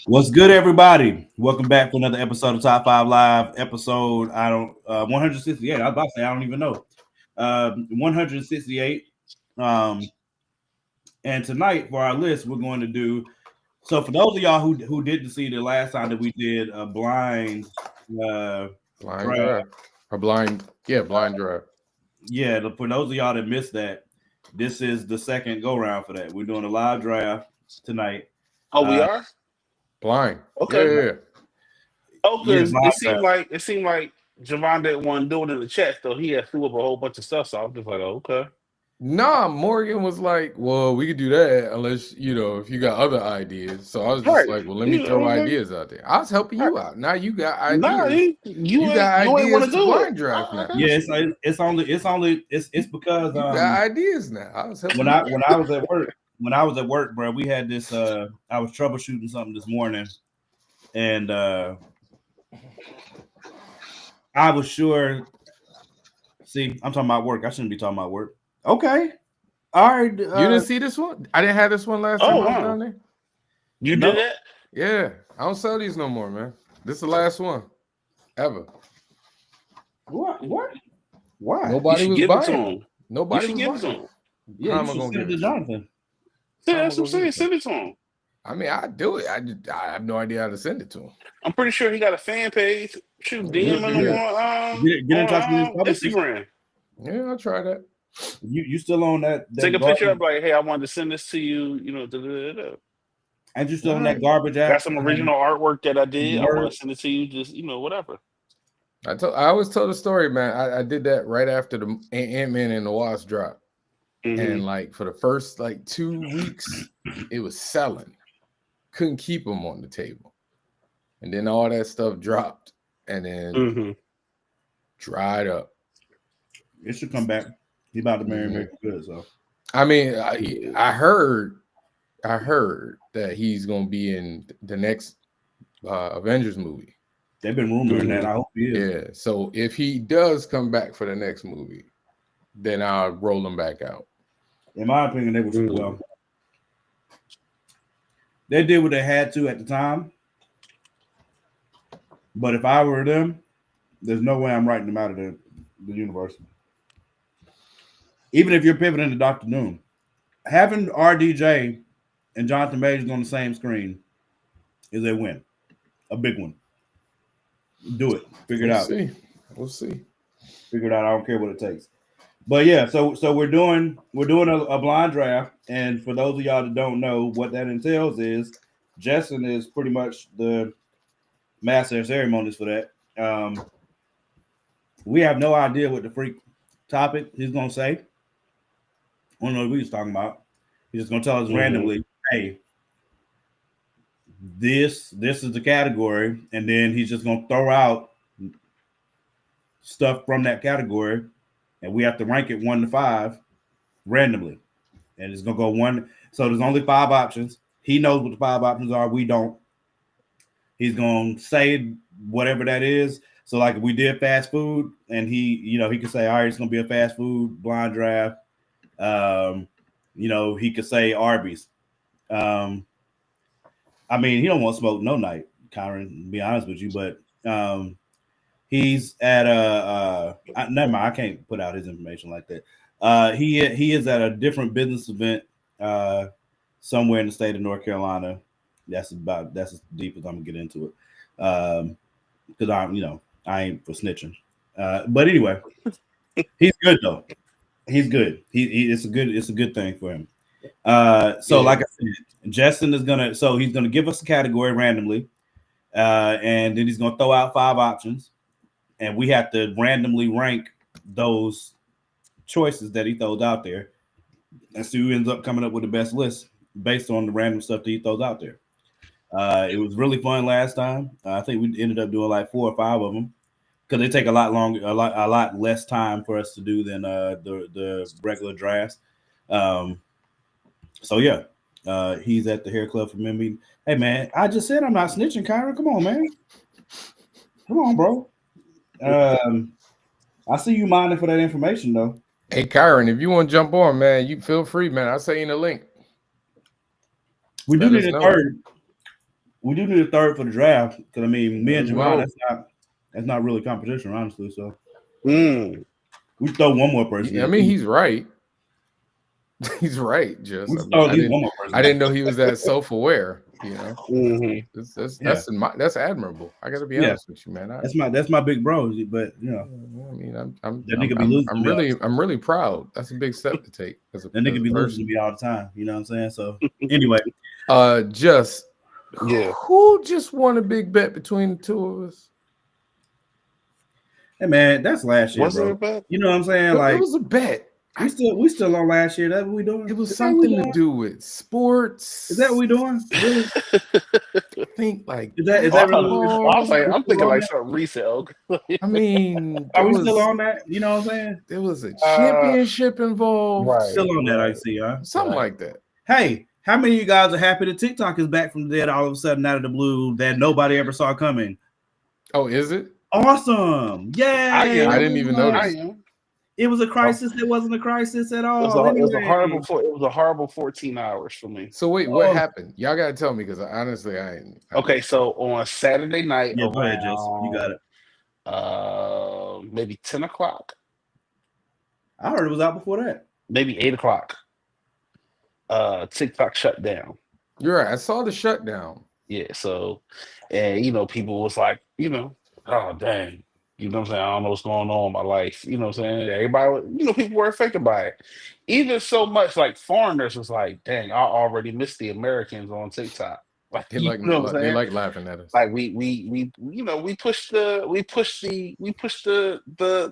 What's good, everybody? Welcome back for another episode of Top Five Live. Episode 168. I was about to say I don't even know. 168. Um, and tonight for our list, we're going to do. So for those of y'all who didn't see the last time that we did a blind uh Blind draft, draft. Or blind, yeah, blind draft. yeah. For those of y'all that missed that, this is the second go round for that. We're doing a live draft tonight. Oh, we Uh, are Blind. Yeah, okay. yeah, yeah. Oh, yeah, because live draft. it seemed like Javon didn't want to do it in the chat, so he had threw up a whole bunch of stuff. So I was just like, oh, okay. Nah, Morgan was like, well, we could do that unless, if you got other ideas. So I was just Right. like, well, let me You know throw what I'm saying? ideas out there. I was helping Right. you out. Now you got Nah, ideas. You got you ain't want ideas to to do it. blind draft now. Yeah, it's because You got ideas now. I was helping when you I out. when I was at work, bro, we had this. I was troubleshooting something this morning, and I was sure. See, I'm talking about work. I shouldn't be talking about work. Okay, all right. You didn't see this one? I didn't have this one last time Oh I was wow, down there. you No. did that? Yeah, I don't sell these no more, man. This is the last one ever. What? Why? You Nobody should was give it to buying them. him. You Nobody should was give it to buying them. him. Yeah, How you am I should gonna send it give to it to him? Jonathan. Yeah, How am I that's what I'm gonna give saying. it to him? Send it to him. I mean, I do it. I have no idea how to send it to him. I'm pretty sure he got a fan page. Shoot, Yeah, DM him yeah, Get in touch with his publicist. Instagram. yeah. I'll try that. You still on that Take a picture garbage? up like, hey, I wanted to send this to you. And you still All on that right. garbage Got app? some original artwork that I did. I want Word? to send it to you. Just whatever. I always tell the story, man. I did that right after the Ant-Man and the Wasp drop, Mm-hmm. and like for the first 2 weeks, it was selling. Couldn't keep them on the table, and then all that stuff dropped, and then Mm-hmm. dried up. It should come back. He about to marry Mhm. me good. So I mean, I heard that he's gonna be in the next Avengers movie. they've been rumoring that. Mhm. I hope he is. Yeah. So if he does come back for the next movie, then I'll roll him back out. In my opinion, they was Mm. well. They did what they had to at the time. But if I were them, there's no way I'm writing them out of the universe. Even if you're pivoting to Doctor Doom, having RDJ and Jonathan Majors on the same screen is a win, a big one. Do it. Figure it We'll out. see. We'll see. Figure it out. I don't care what it takes. But yeah, so we're doing a blind draft, and for those of y'all that don't know what that entails is, Justin is pretty much the master of ceremonies for that. We have no idea what the freak topic he's gonna say. I don't know what we was talking about. He's just gonna tell us Mhm. randomly, hey, this is the category, and then he's just gonna throw out stuff from that category, and we have to rank it 1 to 5 randomly. And it's gonna go one. So there's only 5 options. He knows what the 5 options are. We don't. He's gonna say whatever that is. So like if we did fast food, and he could say, all right, it's gonna be a fast food blind draft. He could say Arby's. I mean, he don't want to smoke no night, Kyron, to be honest with you, but he's at never mind, I can't put out his information like that. He is at a different business event somewhere in the state of North Carolina. That's as deep as I'm gonna get into it. Because I ain't for snitching. But anyway, he's good though. He's good. It's a good thing for him. So Yeah. like I said, Justin is he's gonna give us a category randomly, and then he's gonna throw out 5 options, and we have to randomly rank those choices that he throws out there, and see who ends up coming up with the best list based on the random stuff that he throws out there. It was really fun last time. I think we ended up doing like 4 or 5 of them because they take a lot longer, a lot less time for us to do than the regular drafts. So yeah, he's at the hair club for me. Hey man, I just said I'm not snitching, Kyra. Come on, man. Come on, bro. I see you minding for that information though. Hey, Kyron, if you want to jump on, man, you feel free, man. I'll send you the link. We do Let need us a know. third. We do need a third for the draft because I mean, me and Let's Javon, go. that's not really competition, honestly. So Mm. we throw one more person. I mean, he's right. He's right. Just we I just throw mean, at least one more person. I didn't know he was that self-aware. You know, Mm-hmm. that's admirable. I got to be Yeah. honest with you, man. That's my big bro. But you know, I mean, that nigga be losing. I'm really proud. That's a big step to take as a that nigga be person. losing to me all the time. You know what I'm saying? So anyway, just Yeah. who just won a big bet between the two of us? hey man, that's last year, Was bro. it a bet? You know what I'm saying? Like It was a bet. we still on last year. That's what we doing. It was Is that what we something to doing? do with sports. Is that what we doing? Really? I think like Is that really? basketball. I was like, I'm thinking like that? something recent. I mean, Are we still on that? You know what I'm saying? there was a championship involved. right. Still on that, I Right. see, huh? Something like that. Hey, how many of you guys are happy that TikTok is back from the dead all of a sudden out of the blue that nobody ever saw coming? Oh, is it? Awesome. Yeah. I am. I didn't even I notice. am. It was a crisis that wasn't a crisis at It all. was a Anyway. horrible 14 hours for me. So wait, what happened? Y'all gotta tell me because honestly, I ain't. Okay, so on Saturday night Yeah, go ahead, Jess. You got it. Maybe 10 o'clock, I heard it was out before that. maybe 8 o'clock. TikTok shut down. You're right. I saw the shutdown. Yeah, so and people was like, oh dang, you know what I'm saying? I don't know what's going on in my life. You know what I'm saying? Everybody, people were affected by it. Even so much like foreigners was like, dang, I already missed the Americans on TikTok. Like, They like, what I'm saying? they like laughing at us. Like we push the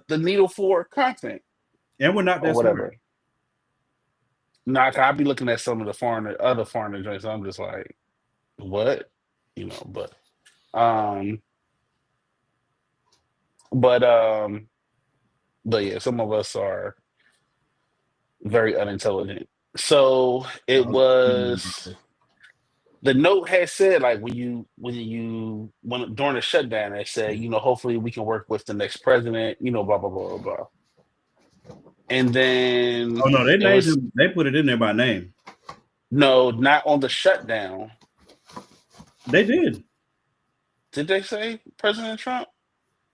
needle for content And we're not or that whatever. smart. Nah, I'd be looking at some of the other foreigner joints. I'm just like, what? But yeah, some of us are very unintelligent. So it was the note had said like when during the shutdown, they said, hopefully we can work with the next president, blah blah blah blah blah. And then no, they named him, they put it in there by name. No, not on the shutdown. They did. Did they say President Trump?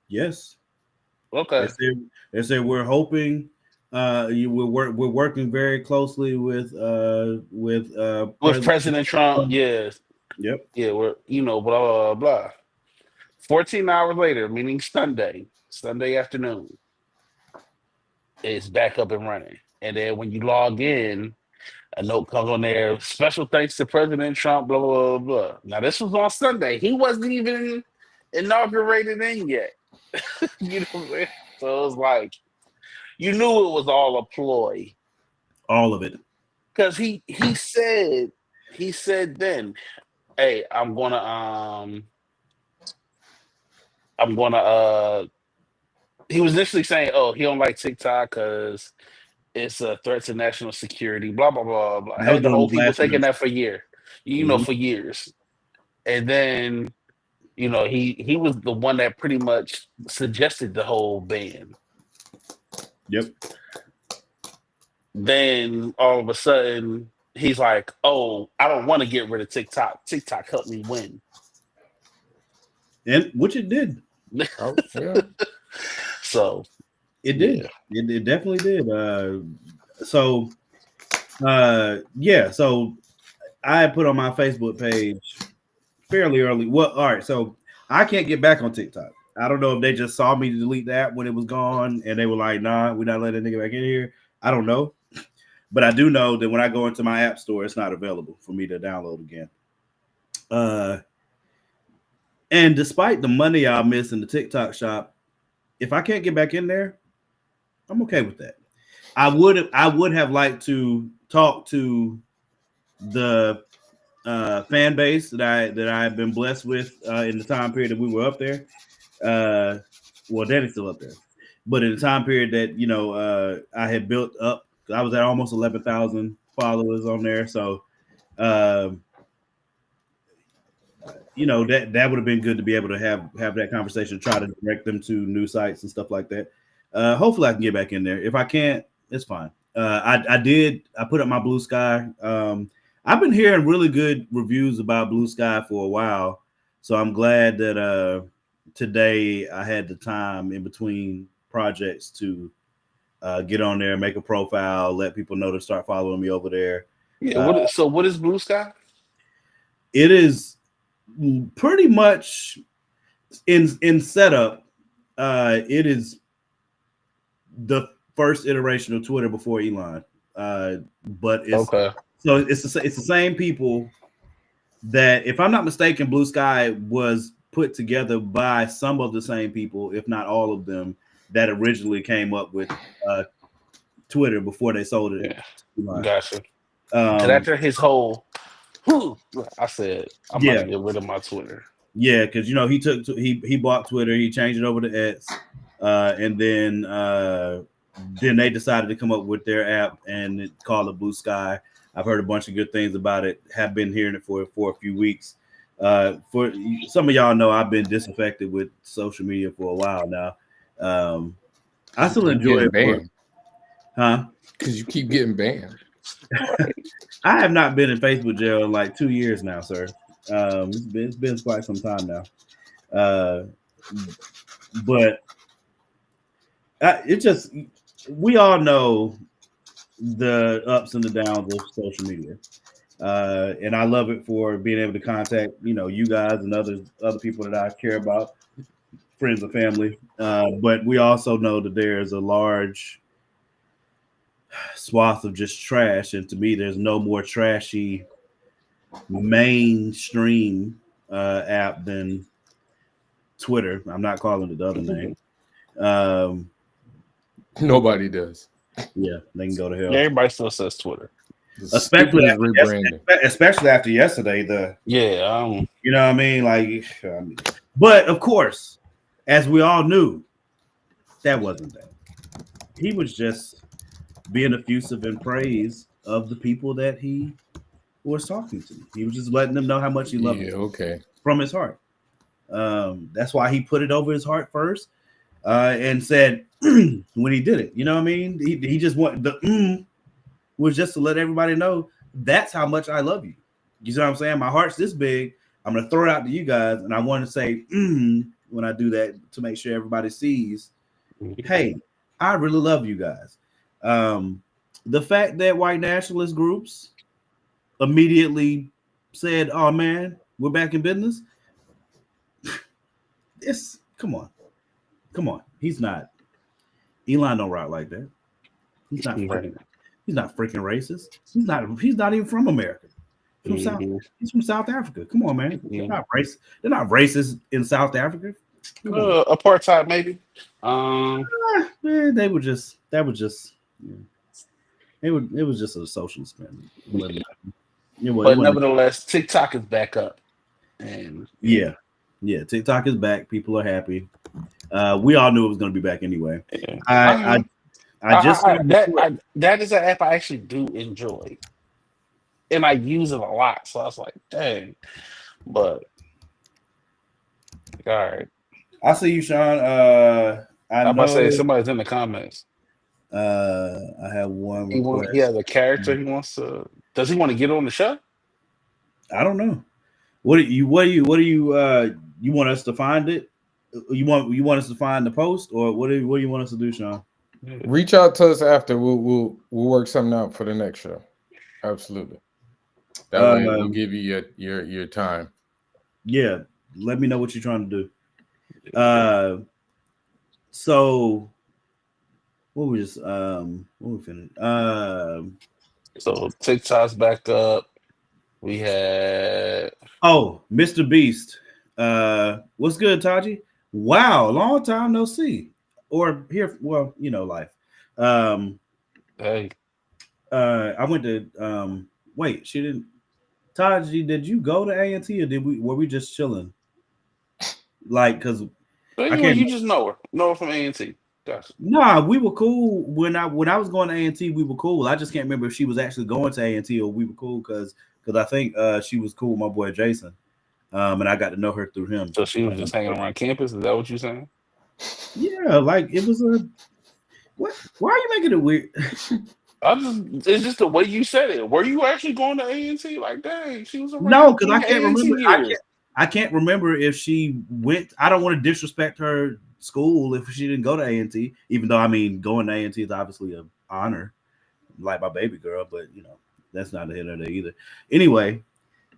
Yes. Okay. They said we're hoping we're working very closely with President Trump. Yes. Yep. Yeah, we're blah blah blah. 14 hours later, meaning Sunday afternoon, it's back up and running. And then when you log in, a note comes on there. Special thanks to President Trump. Blah blah blah blah. Now this was on Sunday. He wasn't even inaugurated in yet. You know what I'm saying? So it was like you knew it was all a ploy. All of it. Because he said then, hey, I'm gonna he was initially saying, oh, he don't like TikTok because it's a threat to national security, blah blah blah blah. Had the whole people taking that for for years. And then he was the one that pretty much suggested the whole ban. Yep. Then all of a sudden he's like, oh, I don't want to get rid of TikTok. TikTok helped me win. And which it did. Oh, yeah. So it did. Yeah. It definitely did. So I put on my Facebook page fairly early. Well, all right. So I can't get back on TikTok. I don't know if they just saw me delete the app when it was gone and they were like, nah, we're not letting that nigga back in here. I don't know. But I do know that when I go into my app store, it's not available for me to download again. And despite the money I'll miss in the TikTok shop, if I can't get back in there, I'm okay with that. I would have liked to talk to the fan base that I've been blessed with in the time period that we were up there. Well, Danny's still up there, but in the time period that I had built up, I was at almost 11,000 followers on there. So, that would have been good to be able to have that conversation, try to direct them to new sites and stuff like that. Hopefully I can get back in there. If I can't, it's fine. I put up my Blue Sky. I've been hearing really good reviews about Blue Sky for a while, so I'm glad that today I had the time in between projects to get on there, make a profile, let people know to start following me over there. Yeah. So what is Blue Sky? It is pretty much in setup. It is the first iteration of Twitter before Elon, but it's Okay. so it's the same people that, if I'm not mistaken, Blue Sky was put together by some of the same people, if not all of them, that originally came up with Twitter before they sold it. Yeah. Gotcha. Um, After his whole, I said I'm about yeah, to get rid of my Twitter. yeah, because he bought Twitter, he changed it over to X, and then they decided to come up with their app and it called it Blue Sky. I've heard a bunch of good things about it. Have been hearing it for a few weeks. For some of y'all know, I've been disaffected with social media for a while now. I still enjoy it. Banned. Huh? Because you keep getting banned. I have not been in Facebook jail in like 2 years now, sir. It's been quite some time now. But it just, we all know the ups and the downs of social media. And I love it for being able to contact, you guys and other people that I care about, friends and family. But we also know that there's a large swath of just trash, and to me, there's no more trashy mainstream app than Twitter. I'm not calling it the other name. Nobody does. Yeah, they can go to hell. Yeah, everybody still says Twitter, especially after yesterday. You know what I mean? Like, but of course, as we all knew, that wasn't that. He was just being effusive in praise of the people that he was talking to. He was just letting them know how much he loved them. Okay. From his heart. That's why he put it over his heart first, and said when he did it, you know what I mean? He just wanted the was just to let everybody know that's how much I love you. You see what I'm saying? My heart's this big. I'm gonna throw it out to you guys, and I want to say when I do that to make sure everybody sees, hey, I really love you guys. The fact that white nationalist groups immediately said, "Oh man, we're back in business." Come on. He's not. Elon don't rock like that. He's not freaking. He's not freaking racist. He's not even from America. He's from South Africa. Come on, man. They're not racist. They're not racist in South Africa. Apartheid, maybe. They were just. That was just. Yeah. It was just a social spin. But nevertheless, TikTok is back up. And yeah, TikTok is back. People are happy. We all knew it was going to be back anyway. Yeah. That is an app I actually do enjoy, and I use it a lot. So I was like, dang. But all right, I see you, Sean. I'm about to say somebody's in the comments. I have one. He has a character he wants to. Does he want to get on the show? I don't know. What do you you want us to find it? You want us to find the post, or what do you want us to do, Sean? Reach out to us after. We'll work something out for the next show. Absolutely. That way we'll give you your time. Yeah, let me know what you're trying to do. So what we just what we finished? So TikTok's back up. We had Mr. Beast. What's good, Taji? Wow, long time no see. Or here, well, life. Hey. I went to wait, she didn't. Taji, did you go to A&T or were we just chilling? Like, because you just know her from A&T. Gotcha. Nah, we were cool when I was going to A&T. We were cool. I just can't remember if she was actually going to A&T or we were cool because I think she was cool with my boy Jason, and I got to know her through him. So she was just hanging around campus. Is that what you're saying? Yeah, like it was a. What? Why are you making it weird? It's just the way you said it. Were you actually going to A&T? Like, dang, she was No, around because during I can't A&T remember. years. I can't remember if she went. I don't want to disrespect her school if she didn't go to A&T, even though I mean going to A&T is obviously an honor, like my baby girl. But that's not the hit of it either. Anyway,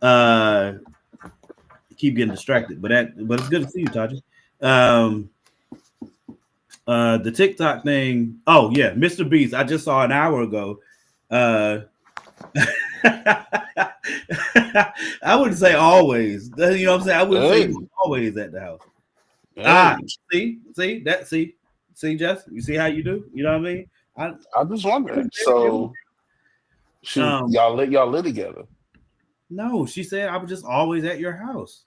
uh, keep getting distracted, but it's good to see you, Taji. Um, the TikTok thing. Oh yeah, Mr. Beast. I just saw an hour ago. Uh, I wouldn't say always. You know what I'm saying? I wouldn't say Hey, he's always at the house. hey, See, Jess, you see how you do? You know what I mean? I'm just wondering. So, shoot, Um, y'all live together. no, she said I was just always at your house.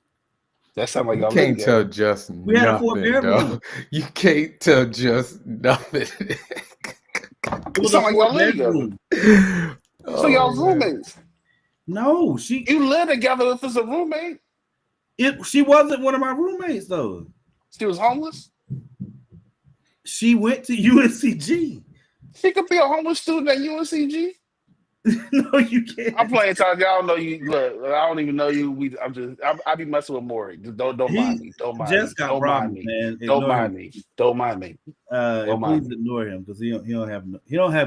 That sounds like You y'all live can't tell together. just We had a 4-bedroom. nothing, though. You can't tell just nothing. It It was a sounds like y'all live together. 4-bedroom. So Oh y'all's man. roommates. No, You live together if it's a roommate. she wasn't one of my roommates though. She was homeless. She went to UNCG. She could be a homeless student at UNCG. No, you can't. I'm playing Todd. I don't know you. Look, I don't even know you. I be messing with Maury. Just don't mind He me. Don't mind just me. got Don't mind problems, me. man. Don't Ignore him. mind me. Don't mind me. Don't And mind please me. ignore him because he don't have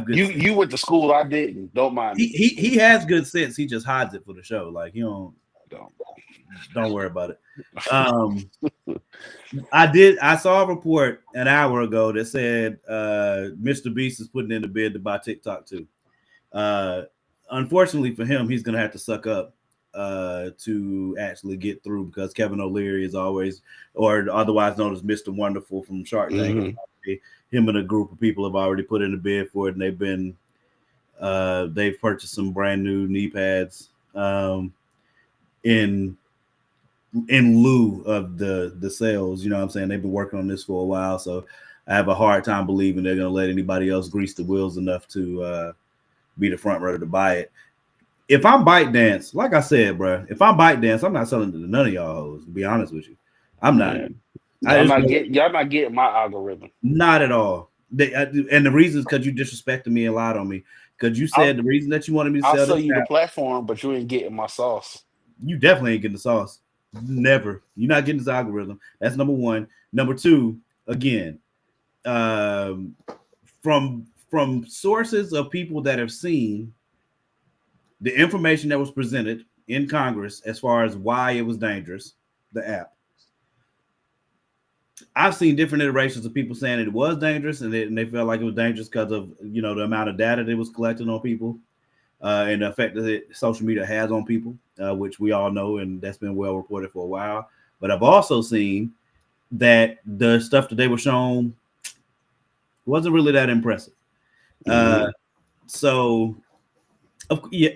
good sense. You went to school. I didn't. Don't mind me. He has good sense. He just hides it for the show. Like he Don't. don't worry about it. I saw a report an hour ago that said Mr. Beast is putting in the bid to buy TikTok too. Unfortunately for him, he's gonna have to suck up to actually get through because Kevin O'Leary is always, or otherwise known as Mr. Wonderful from Shark Tank. Mm-hmm. Him and a group of people have already put in the bid for it, and they've purchased some brand new knee pads in lieu of the sales. You know what I'm saying? They've been working on this for a while, so I have a hard time believing they're gonna let anybody else grease the wheels enough to be the front runner to buy it. If I'm bite dance, like I said, bro, if I'm bite dance, I'm not selling to none of y'all hoes. To be honest with you, I'm not. Yeah. I just Y'all not getting my algorithm. not at all. And the reason is because you disrespected me and lied on me. Because you said the reason that you wanted me to I'll sell sell this you the crap, platform, but you ain't getting my sauce. you definitely ain't getting the sauce. Never. You're not getting this algorithm. That's number one. Number two, again, from sources of people that have seen the information that was presented in Congress as far as why it was dangerous, the app. I've seen different iterations of people saying it was dangerous and they felt like it was dangerous because of the amount of data that was collecting on people and the effect that social media has on people, which we all know and that's been well reported for a while. But I've also seen that the stuff that they were shown wasn't really that impressive. So, yeah,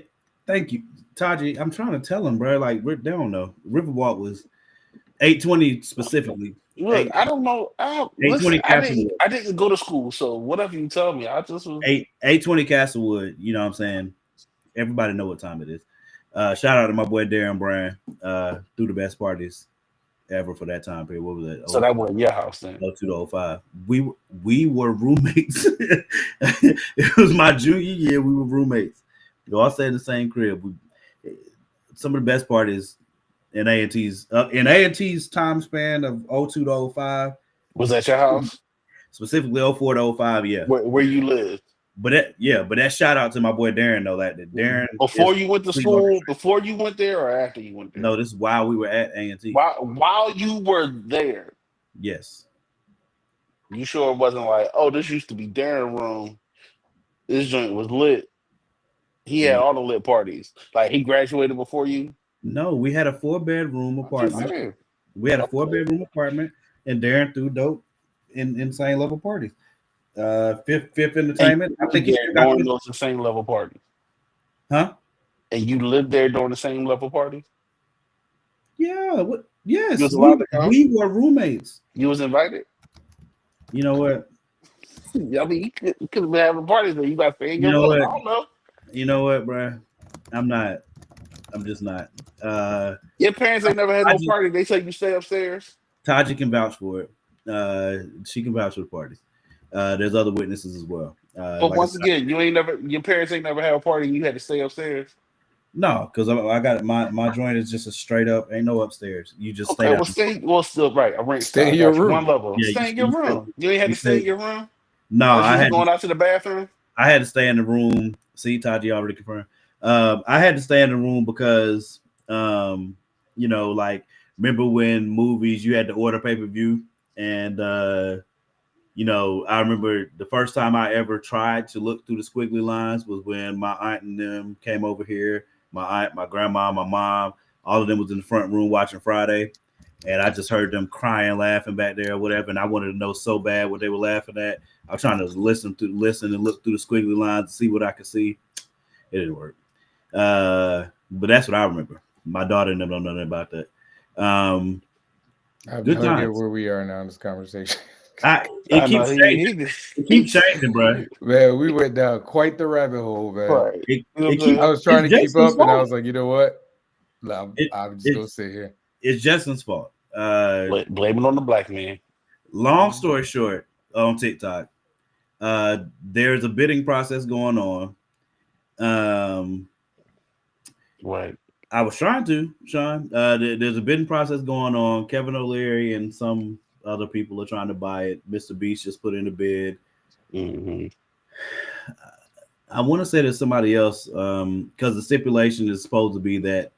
thank you, Taji. I'm trying to tell them, bro. Like, they don't know. Riverwalk was 820 specifically. Look, I don't know. 820 Listen, Castlewood. I didn't go to school, so whatever you tell me, I just was 820 Castlewood. You know what I'm saying? Everybody know what time it is. Shout out to my boy Darren Bryan. Threw the best parties ever for that time period. What was that? so that wasn't your house then. 02 to 05. We were roommates. It was my junior year. We were roommates. We all stayed in the same crib. Some of the best parties in A&T's time span of 02 to 05. Was that your house? Specifically 04 to 05, yeah. Where you lived? But that shout out to my boy Darren though. That Darren Before you went to school, before you went there, or after you went there? No, this is while we were at A&T. While you were there. Yes. You sure it wasn't like, oh, this used to be Darren room. This joint was lit. He had all the lit parties. Like he graduated before you. No, we had a 4-bedroom apartment. We had a 4-bedroom apartment, and Darren threw dope in insane level parties. Fifth Entertainment. I think you're during those insane level parties. Huh? And you lived there during the same level parties? Yeah. Yes. You was allowed to come? We were roommates. You was invited? You know what? I mean, you could have been having parties there. You got to stay in your room. I don't know. You know what, bro? I'm just not. Your parents ain't never had no party. They say you stay upstairs. Taji can vouch for it. She can vouch for the parties. There's other witnesses as well. But Like I once said, again, your parents ain't never had a party. And you had to stay upstairs. no, because I got my joint is just a straight up, ain't no upstairs. You just stay Okay, down. still right. A rent Stay style. in your Got you. One room. level. Yeah, Stay in your room. You ain't had you to stay stay. in your room No, unless you was going out to the bathroom. I had to stay in the room. See, Taji already confirmed. I had to stay in the room because, like remember when movies you had to order pay-per-view, and I remember the first time I ever tried to look through the squiggly lines was when my aunt and them came over here. My aunt, my grandma, my mom, all of them was in the front room watching Friday, and I just heard them crying, laughing back there, or whatever. And I wanted to know so bad what they were laughing at. I was trying to listen and look through the squiggly lines to see what I could see. It didn't work. But that's what I remember. My daughter and them don't know nothing about that. I have Good no idea times. where we are now in this conversation. It I know keeps changing. It keeps changing, bro. Man, we went down quite the rabbit hole, man. right. It You know what I'm keeps. saying? I was trying to It's keep Justin's up, and I fault. was like, you know what? I'm just gonna It's sit here. it's Justin's fault. Blame it on the black man. Long story short, on TikTok, there's a bidding process going on. Right. I was trying to, Sean. There's a bidding process going on. Kevin O'Leary and some other people are trying to buy it. Mr. Beast just put in a bid. Mm-hmm. I want to say there's somebody else because the stipulation is supposed to be that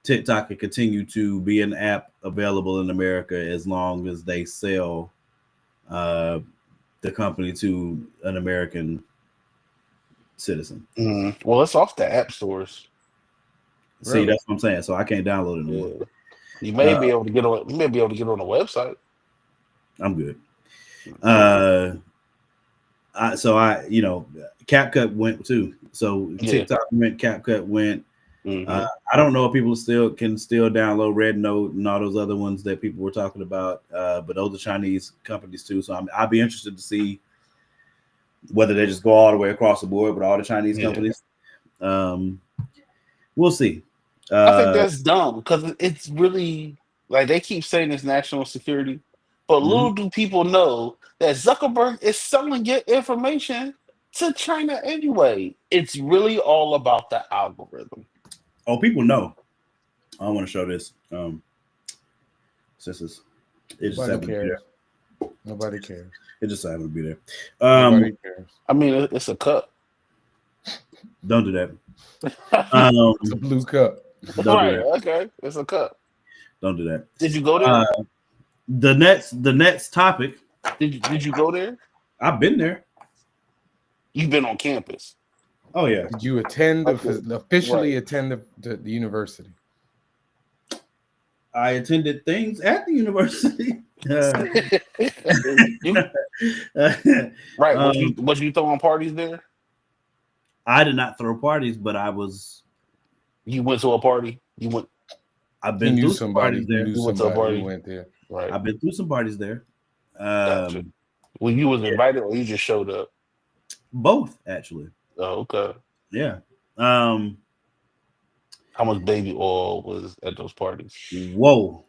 TikTok can continue to be an app available in America as long as they sell the company to an American citizen. Well, it's off the app stores. See, Really? that's what I'm saying. So I can't download it anymore. Yeah. You may be able to get on. You may be able to get on the website. I'm good. CapCut went too. So TikTok went, CapCut went. Mm-hmm. I don't know if people can still download Red Note and all those other ones that people were talking about, but those are Chinese companies too. So I'll be interested to see whether they just go all the way across the board with all the Chinese companies. We'll see. I think that's dumb because it's really like they keep saying it's national security, but little do people know that Zuckerberg is selling your information to China anyway. It's really all about the algorithm. Oh, people know. I want to show this. Since it just happened to be there. Nobody cares. It just happened to be there. Nobody cares. I mean, it's a cup. Don't do that. It's a blue cup. Don't do that. Okay, it's a cup. Don't do that. Did you go there? The next topic. Did you go there? I've been there. You've been on campus. Oh yeah. Did you officially attend the university? I attended things at the university. Right. Was you throwing parties there? I did not throw parties, but I was. You went to a party. You went. I've been through some parties there. You went to a party. Went there. Right. I've been through some parties there. Gotcha. Well, you was invited or you just showed up? Both, actually. Oh, okay. Yeah. How much baby oil was at those parties? Whoa.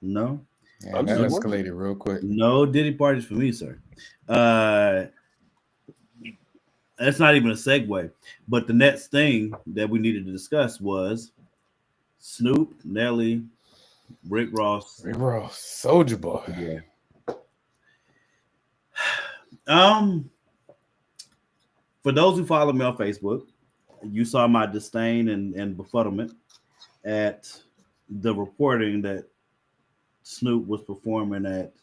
No. Yeah, that escalated real quick. No Diddy parties for me, sir. That's not even a segue. But the next thing that we needed to discuss was Snoop, Nelly, Rick Ross, Soulja Boy. For those who follow me on Facebook, you saw my disdain and befuddlement at the reporting that Snoop was performing at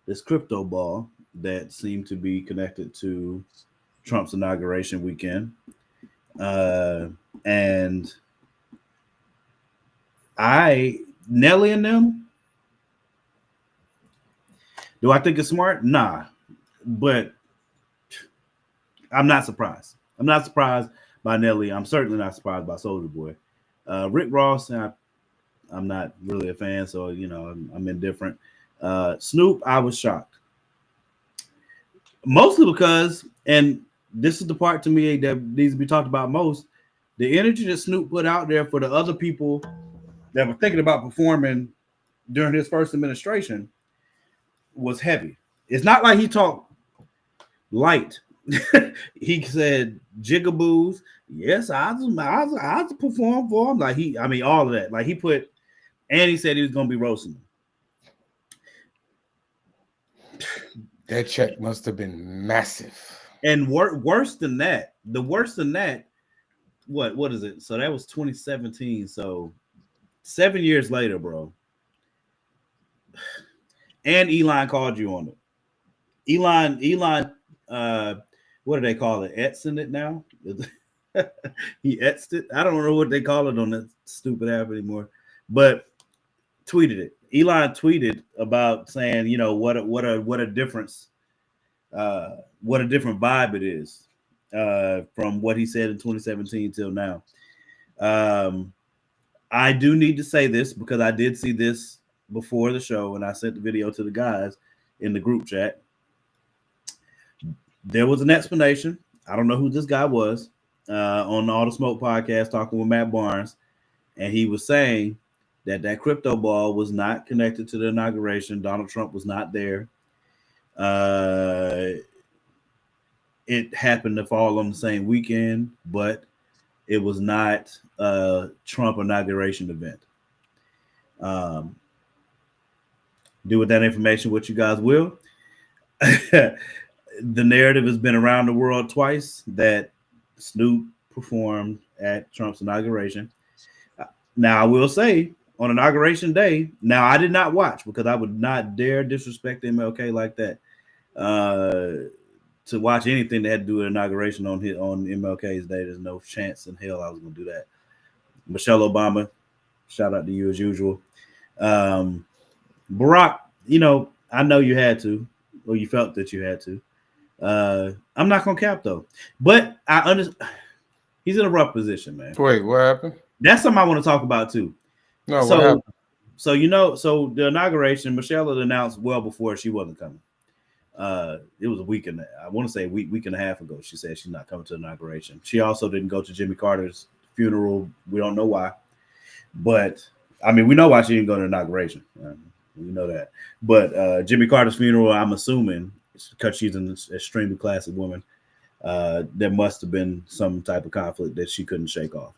this crypto ball that seemed to be connected to Trump's inauguration weekend. And Nelly and them, do I think it's smart? Nah. But I'm not surprised. I'm not surprised by Nelly. I'm certainly not surprised by Soulja Boy. Rick Ross, I'm not really a fan, so I'm indifferent. Snoop, I was shocked. Mostly because, and this is the part to me that needs to be talked about most, the energy that Snoop put out there for the other people that were thinking about performing during his first administration was heavy. It's not like he talked light he said jigaboos. Yes, I perform for him. Like all of that. Like he put, and he said he was gonna be roasting him. That check must have been massive. And worse than that, what is it? So that was 2017. So 7 years later, bro. And Elon called you on it. Elon, what do they call it? Etsing it now? He etsed it. I don't know what they call it on that stupid app anymore, but tweeted it. Elon tweeted about saying, what a difference, what a different vibe it is from what he said in 2017 till now. I do need to say this because I did see this before the show and I sent the video to the guys in the group chat. There was an explanation. I don't know who this guy was on the All the Smoke podcast talking with Matt Barnes, and he was saying that crypto ball was not connected to the inauguration. Donald Trump was not there. It happened to fall on the same weekend, but it was not a Trump inauguration event. Do with that information what you guys will. The narrative has been around the world twice that Snoop performed at Trump's inauguration. Now, I will say on inauguration day, now I did not watch because I would not dare disrespect MLK like that. To watch anything that had to do with inauguration on MLK's day, there's no chance in hell I was going to do that. Michelle Obama, shout out to you as usual. Barack, I know you had to, or you felt that you had to. I'm not going to cap though, but I understand he's in a rough position, man. Wait, what happened? That's something I want to talk about too. No, what happened? So the inauguration, Michelle had announced well before she wasn't coming. It was I want to say a week and a half ago. She said she's not coming to the inauguration. She also didn't go to Jimmy Carter's funeral. We don't know why, but I mean, we know why she didn't go to the inauguration. We know that. But Jimmy Carter's funeral, I'm assuming, because she's an extremely classy woman, there must have been some type of conflict that she couldn't shake off.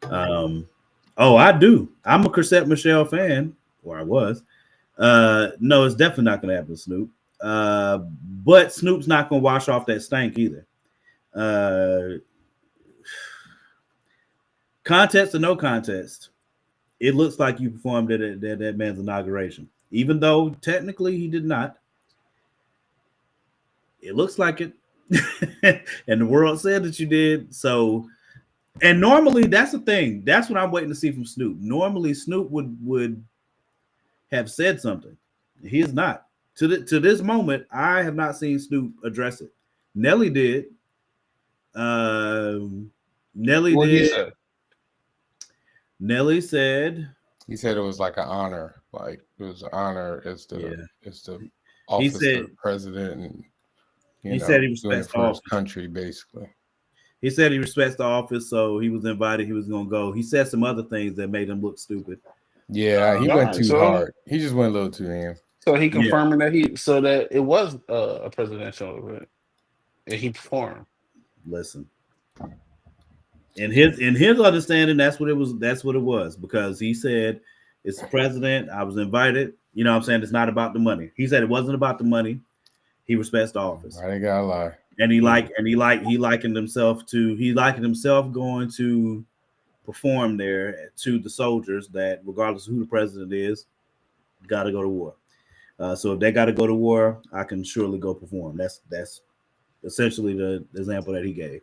I do. I'm a Chrisette Michelle fan, or I was. No, it's definitely not going to happen to Snoop. But Snoop's not going to wash off that stank either. Contest or no contest, it looks like you performed at that man's inauguration. Even though technically he did not. It looks like it. And the world said that you did. So, and normally that's the thing. That's what I'm waiting to see from Snoop. Normally Snoop would have said something. He is not. To this moment, I have not seen Snoop address it. Nelly did. Nelly said he said it was like an honor, like it was an honor as the office of the president, and he said he respects the office. Country, basically. He said he respects the office, so he was invited. He was gonna go. He said some other things that made him look stupid. Yeah, he went too hard. He just went a little too ham. So he confirming that it was a presidential event and he performed. Listen, in his understanding, that's what it was. That's what it was because he said it's the president. I was invited. You know what I'm saying? It's not about the money. He said it wasn't about the money. He respects the office. I ain't gotta lie. And he likened himself going to perform there to the soldiers that regardless of who the president is, got to go to war. So if they got to go to war, I can surely go perform. That's essentially the example that he gave.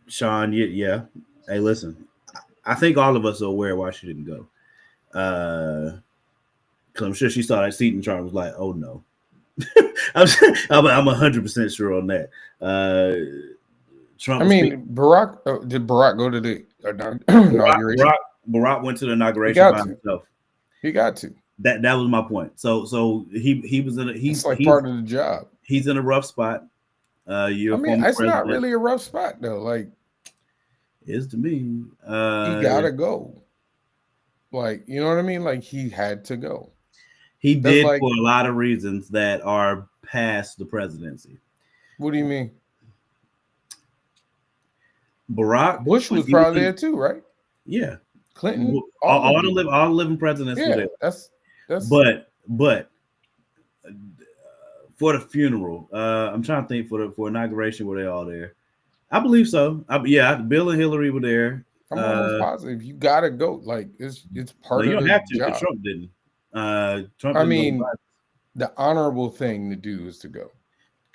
Sean, yeah. Hey, listen, I think all of us are aware why she didn't go. Because I'm sure she saw that seating chart and was like, oh no. I'm 100% sure on that. Trump. I mean, Barack did Barack go to the inauguration? Barack went to the inauguration by himself. He got to. That was my point. So he was in he's like part of the job. He's in a rough spot. It's not really a rough spot though. Like is to me. He gotta go. Like, you know what I mean? Like he had to go. He That's did like, for a lot of reasons that are past the presidency. what do you mean? Barack Bush when was he was probably there too, right? yeah. Clinton, All the living presidents were yeah, there. that's But for the funeral, I'm trying to think for inauguration, were they all there? I believe so. Yeah, Bill and Hillary were there. I'm almost positive. You gotta go. Like it's No, part you of don't the have to because job. Trump didn't. Trump I didn't go to mean, Biden. the honorable thing to do is to go. To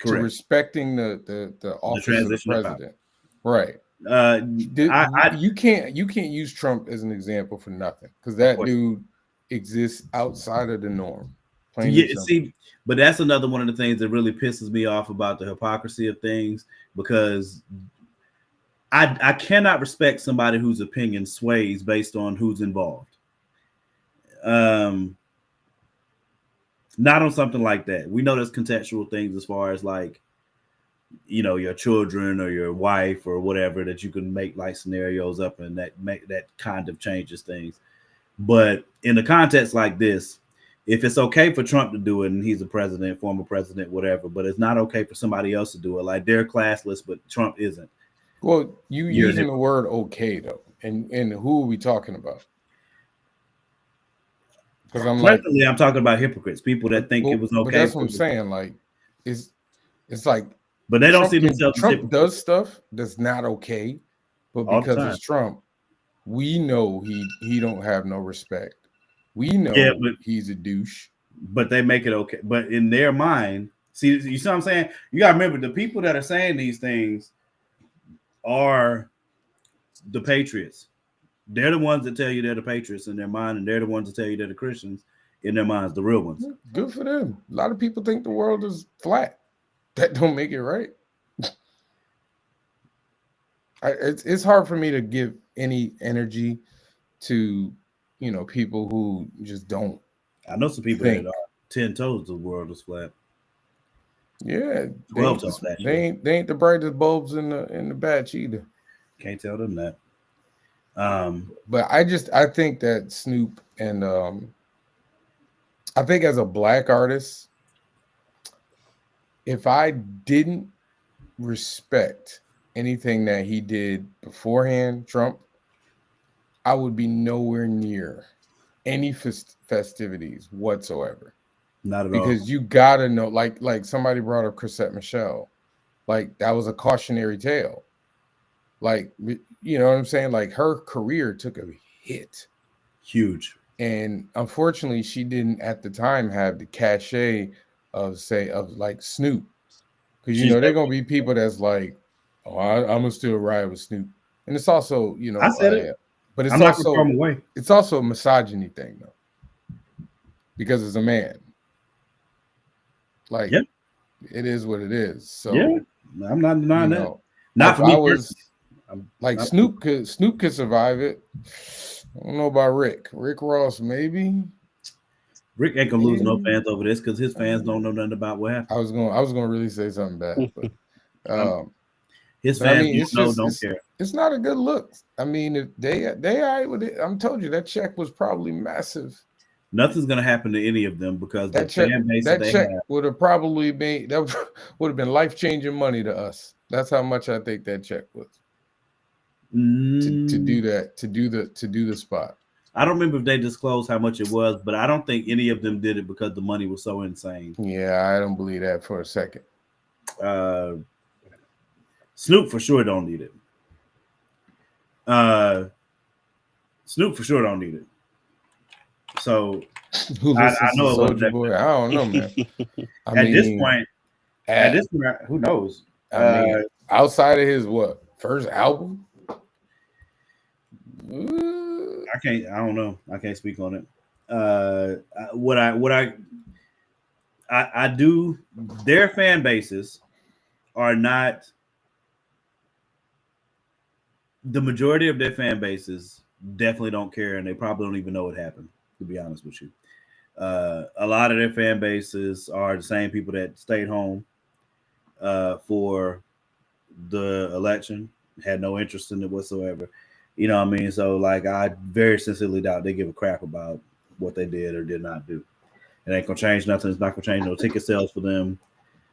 Correct. respecting the The office of the transition of power. president. Right. You can't use Trump as an example for nothing because that dude exists outside of the norm. Plain and simple. See, but that's another one of the things that really pisses me off about the hypocrisy of things, because I cannot respect somebody whose opinion sways based on who's involved. Not on something like that. We know there's contextual things as far as like, you know, your children or your wife or whatever, that you can make like scenarios up and that kind of changes things. But in a context like this, if it's okay for Trump to do it and he's a president, former president, whatever, but it's not okay for somebody else to do it, like they're classless, but Trump isn't. Well, you're using the word okay though, and who are we talking about? Because I'm talking about hypocrites, people that think it was okay. But that's what I'm saying. Like, it's like, but they don't see themselves. Trump does stuff that's not okay, but because it's Trump, we know he don't have no respect. We know he's a douche. But they make it okay. But in their mind, see, you see what I'm saying? You gotta remember, the people that are saying these things are the patriots. They're the ones that tell you they're the patriots in their mind, and they're the ones that tell you they're the Christians in their minds, the real ones. Good for them. A lot of people think the world is flat. That don't make it right. It's hard for me to give any energy to, you know, people who just don't. I know some people that are 10 toes the world is flat. Yeah, 12 toes. They ain't the brightest bulbs in the batch either. Can't tell them that. But I think that Snoop and I think as a black artist, if I didn't respect anything that he did beforehand, Trump, I would be nowhere near any festivities whatsoever. Not at all. Because you gotta know, like somebody brought up Chrisette Michele, like that was a cautionary tale. Like, you know what I'm saying? Like her career took a hit. Huge. And unfortunately, she didn't at the time have the cachet of like Snoop. Because you know, they're gonna be people that's like, oh, I'm gonna still ride with Snoop. And it's also, you know, I said it. But it's I'm not gonna throw him away. It's also a misogyny thing though. Because it's a man. Like, it is what it is. So I'm not denying that. Not for me. Like Snoop could survive it. I don't know about Rick. Rick Ross, maybe. Rick ain't gonna lose no fans over this because his fans don't know nothing about what happened. I was gonna really say something bad, but his fans don't care. It's not a good look. I mean, if they all right with it. I'm told you that check was probably massive. Nothing's gonna happen to any of them because that check would have probably been life-changing money to us. That's how much I think that check was. To do that, to do the spot. I don't remember if they disclosed how much it was, but I don't think any of them did it because the money was so insane. Yeah, I don't believe that for a second. Snoop for sure don't need it. Snoop for sure don't need it. So I know it wasn't that Boy. I don't know, man. At this point, who knows? I mean, outside of his first album? I don't know. I can't speak on it. I do. Their fan bases are not. The majority of their fan bases definitely don't care, and they probably don't even know what happened. To be honest with you, a lot of their fan bases are the same people that stayed home for the election, had no interest in it whatsoever. You know what I mean? So, like, I very sincerely doubt they give a crap about what they did or did not do. It ain't gonna change nothing. It's not gonna change no ticket sales for them.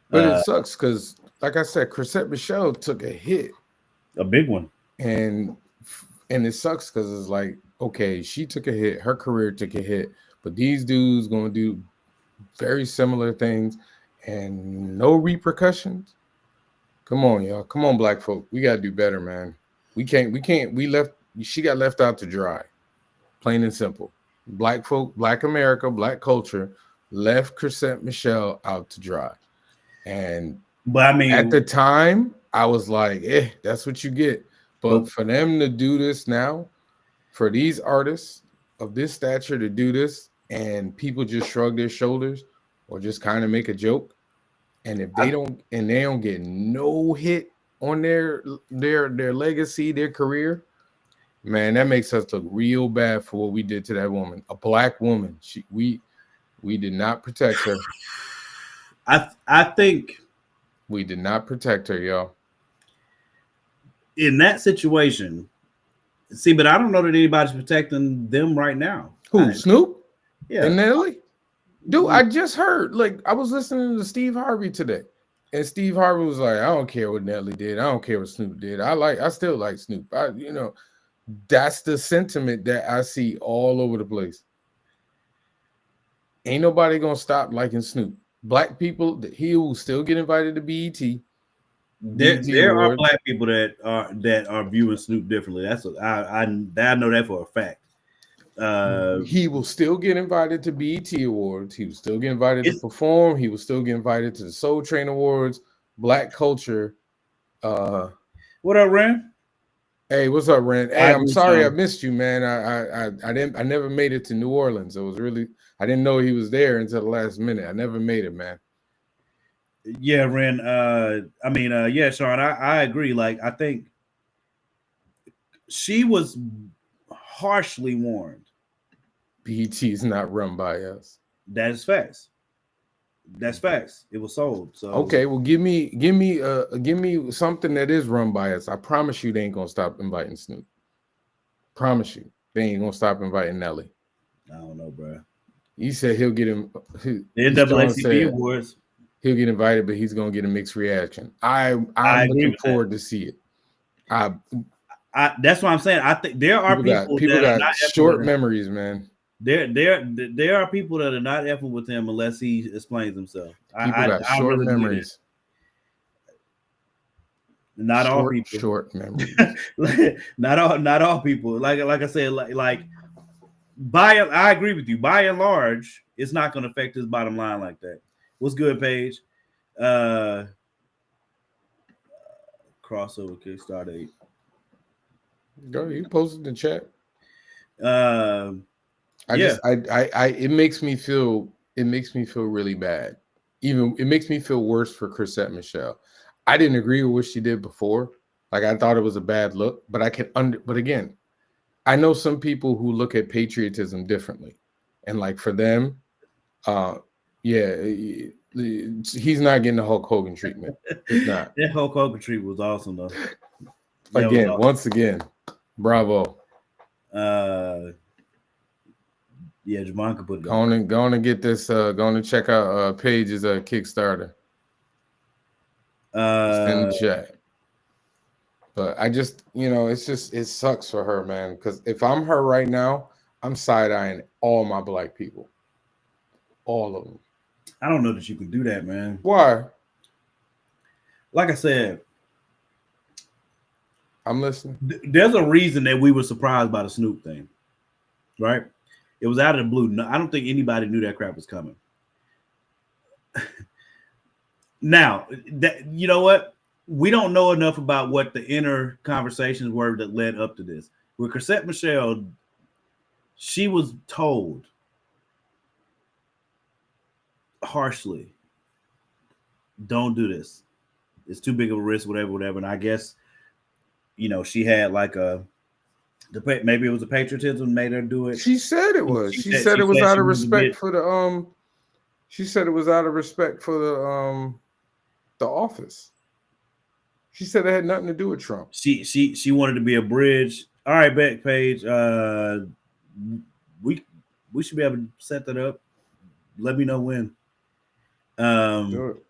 But it sucks because, like I said, Chrisette Michele took a hit, a big one, and it sucks because it's like, okay, she took a hit, her career took a hit, but these dudes gonna do very similar things and no repercussions. Come on, y'all. Come on, black folk. We gotta do better, man. We can't. She got left out to dry. Plain and simple. Black folk, black America, black culture left Chrisette Michele out to dry. But I mean, at the time, I was like, that's what you get. But for them to do this now, for these artists of this stature to do this, and people just shrug their shoulders or just kind of make a joke, and if they don't get no hit on their legacy, their career, man, that makes us look real bad for what we did to that woman, a black woman. We did not protect her. I think we did not protect her, y'all. In that situation, see, but I don't know that anybody's protecting them right now. Who, Snoop? Yeah. And Nelly? Dude, I just heard, like, I was listening to Steve Harvey today, and Steve Harvey was like, I don't care what Nelly did. I don't care what Snoop did. I still like Snoop. That's the sentiment that I see all over the place. Ain't nobody gonna stop liking Snoop. Black people, he will still get invited to BET. There are black people that are viewing Snoop differently. I know that for a fact. He will still get invited to BET Awards. He will still get invited to perform. He will still get invited to the Soul Train Awards. Black culture. What up, Ren? Hey, what's up, Ren? Hey, I'm sorry I missed you, man. I never made it to New Orleans. I didn't know he was there until the last minute. I never made it, man. Yeah, Ren. Yeah, Sean, I agree. Like, I think she was harshly warned. BET is not run by us. That is facts. That's facts. It was sold. So okay, well, give me something that is run by us. I promise you, they ain't gonna stop inviting Snoop. Promise you, they ain't gonna stop inviting Nelly. I don't know, bro. He said he'll get him. The NAACP Awards. He'll get invited, but he's gonna get a mixed reaction. I'm looking forward to see it. That's what I'm saying. I think there are people that got not short memories, man. There are people that are not effing with him unless he explains himself. People got short memories. Not all people. Short memories. not all people. Like I said, like I agree with you. By and large, it's not going to affect his bottom line like that. What's good, Paige? Crossover Kickstart 8. Go, you posted in the chat. It makes me feel really bad. Even it makes me feel worse for Chrisette Michele. I didn't agree with what she did before. Like, I thought it was a bad look, but but again, I know some people who look at patriotism differently. And like for them, he's not getting the Hulk Hogan treatment. It's not. That Hulk Hogan treatment was awesome though. Again, once again, bravo. Yeah, Javon could put it going to get this. Going to check out Paige's Kickstarter. In the chat. But I just, it sucks for her, man. Because if I'm her right now, I'm side-eyeing all my black people, all of them. I don't know that you could do that, man. Why? Like I said, I'm listening. There's a reason that we were surprised by the Snoop thing, right? It was out of the blue. No, I don't think anybody knew that crap was coming. Now, you know what? We don't know enough about what the inner conversations were that led up to this. With Chrisette Michele, she was told harshly, don't do this. It's too big of a risk, whatever. And I guess, she had like maybe it was a patriotism made her do it. She said it was. She said it was out of respect for the She said it was out of respect for the office. She said it had nothing to do with Trump. She wanted to be a bridge. All right, Paige. We should be able to set that up. let me know when. Do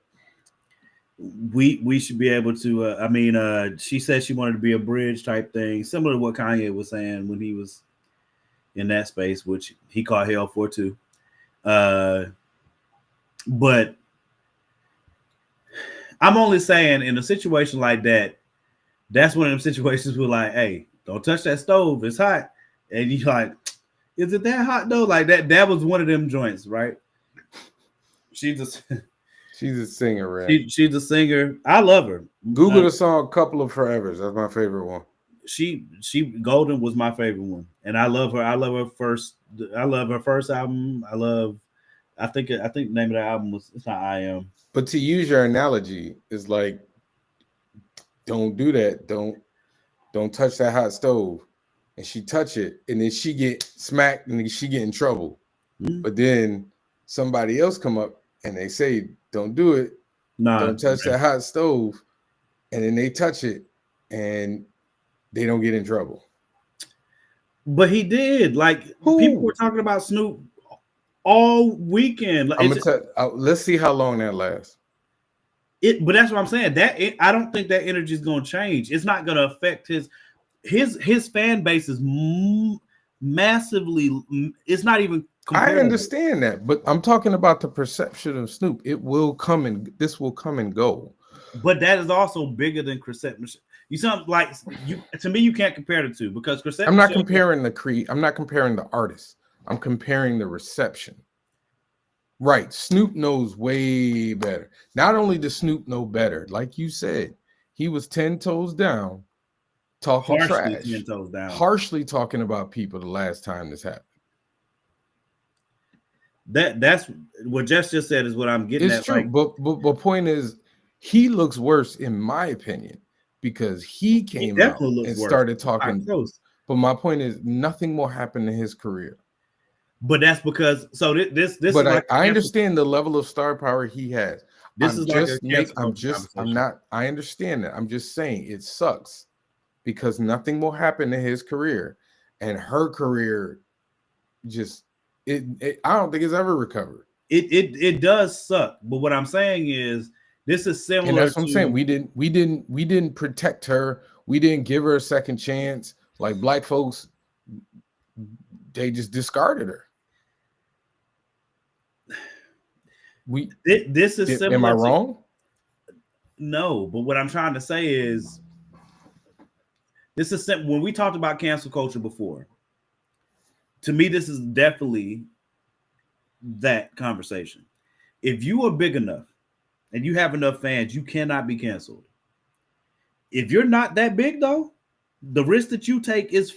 We should be able to. She said she wanted to be a bridge type thing, similar to what Kanye was saying when he was in that space, which he caught hell for too. But I'm only saying in a situation like that, that's one of them situations where like, hey, don't touch that stove, it's hot. And you like, is it that hot though? Like that was one of them joints, right? She's a singer, right? she's a singer. I love her. Google the song "Couple of Forevers." That's my favorite one. She Golden was my favorite one, and I love her. I love her first album. I think the name of the album was, it's not I Am. But to use your analogy, is like, don't do that. Don't touch that hot stove. And she touch it, and then she get smacked, and then she get in trouble. Mm-hmm. But then somebody else come up and they say, don't do it. Don't touch that hot stove. And then they touch it and they don't get in trouble. But he did. Like, people were talking about Snoop all weekend. Let's see how long that lasts. But that's what I'm saying. I don't think that energy is going to change. It's not going to affect his fan base is massively. It's not even comparable. I understand that, but I'm talking about the perception of Snoop. This will come and go. But that is also bigger than perception. You sound like to me, you can't compare the two, because perception. I'm not comparing I'm not comparing the artist. I'm comparing the reception. Right. Snoop knows way better. Not only does Snoop know better, like you said, he was 10 toes down, talking trash, 10 toes down, harshly talking about people the last time this happened. That's what Jess just said is what I'm getting at. It's true, but point is, he looks worse in my opinion, because he came out and started talking. But my point is, nothing will happen in his career. But that's because this. But I understand the level of star power he has. I understand that. I'm just saying it sucks because nothing will happen to his career, and her career just I don't think it's ever recovered. It does suck. But what I'm saying is, this is similar. And that's what I'm saying. We didn't protect her. We didn't give her a second chance. Like black folks, they just discarded her. This is similar. Am I wrong? No, but what I'm trying to say is, this is when we talked about cancel culture before. To me, this is definitely that conversation. If you are big enough and you have enough fans, you cannot be canceled. If you're not that big, though, the risk that you take is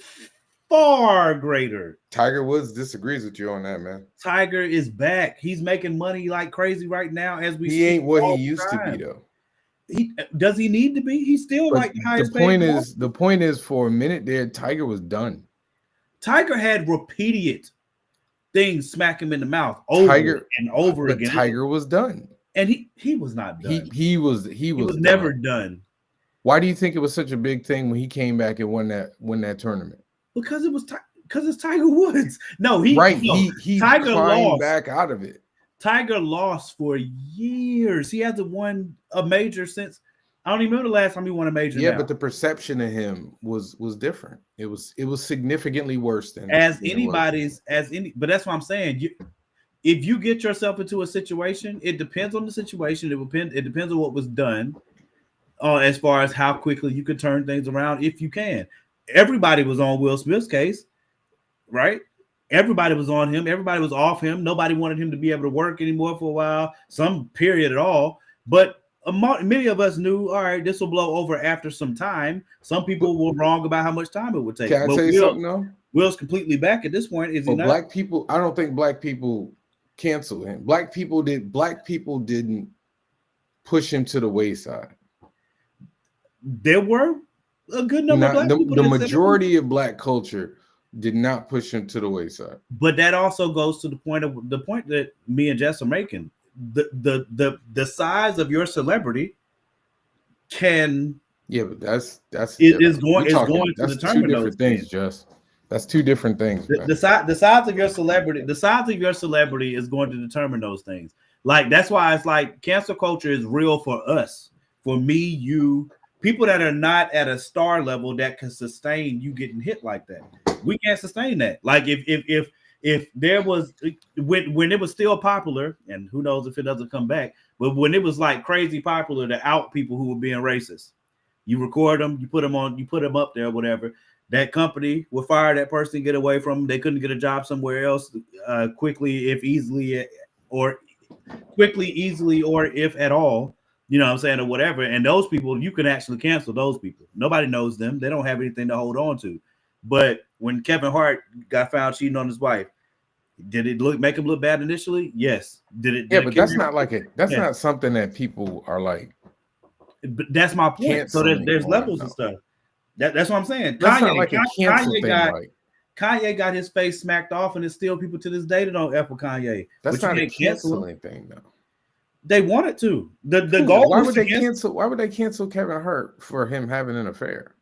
far greater. Tiger Woods disagrees with you on that, man. Tiger is back. He's making money like crazy right now. He ain't what he used to be, though. Does he need to be? He's still like the highest paid. The point is, for a minute there, Tiger was done. Tiger had repeated things smack him in the mouth over and over again. Tiger was done, and he was not done. He was never done. Why do you think it was such a big thing when he came back and won that tournament? Because it's Tiger Woods. No, he Tiger lost back out of it. Tiger lost for years. He hasn't won a major since. I don't even remember the last time he won a major. Yeah, but the perception of him was different. It was significantly worse than But that's what I'm saying. If you get yourself into a situation, it depends on the situation. It depends on what was done, as far as how quickly you could turn things around, if you can. Everybody was on Will Smith's case, right? Everybody was on him. Everybody was off him. Nobody wanted him to be able to work anymore for a while, some period at all. But many of us knew, all right, this will blow over after some time. Some people were wrong about how much time it would take. Can I tell you something, though? Will's completely back at this point. Is he not? Black people, I don't think black people canceled him. Black people didn't push him to the wayside. There were a good number of black people. The majority of black culture did not push him to the wayside. But that also goes to the point that me and Jess are making. The size of your celebrity can but that's is going to determine two different those things, Jess. That's two different things. The size of your celebrity is going to determine those things. Like that's why it's like cancel culture is real for us, for me, you, people that are not at a star level that can sustain you getting hit like that. We can't sustain that. Like if there was when it was still popular, and who knows if it doesn't come back, but when it was like crazy popular to out people who were being racist, you record them, you put them up there, whatever. That company will fire that person, get away from them. They couldn't get a job somewhere else quickly, easily, or if at all. You know what I'm saying, or whatever. And those people, you can actually cancel those people. Nobody knows them. They don't have anything to hold on to. But when Kevin Hart got found cheating on his wife, did it make him look bad initially? Yes. Did it? Yeah, but that's not like it. That's not something that people are like. But that's my point. So there's levels and stuff. That's what I'm saying. That's not like a cancel thing. Kanye got his face smacked off, and there's still people to this day that don't F with Kanye. That's not a canceling thing, though. They wanted to. The goal. Why would they cancel? Why would they cancel Kevin Hart for him having an affair?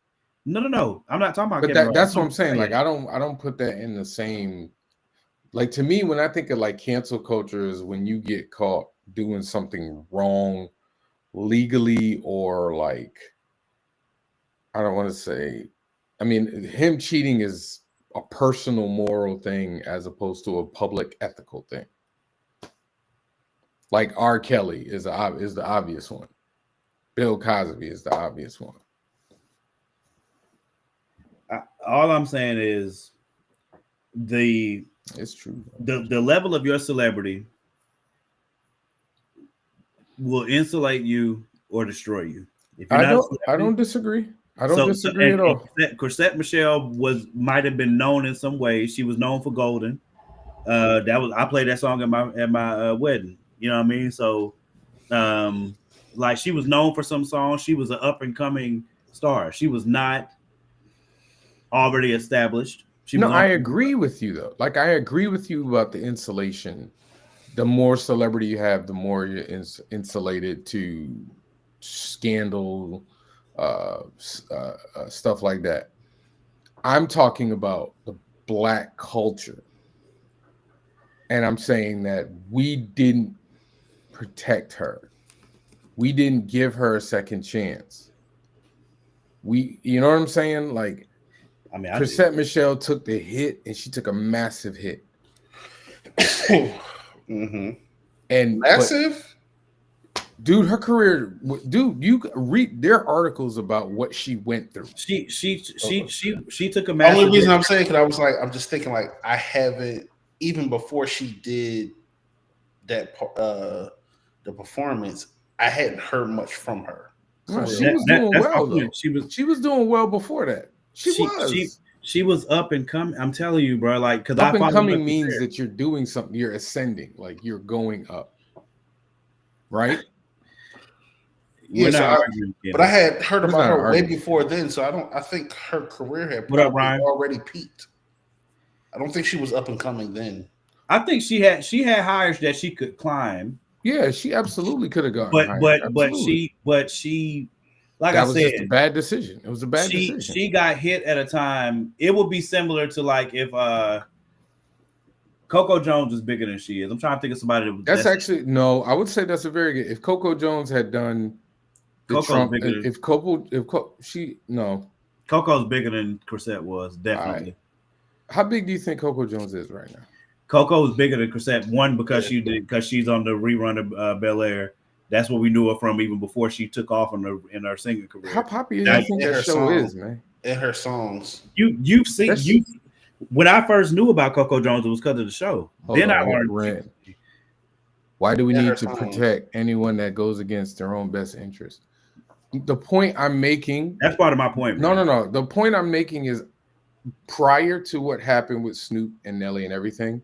No. I'm not talking about. But Kevin that's what I'm saying. Like I don't put that in the same. Like to me, when I think of like cancel culture, is when you get caught doing something wrong legally, or like I don't want to say. I mean, him cheating is a personal moral thing as opposed to a public ethical thing. Like R. Kelly is the obvious one. Bill Cosby is the obvious one. All I'm saying is it's true. The level of your celebrity will insulate you or destroy you. If you're I don't disagree. I don't disagree at all. Chrisette Michele might have been known in some way. She was known for Golden. I played that song at my wedding. You know what I mean? So, like she was known for some songs. She was an up and coming star. She was not already established. I agree with you though. Like I agree with you about the insulation. The more celebrity you have, the more you're insulated to scandal, stuff like that. I'm talking about the Black culture. And I'm saying that we didn't protect her. We didn't give her a second chance. You know what I'm saying? Like, I mean, Chrisette Michele took the hit, and she took a massive hit. Mm-hmm. And massive, dude. Her career, dude. You read their articles about what she went through. She took a massive. Only reason I'm saying, because I'm just thinking like I haven't. Even before she did that, the performance, I hadn't heard much from her. No, she was doing well though. She was doing well before that. She was up and coming. I'm telling you, bro. Like, because up and coming means that you're doing something. You're ascending. Like you're going up, right? Yeah, but I had heard about her way before then, so I think her career had already peaked. I don't think she was up and coming then. I think she had hires that she could climb. Yeah, she absolutely could have gone. But she, like that I was said, just a bad decision. It was a bad decision. She got hit at a time. It would be similar to like if Coco Jones is bigger than she is. I'm trying to think of somebody that's actually no. I would say that's a very good. If Coco Jones had done the Trump, Coco's bigger than Chrisette was definitely. How big do you think Coco Jones is right now? Coco is bigger than Chrisette. One, because she's on the rerun of Bel Air. That's what we knew her from even before she took off in her singing career. How popular do you think that show is, man? In her songs. You've seen when I first knew about Coco Jones, it was because of the show. Then I learned. Why do we need to protect anyone that goes against their own best interest? The point I'm making. That's part of my point. No. The point I'm making is, prior to what happened with Snoop and Nelly and everything,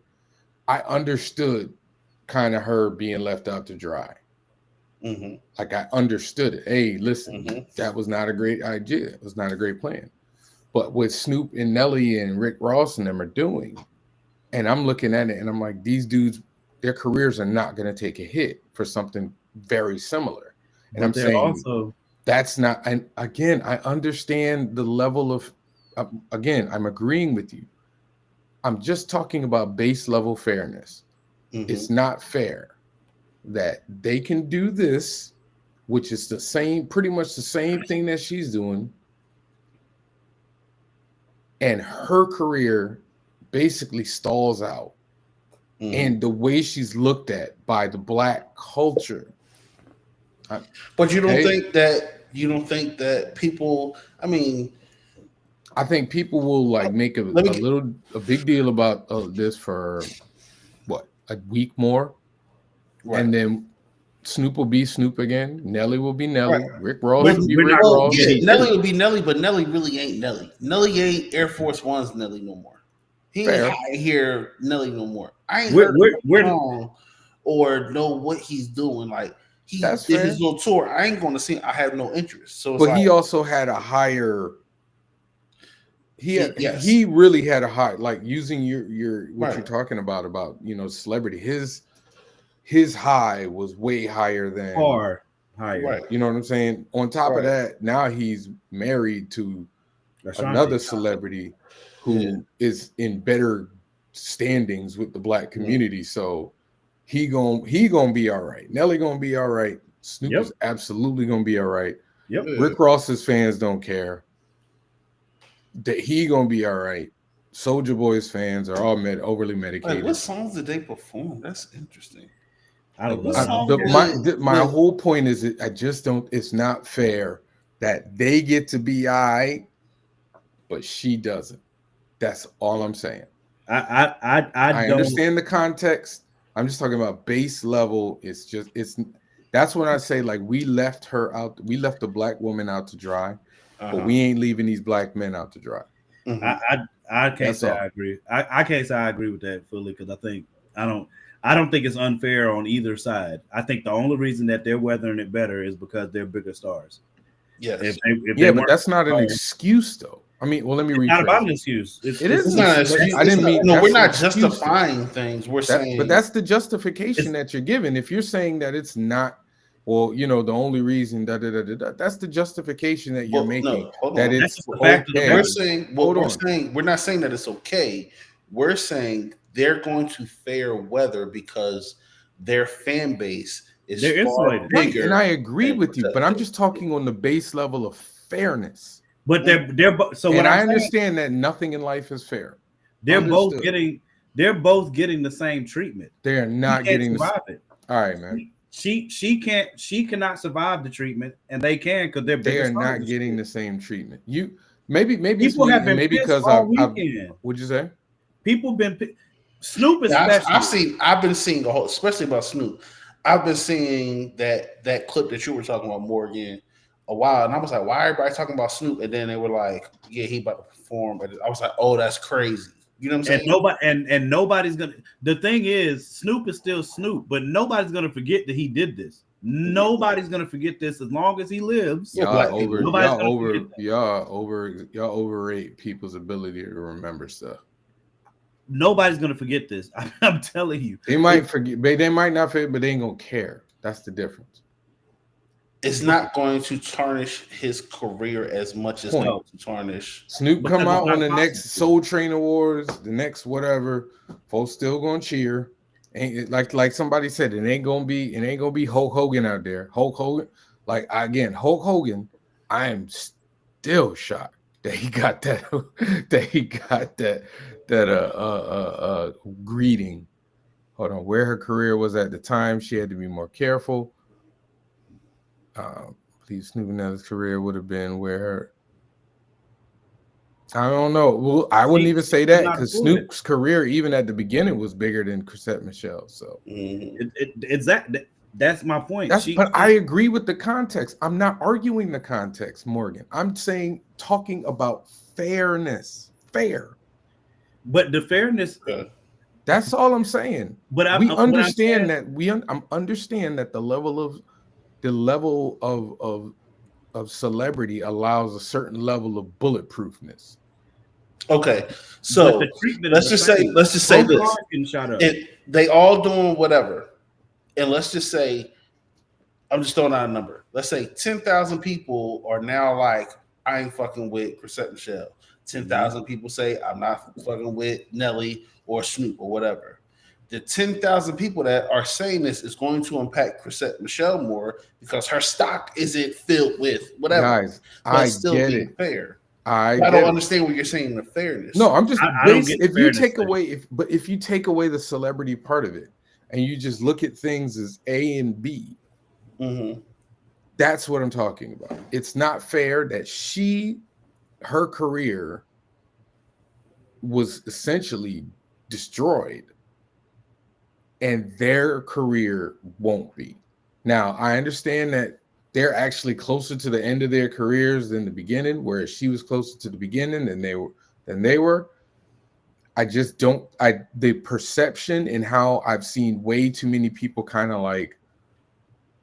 I understood kind of her being left out to dry. Mm-hmm. Like I understood it. Hey, listen, that was not a great idea. It was not a great plan. But what Snoop and Nelly and Rick Ross and them are doing, and I'm looking at it and I'm like, these dudes, their careers are not going to take a hit for something very similar. And I'm saying also that's not. And again, I understand the level of. Again, I'm agreeing with you. I'm just talking about base level fairness. Mhm. It's not fair that they can do this, which is the same, pretty much the same thing that she's doing, and her career basically stalls out. Mhm. And the way she's looked at by the black culture. But you don't Hey. think that people? I mean, I think people will like make a big deal about this for what, a week more, right. and then Snoop will be Snoop again. Nelly will be Nelly. Right. Rick Ross We're- will be we're Rick not gonna Ross. get Yeah, it. Nelly will be Nelly, but Nelly really ain't Nelly. Nelly ain't Air Force One's Nelly no more. He ain't Fair. high here Nelly no more. I ain't We're- heard we're- him we're- song or know what he's doing. Like he That's did fair. his little tour. I ain't going to see. I have no interest. So it's But like, he also had a higher. Yes. He really had a high, like using your what Right. you're talking about celebrity. His high was way higher than far higher. right. you know what I'm saying. On top of Right. that, now he's married to Ashanti. another celebrity who is in better standings with the black community. So he gonna be all right. Nelly gonna be all right. Snoop Yep. is absolutely gonna be all right. Yep. Yeah. Rick Ross's fans don't care. That he gonna be all right. Soldier Boy's fans are all overly Like, medicated. what songs did they perform? That's interesting. I don't Like, know. what song My whole point is that I just don't. It's not fair that they get to be all right, but she doesn't. That's all I'm saying. I don't understand the context. I'm just talking about base level. That's when I say like we left her out. We left the black woman out to dry, but we ain't leaving these black men out to dry. I can't That's say all. I agree. I can't say I agree with that fully because I don't think it's unfair on either side. I think the only reason that they're weathering it better is because they're bigger stars. Yes. If Yeah, they but weren't that's not an stars, excuse though. I mean, well, let me it's not about rephrase an it. excuse. It is It's an not. excuse. It's I didn't mean. No, we're that's not an excuse, though. justifying things. We're saying, But that's the justification It's- that you're giving. If you're saying that it's not, well, the only reason that's the justification that you're Well, making. no, hold that on. That's it's just the fact of the okay. matter. we're saying what Hold we're on. saying. We're not saying that it's okay. We're saying they're going to fair weather because their fan base is They're far insulated. Right, bigger. and I agree and with you, but I'm protected. just talking on the base level of fairness. But so And what I I'm saying, understand that nothing in life is fair. they're both Understood. getting the same treatment. They are She not can't getting survive it. All right, man. She cannot survive the treatment, and they can because they're They bigger are stars not and getting shit. the same treatment. Maybe it's People me, have and been maybe pissed because all I've weekend. what'd you say? People been Snoop Yeah, especially. I've been seeing a whole, especially about Snoop. I've been seeing that clip that you were talking about, Morgan, a while, and I was like, why everybody talking about Snoop? And then they were like, yeah, he about to perform. And I was like, oh, that's crazy. You know what I'm saying? And nobody's gonna. The thing is, Snoop is still Snoop, but nobody's gonna forget that he did this. Nobody's gonna forget this as long as he lives. Well, black people. Y'all overrate people's ability to remember stuff. Nobody's gonna forget this. I'm telling you. They might forget, they might not forget, but they ain't gonna care. That's the difference. It's not going to tarnish his career as much as it's going to tarnish. Snoop Because come it's out not on the next possible. Soul Train Awards, the next whatever, folks still gonna cheer. Ain't like somebody said, it ain't gonna be Hulk Hogan out there. Hulk Hogan, like again, Hulk Hogan, I am still shocked that he got that greeting. Hold on, where her career was at the time, she had to be more careful. Please, Snoop Nelly's career would have been where her. I don't know. Well, I wouldn't even say that because Snoop's career, even at the beginning, was bigger than Chrisette Michelle. So that's my point. But I agree with the context. I'm not arguing the context, Morgan. I'm saying talking about fairness, fair. But the fairness. That's all I'm saying. But I understand that understand that the level of celebrity allows a certain level of bulletproofness. Okay, so let's just say this: they all doing whatever, and let's just say, I'm just throwing out a number. Let's say 10,000 people are now like, I ain't fucking with Chrisette Michelle. 10,000 people say, I'm not fucking with Nelly or Snoop or whatever. The 10,000 people that are saying this is going to impact Chrisette Michelle more because her stock isn't filled with whatever. Guys, but I still get being it. fair. I don't get it. understand what you're saying, the fairness. No, I'm just I don't get the if you fairness take thing. away if you take away the celebrity part of it and you just look at things as A and B, that's what I'm talking about. It's not fair that her career was essentially destroyed and their career won't be. Now, I understand that they're actually closer to the end of their careers than the beginning, whereas she was closer to the beginning than they were. I just don't the perception and how I've seen way too many people kind of like,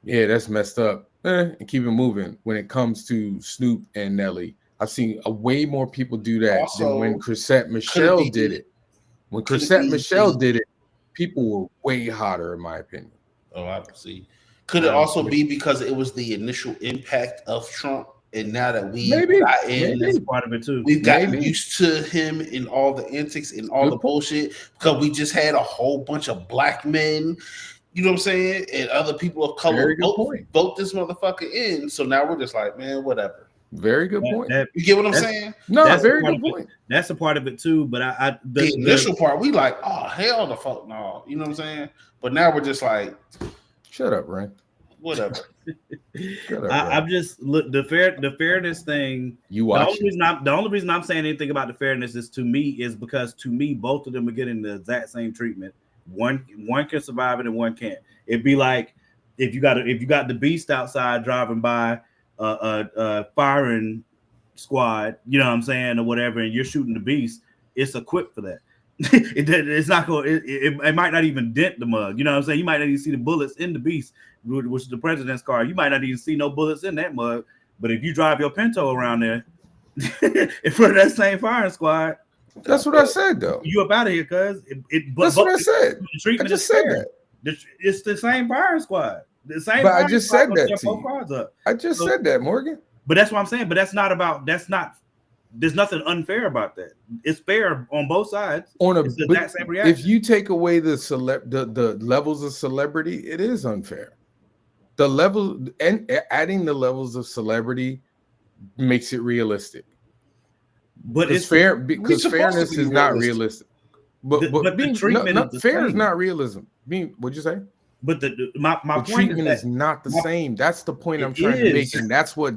yeah, that's messed up, and keep it moving when it comes to Snoop and Nelly. I've seen way more people do that Also, than when Chrisette Michelle did it. When Chrisette Michelle did it, people were way hotter, in my opinion. Oh, I see. Could it also be because it was the initial impact of Trump, and now that we've gotten part of it too, we've gotten used to him in all the antics and all the bullshit because we just had a whole bunch of black men, you know what I'm saying, and other people of color vote this motherfucker in. So now we're just like, man, whatever. Very good point. You get what I'm saying? No, that's very good point. That's a part of it too. But the initial part, we like, oh hell, the fuck no, you know what I'm saying? But now we're just like, shut up, Ryan. Whatever. I'm just the fairness thing. You watch. The only reason I'm saying anything about the fairness is because to me both of them are getting the exact same treatment. One can survive it and one can't. It'd be like if you got the beast outside driving by a firing squad, you know what I'm saying, or whatever, and you're shooting the beast, it's equipped for that. It's not going. It might not even dent the mug. You know what I'm saying? You might not even see the bullets in the beast, which is the president's car. You might not even see no bullets in that mug. But if you drive your Pinto around there in front of that same firing squad, that's what I said though. You up out of here, cuz. That's what I said. I just said that. It's the same firing squad. The same. But I just said that to you. I just said that, Morgan. But that's what I'm saying. But that's not. There's nothing unfair about that. It's fair on both sides. It's the exact same reaction. If you take away the levels of celebrity, it is unfair. The level and adding the levels of celebrity makes it realistic. But it's fair because fairness is not realistic. But being fair is not realism. What'd you say? But my point treatment is not the same. That's the point I'm trying to make, and that's what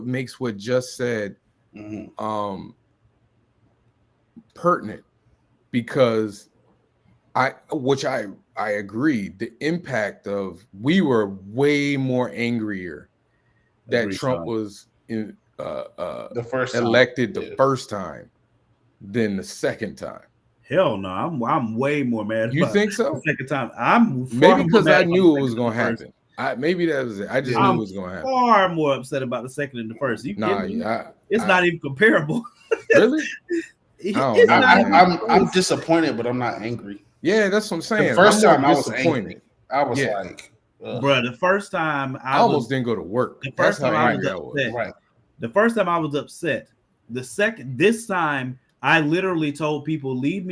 makes what just said pertinent, because I agree, the impact of we were way more angrier that Trump was in the first elected the first time than the second time. Hell no, I'm way more mad. You think so? The second time, I'm maybe because I knew it was going to happen. Maybe that was it. I just knew it was going to happen. Far more upset about the second than the first. It's not even comparable. Really? I'm disappointed, but I'm not angry. Yeah, that's what I'm saying. The first time I was angry. I was like, bro. The first time I almost didn't go to work. The first time I was upset. Right. The first time I was upset. This time I literally told people, give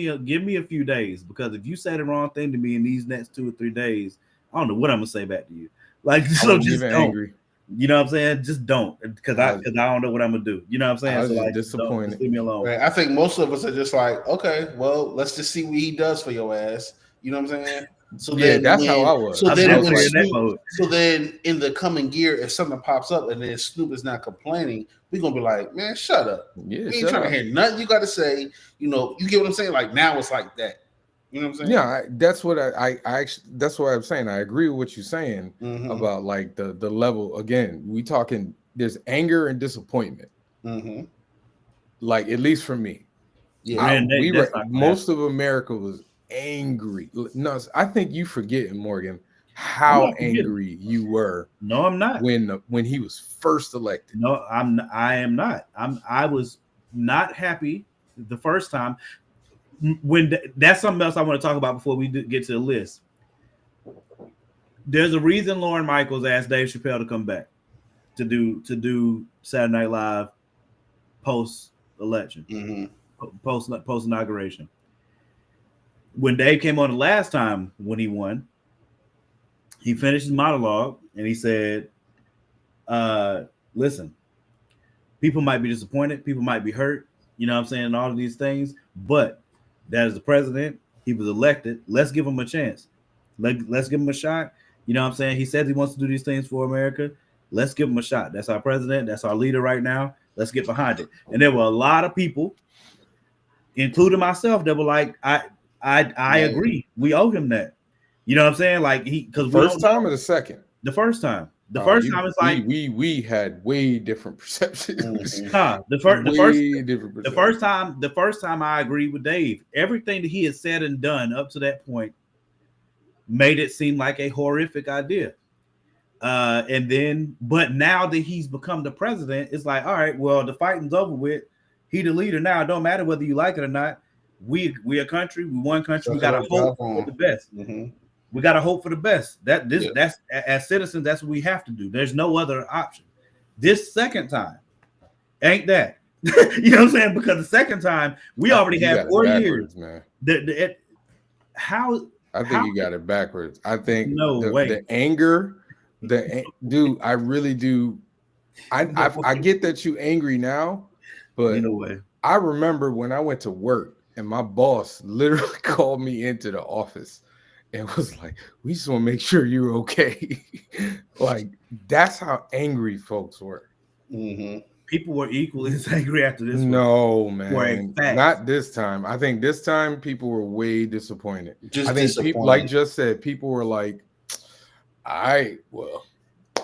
me a few days, because if you say the wrong thing to me in these next 2 or 3 days, I don't know what I'm gonna say back to you. Like, so just don't. Angry. You know what I'm saying? Just don't, because I don't know what I'm gonna do. You know what I'm saying? I was like, disappointed. Just leave me alone. Right. I think most of us are just like, okay, well, let's just see what he does for your ass. You know what I'm saying? So yeah, that's how I was. So then in the coming year, if something pops up and then Snoop is not complaining, we're gonna be like, man, shut up. Yeah, we ain't trying to hear nothing you got to say. You know, you get what I'm saying? Like, now it's like that. You know what I'm saying? Yeah, that's what I actually, that's what I'm saying. I agree with what you're saying about like the level. Again, we talking, there's anger and disappointment. Like, at least for me. Yeah, most of America was angry. No, I think you forgetting, Morgan, how angry you were. No, I'm not. When he was first elected. No, I am not. I was not happy the first time. That's something else I want to talk about before we get to the list. There's a reason Lorne Michaels asked Dave Chappelle to come back to do Saturday Night Live post election, Mm-hmm. post inauguration. When Dave came on the last time when he won, he finished his monologue and he said, "Listen, people might be disappointed, people might be hurt, you know what I'm saying, all of these things, but that is the president. He was elected. Let's give him a chance. Let's give him a shot. You know what I'm saying? He says he wants to do these things for America. Let's give him a shot. That's our president. That's our leader right now. Let's get behind it." And there were a lot of people, including myself, that were like, I agree. We owe him that. You know what I'm saying? Like because first time or the second? The first time. The first time it's like we had way different perceptions. The first time I agreed with Dave. Everything that he had said and done up to that point made it seem like a horrific idea. And then, but now that he's become the president, it's like, all right, well, the fighting's over with. He the leader now. It don't matter whether you like it or not. We a country. We one country. We gotta hope for the best. We gotta hope for the best. That's as citizens, that's what we have to do. There's no other option. This second time ain't that. You know what I'm saying? Because the second time we already had 4 years, man. I think you got it backwards. I think way. The anger, dude, I really do. I get that you angry now, but I remember when I went to work and my boss literally called me into the office and was like, "We just want to make sure you're okay." Like, that's how angry folks were. People were equally as angry after this. No, man, not this time. I think this time people were way disappointed. I think people, like just said, people were like, well,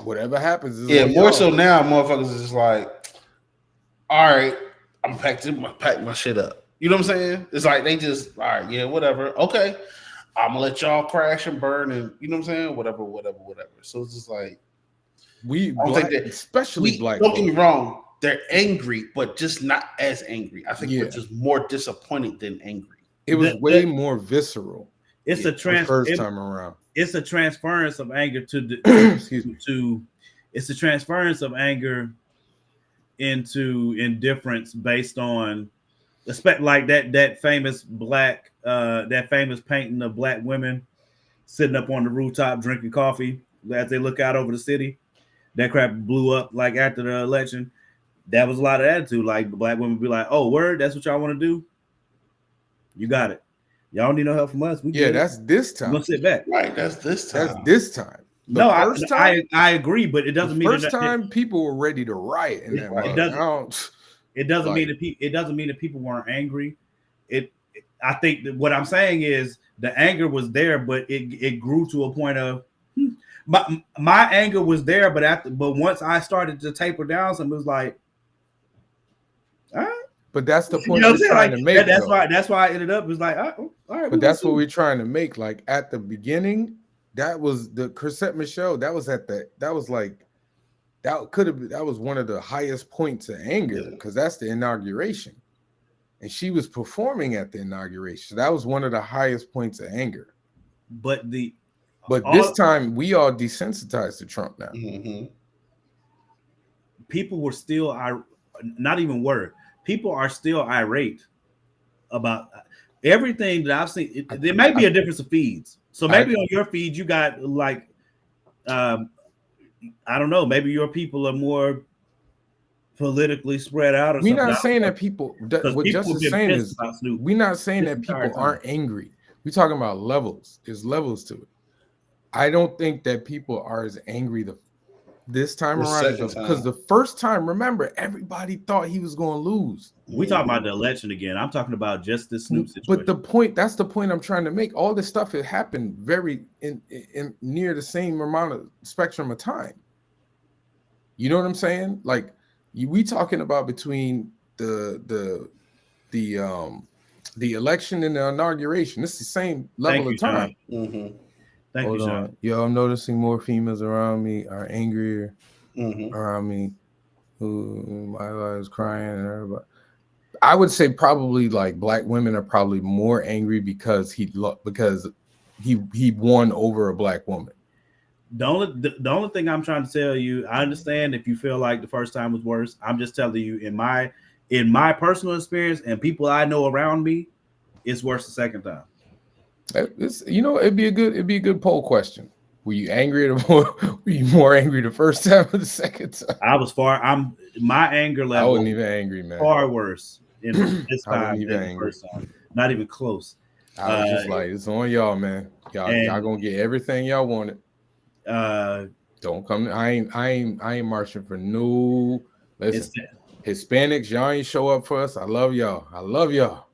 whatever happens is more so now, motherfuckers is just like, all right, I'm pack my shit up. You know what I'm saying? It's like they just, all right, yeah, whatever. Okay, I'm gonna let y'all crash and burn, and you know what I'm saying? Whatever. So it's just like especially black. Don't get me wrong. They're angry, but just not as angry. I think we're just more disappointed than angry. It was way more visceral. It's first time around. It's a transference of anger it's a transference of anger into indifference based on like that famous painting of black women sitting up on the rooftop drinking coffee as they look out over the city. That crap blew up like after the election. That was a lot of attitude. Like the black women be like, "Oh, word, that's what y'all want to do? You got it. Y'all don't need no help from us. That's this time. We'll sit back." Right, that's this time. That's this time. I agree, but it doesn't mean first time people were ready to riot in that moment. It doesn't mean that people weren't angry. I think that what I'm saying is the anger was there, but it grew to a point of my anger was there, but once I started to taper down, something was like, all right. But that's the point we're trying to make. That's why I ended up. It was like, all right. But that's what we're trying to make. Like at the beginning, that was the Chrisette Michele. That was one of the highest points of anger because that's the inauguration, and she was performing at the inauguration. So that was one of the highest points of anger. But this time we all desensitized to Trump now. People were still not even were. People are still irate about everything that I've seen. There may be a difference of feeds. So maybe on your feed, you got like, I don't know, maybe your people are more politically spread out. We're not saying that people, what Justin's saying is, we're not saying that people aren't angry. We're talking about levels. There's levels to it. I don't think that people are as angry this time around because the first time, remember, everybody thought he was going to lose. We talking about the election again. I'm talking about just the Snoop situation. But that's the point I'm trying to make. All this stuff had happened very in near the same amount of spectrum of time. You know what I'm saying? Like we talking about between the election and the inauguration. It's the same level of time. Thank you, Sean. Yo, I'm noticing more females around me are angrier around me. Who my life is crying and everybody. I would say probably like black women are probably more angry because he won over a black woman. The only thing I'm trying to tell you, I understand if you feel like the first time was worse. I'm just telling you, in my in my personal experience and people I know around me, it's worse the second time. It'd be a good poll question. Were you angry were you more angry the first time or the second time? My anger I level wasn't even angry, man. far worse in this I wasn't time even than the angry. first time. Not even close. I was just like, it's on y'all, man. Y'all gonna get everything y'all wanted. Don't come. I ain't marching for no. Listen, Hispanics, y'all ain't show up for us. I love y'all,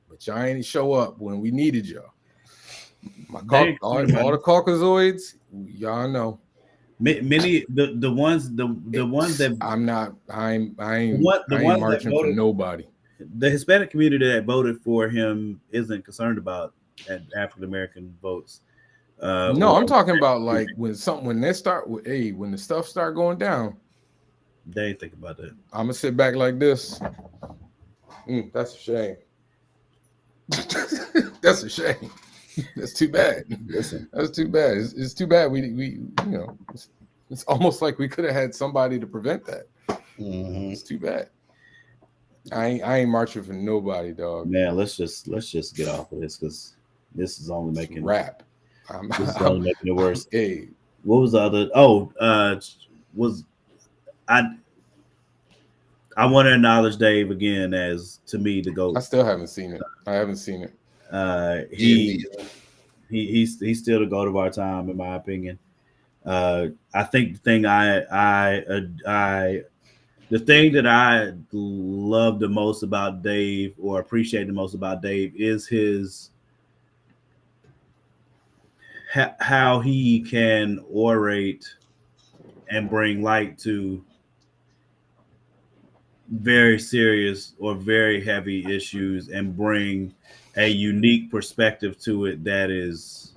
but y'all ain't show up when we needed y'all. All the Caucasoids, y'all know. Many the ones that I ain't marching for nobody. The Hispanic community that voted for him isn't concerned about African American votes. No, I'm talking about like when the stuff start going down. They ain't think about that. I'm gonna sit back like this. That's a shame. That's a shame. That's too bad. Listen, that's too bad. It's too bad. It's almost like we could have had somebody to prevent that. Mm-hmm. It's too bad. I ain't marching for nobody, dog. Man, let's just get off of this because this is only making rap. This is only making it worse. Hey, what was the other? I want to acknowledge Dave again as, to me, the GOAT. I still haven't seen it. I haven't seen it. He's still the GOAT of our time, in my opinion. I think the thing that I love the most about Dave, or appreciate the most about Dave, is his how he can orate and bring light to very serious or very heavy issues and bring a unique perspective to it that is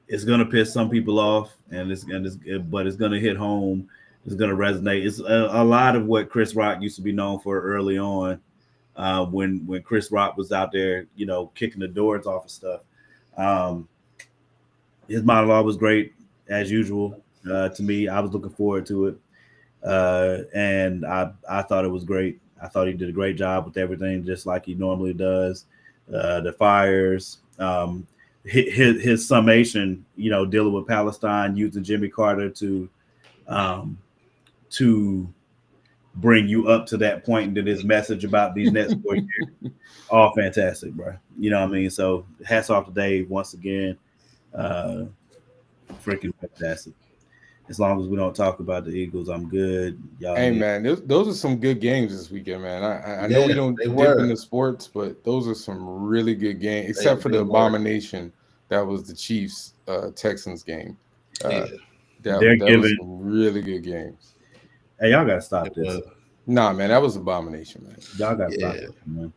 it's going to piss some people off, but it's going to hit home. It's going to resonate. It's a lot of what Chris Rock used to be known for early on, when Chris Rock was out there, kicking the doors off of stuff. His monologue was great as usual. To me, I was looking forward to it. And I thought it was great. I thought he did a great job with everything, just like he normally does. The fires, his summation, dealing with Palestine, using Jimmy Carter to bring you up to that point into this message about these next 4 years. All fantastic, bro. You know what I mean? So hats off to Dave once again. Freaking fantastic. As long as we don't talk about the Eagles, I'm good. Y'all man, those are some good games this weekend, man. I know we don't dip into sports, but those are some really good games, except for the abomination that was the Chiefs Texans game. That was some really good games. Hey, y'all gotta stop this. Nah, man, that was abomination, man. Y'all gotta stop this, man.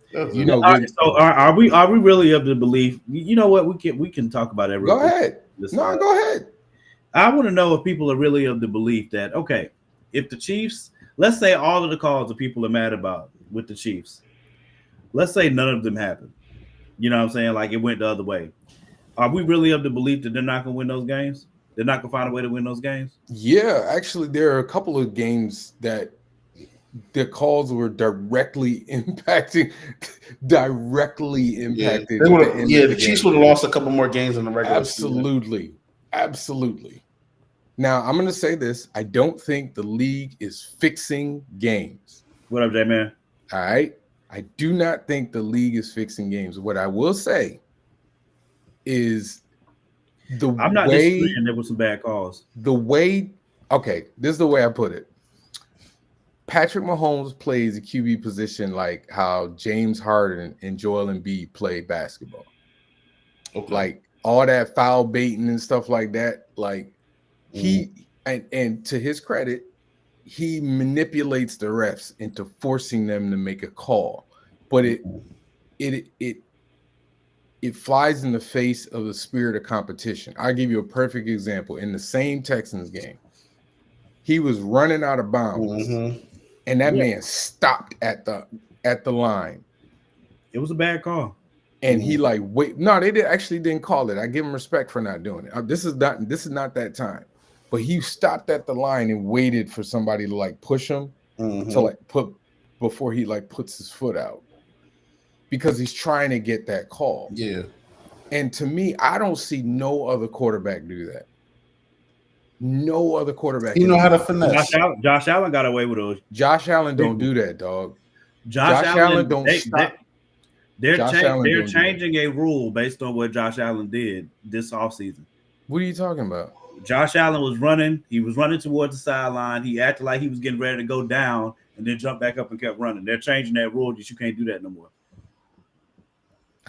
So are we really of the belief? You know what? We can talk about it. Go ahead. Go ahead. I want to know if people are really of the belief that, okay, if the Chiefs, let's say all of the calls that people are mad about with the Chiefs, let's say none of them happened. You know what I'm saying? Like it went the other way. Are we really of the belief that they're not going to win those games? They're not going to find a way to win those games? Yeah, actually, there are a couple of games that the calls were directly impacted. The Chiefs would have lost a couple more games in the regular season. Absolutely. Now, I'm going to say this. I don't think the league is fixing games. What up, J-Man? All right. I do not think the league is fixing games. What I will say is I'm not disagreeing there were some bad calls. This is the way I put it. Patrick Mahomes plays the QB position like how James Harden and Joel Embiid play basketball. Okay. Like all that foul baiting and stuff like that. Like and to his credit, he manipulates the refs into forcing them to make a call. But it flies in the face of the spirit of competition. I'll give you a perfect example. In the same Texans game, he was running out of bounds, and that man stopped at the line. It was a bad call. And he actually didn't call it. I give him respect for not doing it. This is not that time. But he stopped at the line and waited for somebody to like push him. to like put before he like puts his foot out, because he's trying to get that call. Yeah. And to me, I don't see no other quarterback do that. No other quarterback. You know how to finesse. Josh Allen got away with those. Josh Allen don't do that, dog. Josh Allen don't stop. They're Allen changing a rule based on what Josh Allen did this offseason. What are you talking about? Josh Allen was running. He was running towards the sideline. He acted like he was getting ready to go down and then jumped back up and kept running. They're changing that rule that you can't do that no more.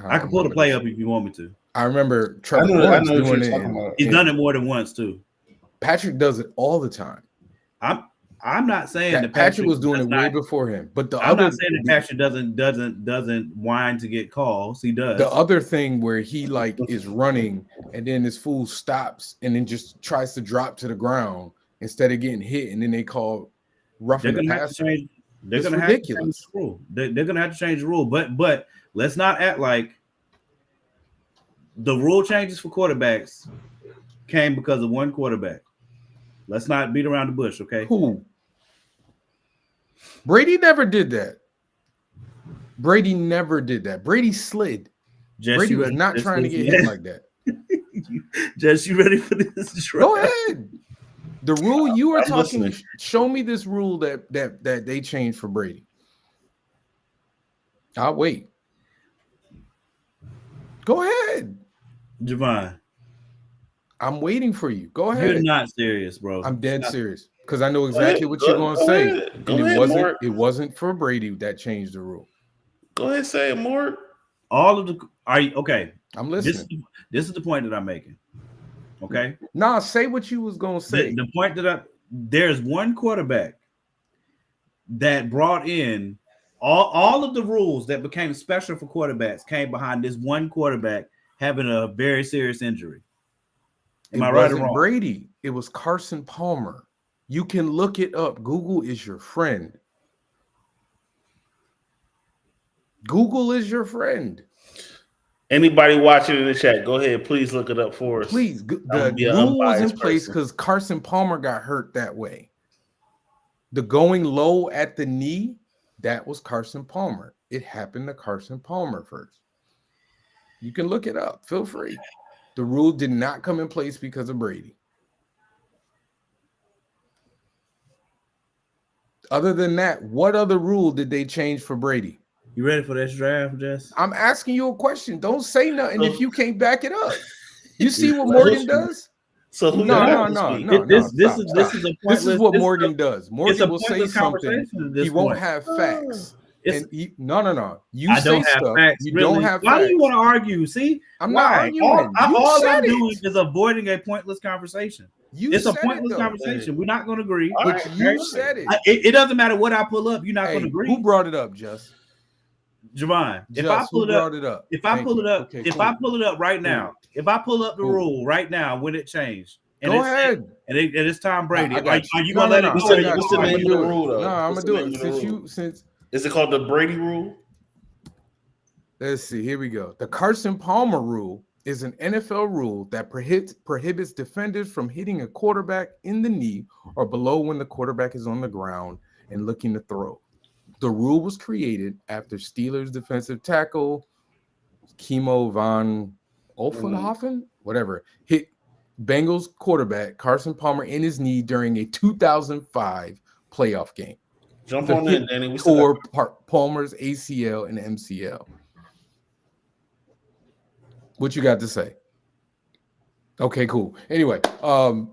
I can pull the play up if you want me to. I remember Trevor Lawrence doing it. He's done it more than once too. Patrick does it all the time. I'm not saying that Patrick was doing it way before him, but I'm not saying that Patrick doesn't whine to get calls. He does. The other thing where he like is running and then this fool stops and then just tries to drop to the ground instead of getting hit, and then they call roughing the passer. They're going to have to change the rule. They're going to have to change the rule, but let's not act like the rule changes for quarterbacks came because of one quarterback. Let's not beat around the bush, okay? Who? Brady never did that. Brady never did that. Brady slid. Brady was not trying to get hit like that. Jess, you ready for this? Go ahead. The rule you are talking. Listening. Show me this rule that they changed for Brady. I'll wait. Go ahead, Javon. I'm waiting for you. Go ahead. You're not serious, bro. I'm dead serious because I know exactly what you're going to say. And it wasn't for Brady that changed the rule. Go ahead, say it more. All of the are you okay? I'm listening. This is the point that I'm making. Okay. Nah, say what you was gonna say. The point that there's one quarterback that brought in all of the rules that became special for quarterbacks came behind this one quarterback having a very serious injury. Am I right or wrong? Brady. It was Carson Palmer. You can look it up. Google is your friend. Google is your friend. Anybody watching in the chat, go ahead. Please look it up for us. Please. The rule was in place because Carson Palmer got hurt that way. The going low at the knee, that was Carson Palmer. It happened to Carson Palmer first. You can look it up. Feel free. The rule did not come in place because of Brady. Other than that, what other rule did they change for Brady? You ready for this draft, Jess? I'm asking you a question. Don't say nothing if you can't back it up. You see what Morgan does? So who no. This is what Morgan does. Morgan will say something. He won't have facts. No. You say stuff. You don't have facts. Why do you want to argue? See, I'm not arguing. All I'm doing is avoiding a pointless conversation. It's a pointless conversation. We're not going to agree. But you said it. It doesn't matter what I pull up. You're not going to agree. Who brought it up, Just? Javon, if I pull it up right now, if I pull up the rule right now when it changed, and go ahead, and it's Tom Brady, are you gonna let it go? What's the name of the rule, though? No, I'm gonna do it. Since is it called the Brady rule? Let's see. Here we go. The Carson Palmer rule is an NFL rule that prohibits defenders from hitting a quarterback in the knee or below when the quarterback is on the ground and looking to throw. The rule was created after Steelers defensive tackle Kimo von Olfenhofen, whatever, hit Bengals quarterback Carson Palmer in his knee during a 2005 playoff game. Jump on in, Danny. We tore Palmer's ACL and MCL. What you got to say? Okay, cool. Anyway,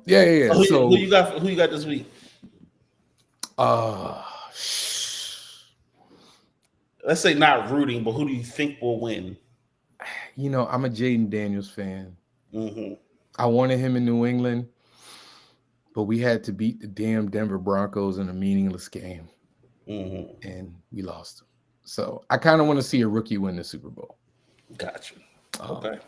yeah. So who you got this week? Let's say not rooting, but who do you think will win? You know, I'm a Jaden Daniels fan. Mm-hmm. I wanted him in New England, but we had to beat the damn Denver Broncos in a meaningless game, and we lost them. So I kind of want to see a rookie win the Super Bowl. Gotcha. Okay.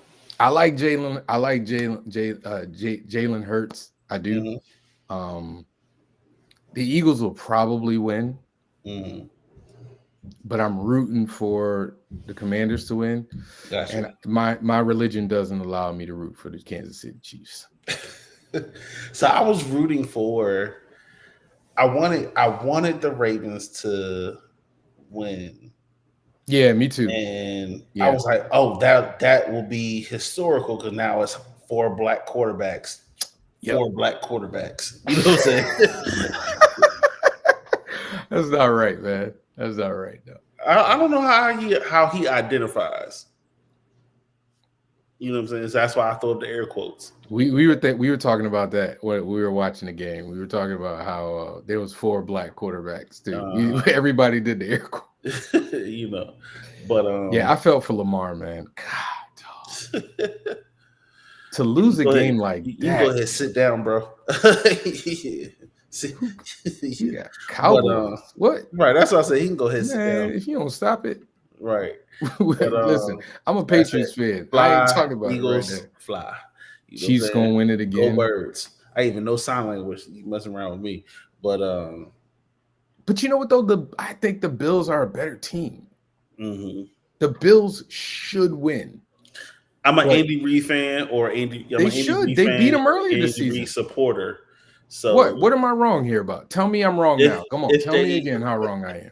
I like Jalen. I like Jalen Hurts. I do. Mm-hmm. The Eagles will probably win. Mm-hmm. But I'm rooting for the Commanders to win. Gotcha. And my religion doesn't allow me to root for the Kansas City Chiefs. So I was rooting for I wanted the Ravens to win. Yeah, me too. And I Yeah. was like, oh, that will be historical because now it's four black quarterbacks. Yep. Four black quarterbacks. You know what I'm saying? That's not right, man. That's not right, though. I don't know how he identifies. You know what I'm saying? So that's why I throw up the air quotes. We were talking about that when we were watching the game. We were talking about how there was 4 black quarterbacks too. Everybody did the air quotes. You know, but yeah, I felt for Lamar, man. God, to lose a game like that. You go ahead and sit down, bro. You got Cowboys. What? Right, that's what I say. He can go ahead and sit down. If you don't stop it. Right. Listen, I'm a Patriots fan. Fly, I ain't talking about Eagles, it right there. Fly. You know Chiefs gonna win it again. Go Birds. I even know sign language. You messing around with me. But you know what though? I think the Bills are a better team. Mm-hmm. The Bills should win. I'm an Andy Reid fan, They should. They beat him earlier this season. Reid supporter. So what am I wrong here about? Tell me I'm wrong now. Come on, tell me again how wrong I am.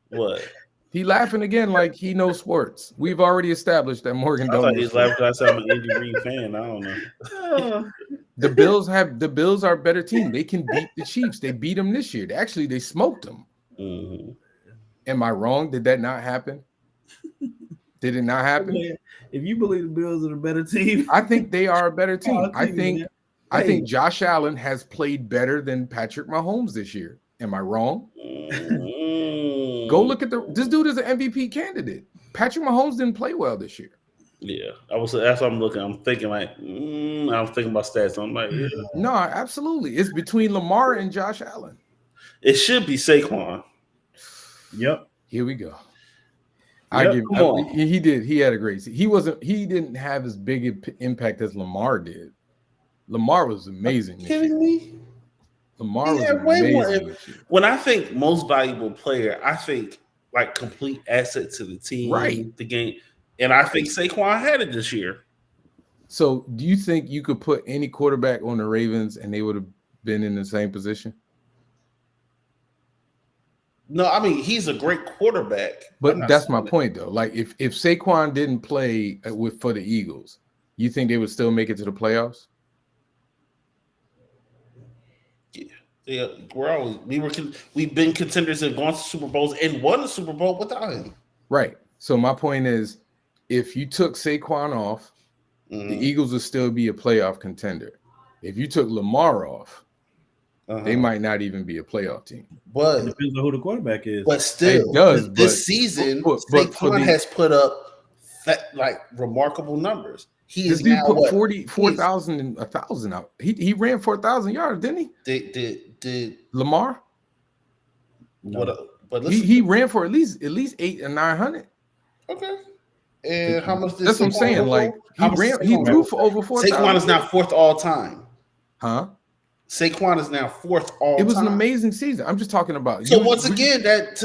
What? He laughing again like he knows sports. We've already established that Morgan. I thought he was laughing because I said I'm an Andy Reid fan. I don't know. The Bills are a better team. They can beat the Chiefs. They beat them this year. They smoked them. Mm-hmm. Am I wrong? Did that not happen? Did it not happen? If you believe the Bills are a better team, I think they are a better team. I think Josh Allen has played better than Patrick Mahomes this year. Am I wrong? Go look at this dude is an MVP candidate. Patrick Mahomes didn't play well this year. Yeah, that's what I'm looking. I'm thinking like, I'm thinking about stats. I'm like, yeah. No, absolutely. It's between Lamar and Josh Allen. It should be Saquon. Yep. Here we go. He did. He had a great season. He didn't have as big impact as Lamar did. Lamar was amazing. Kidding me? Lamar was amazing. When I think most valuable player, I think like complete asset to the team, right? The game, and I think Saquon had it this year. So, do you think you could put any quarterback on the Ravens and they would have been in the same position? No, I mean he's a great quarterback. But that's my point, though. Like if Saquon didn't play for the Eagles, you think they would still make it to the playoffs? Yeah, we've been contenders and gone to Super Bowls and won the Super Bowl without him. Right. So my point is, if you took Saquon off, the Eagles would still be a playoff contender. If you took Lamar off, they might not even be a playoff team. But it depends on who the quarterback is. But still, it does. This season, Saquon has put up remarkable numbers. This dude put 4,000 and 1,000 out. He ran 4,000 yards, didn't he? Did Lamar? No. But he ran for at least 800 and 900. Okay. And how much? That's what I'm saying. Like he threw for over 4,000. Saquon is now 4th all time. Huh? Saquon is now 4th all time. It was an amazing season. I'm just talking about. So once again, that's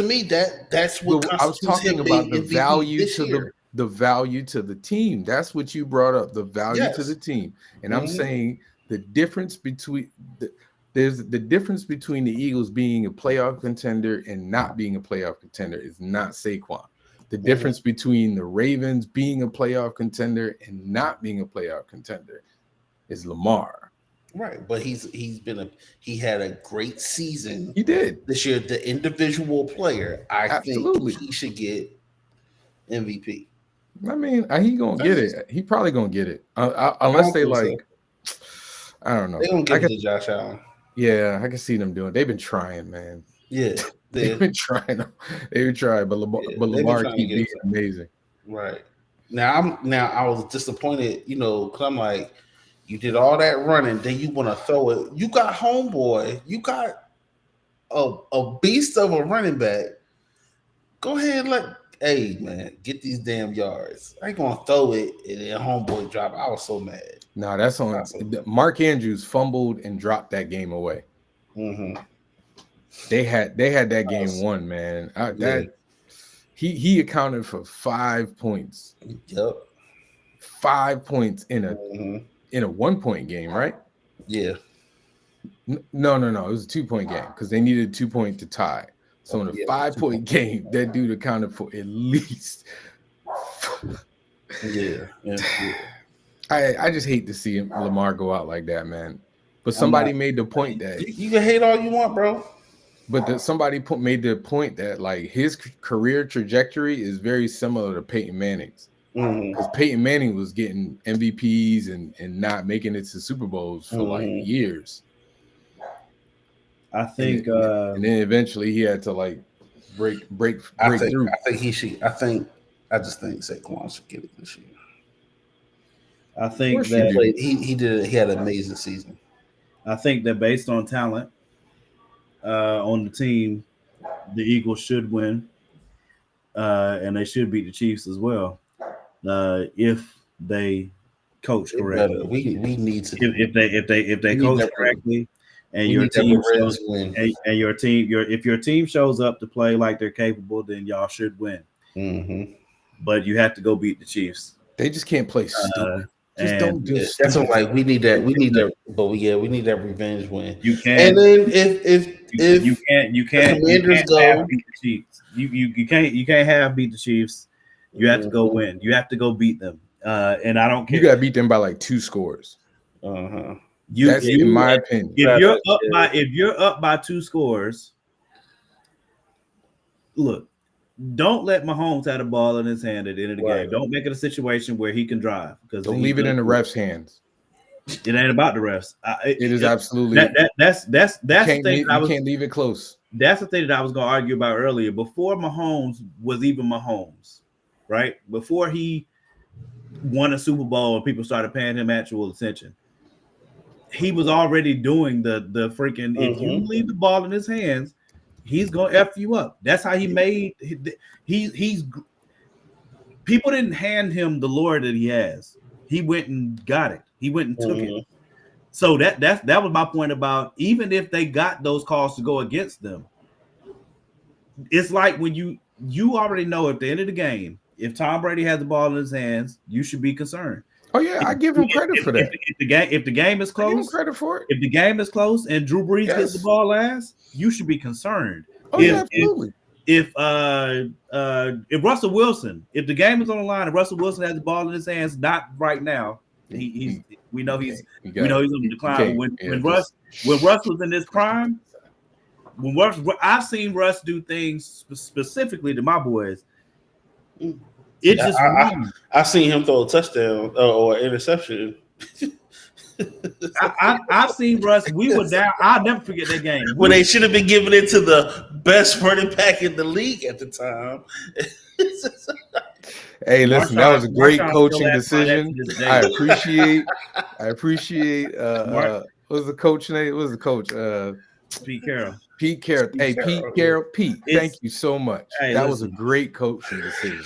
what I was talking about the value to the value to the team. That's what you brought up. The value to the team, and I'm saying the difference between there's the difference between the Eagles being a playoff contender and not being a playoff contender is not Saquon. The difference between the Ravens being a playoff contender and not being a playoff contender is Lamar. Right, but he had a great season. He did this year. The individual player, I think he should get MVP. I mean, he gonna get it. He probably gonna get it unless they like. So. I don't know. They don't give it to Josh Allen. Yeah, I can see them doing. They've been trying, man. Yeah, they've been trying. They've been trying, but Lamar keep being amazing. Right now, I was disappointed. Because I'm like, you did all that running, then you want to throw it. You got homeboy. You got a beast of a running back. Go ahead and hey man, get these damn yards. I ain't gonna throw it and then homeboy drop. I was so mad. No, that's on Mark Andrews fumbled and dropped that game away. Mm-hmm. They had that game won, man. He accounted for 5 points. Yep. 5 points in a 1-point game, right? Yeah. No. It was a 2-point game because they needed a 2-point to tie. So in a 5-point game, that dude accounted for at least. Yeah. I just hate to see Lamar go out like that, man. But somebody made the point that you can hate all you want, bro. But somebody made the point that like his career trajectory is very similar to Peyton Manning's. Because Peyton Manning was getting MVPs and not making it to Super Bowls for like years. I think, and then eventually he had to like break through. I think he should. I just think Saquon should get it this year. I think that he had an amazing season. I think that based on talent on the team, the Eagles should win, and they should beat the Chiefs as well if they coach correctly. We need to if they coach correctly, and your team shows, and your team if your team shows up to play like they're capable, then y'all should win. But you have to go beat the Chiefs. They just can't play stupid. Just don't do it. That's what like we need that. We need that. But we need that revenge win. You can't. And then if you can't beat the Chiefs. You can't have beat the Chiefs. You have to go win. You have to go beat them. And I don't care. You got to beat them by like 2 scores. That's in my opinion. If you're up by 2 scores, look. Don't let Mahomes have the ball in his hand at the end of the game. Don't make it a situation where he can drive. Because don't leave it in the refs' hands. It ain't about the refs. It is absolutely that's the thing. You can't leave it close. That's the thing that I was going to argue about earlier. Before Mahomes was even Mahomes, right? Before he won a Super Bowl and people started paying him actual attention, he was already doing the freaking. If you leave the ball in his hands, he's gonna F you up. That's how he made. He's people didn't hand him the lore that he has. He went and got it. He went and took it. So that was my point about even if they got those calls to go against them, it's like when you already know at the end of the game, if Tom Brady has the ball in his hands, you should be concerned. Oh yeah, I give him credit for that. If the game is close, I give him credit for it. If the game is close and Drew Brees gets the ball last, you should be concerned. Oh yeah, absolutely. If Russell Wilson, if the game is on the line and Russell Wilson has the ball in his hands, not right now, we know he's on the decline. When Russ was in his prime, I've seen Russ do things specifically to my boys. It just I seen him throw a touchdown or an interception. I've seen Russ. We were down. I'll never forget that game when they should have been giving it to the best running back in the league at the time. Hey, listen, that was a great coaching decision. I appreciate. What was the coach name? What was the coach? Pete Carroll. Hey, Pete Carroll. Pete, thank you so much. That was a great coaching decision.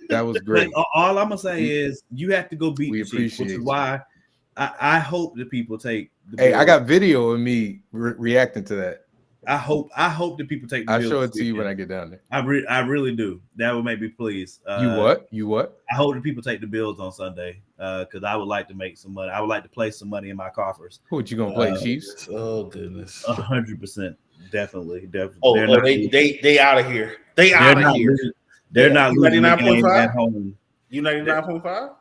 That was great. All I'm gonna say is you have to go beat the Chiefs, which is why I hope that people take. I got video of me reacting to that. I hope that people take. I'll show it to you when I get down there. I really do. That would make me pleased. You what? I hope that people take the Bills on Sunday because I would like to make some money. I would like to place some money in my coffers. Who you gonna play, Chiefs? Oh goodness, 100%, definitely. Oh, they out of here. They out of here. They're not losing 99.5 at home. You 99.5?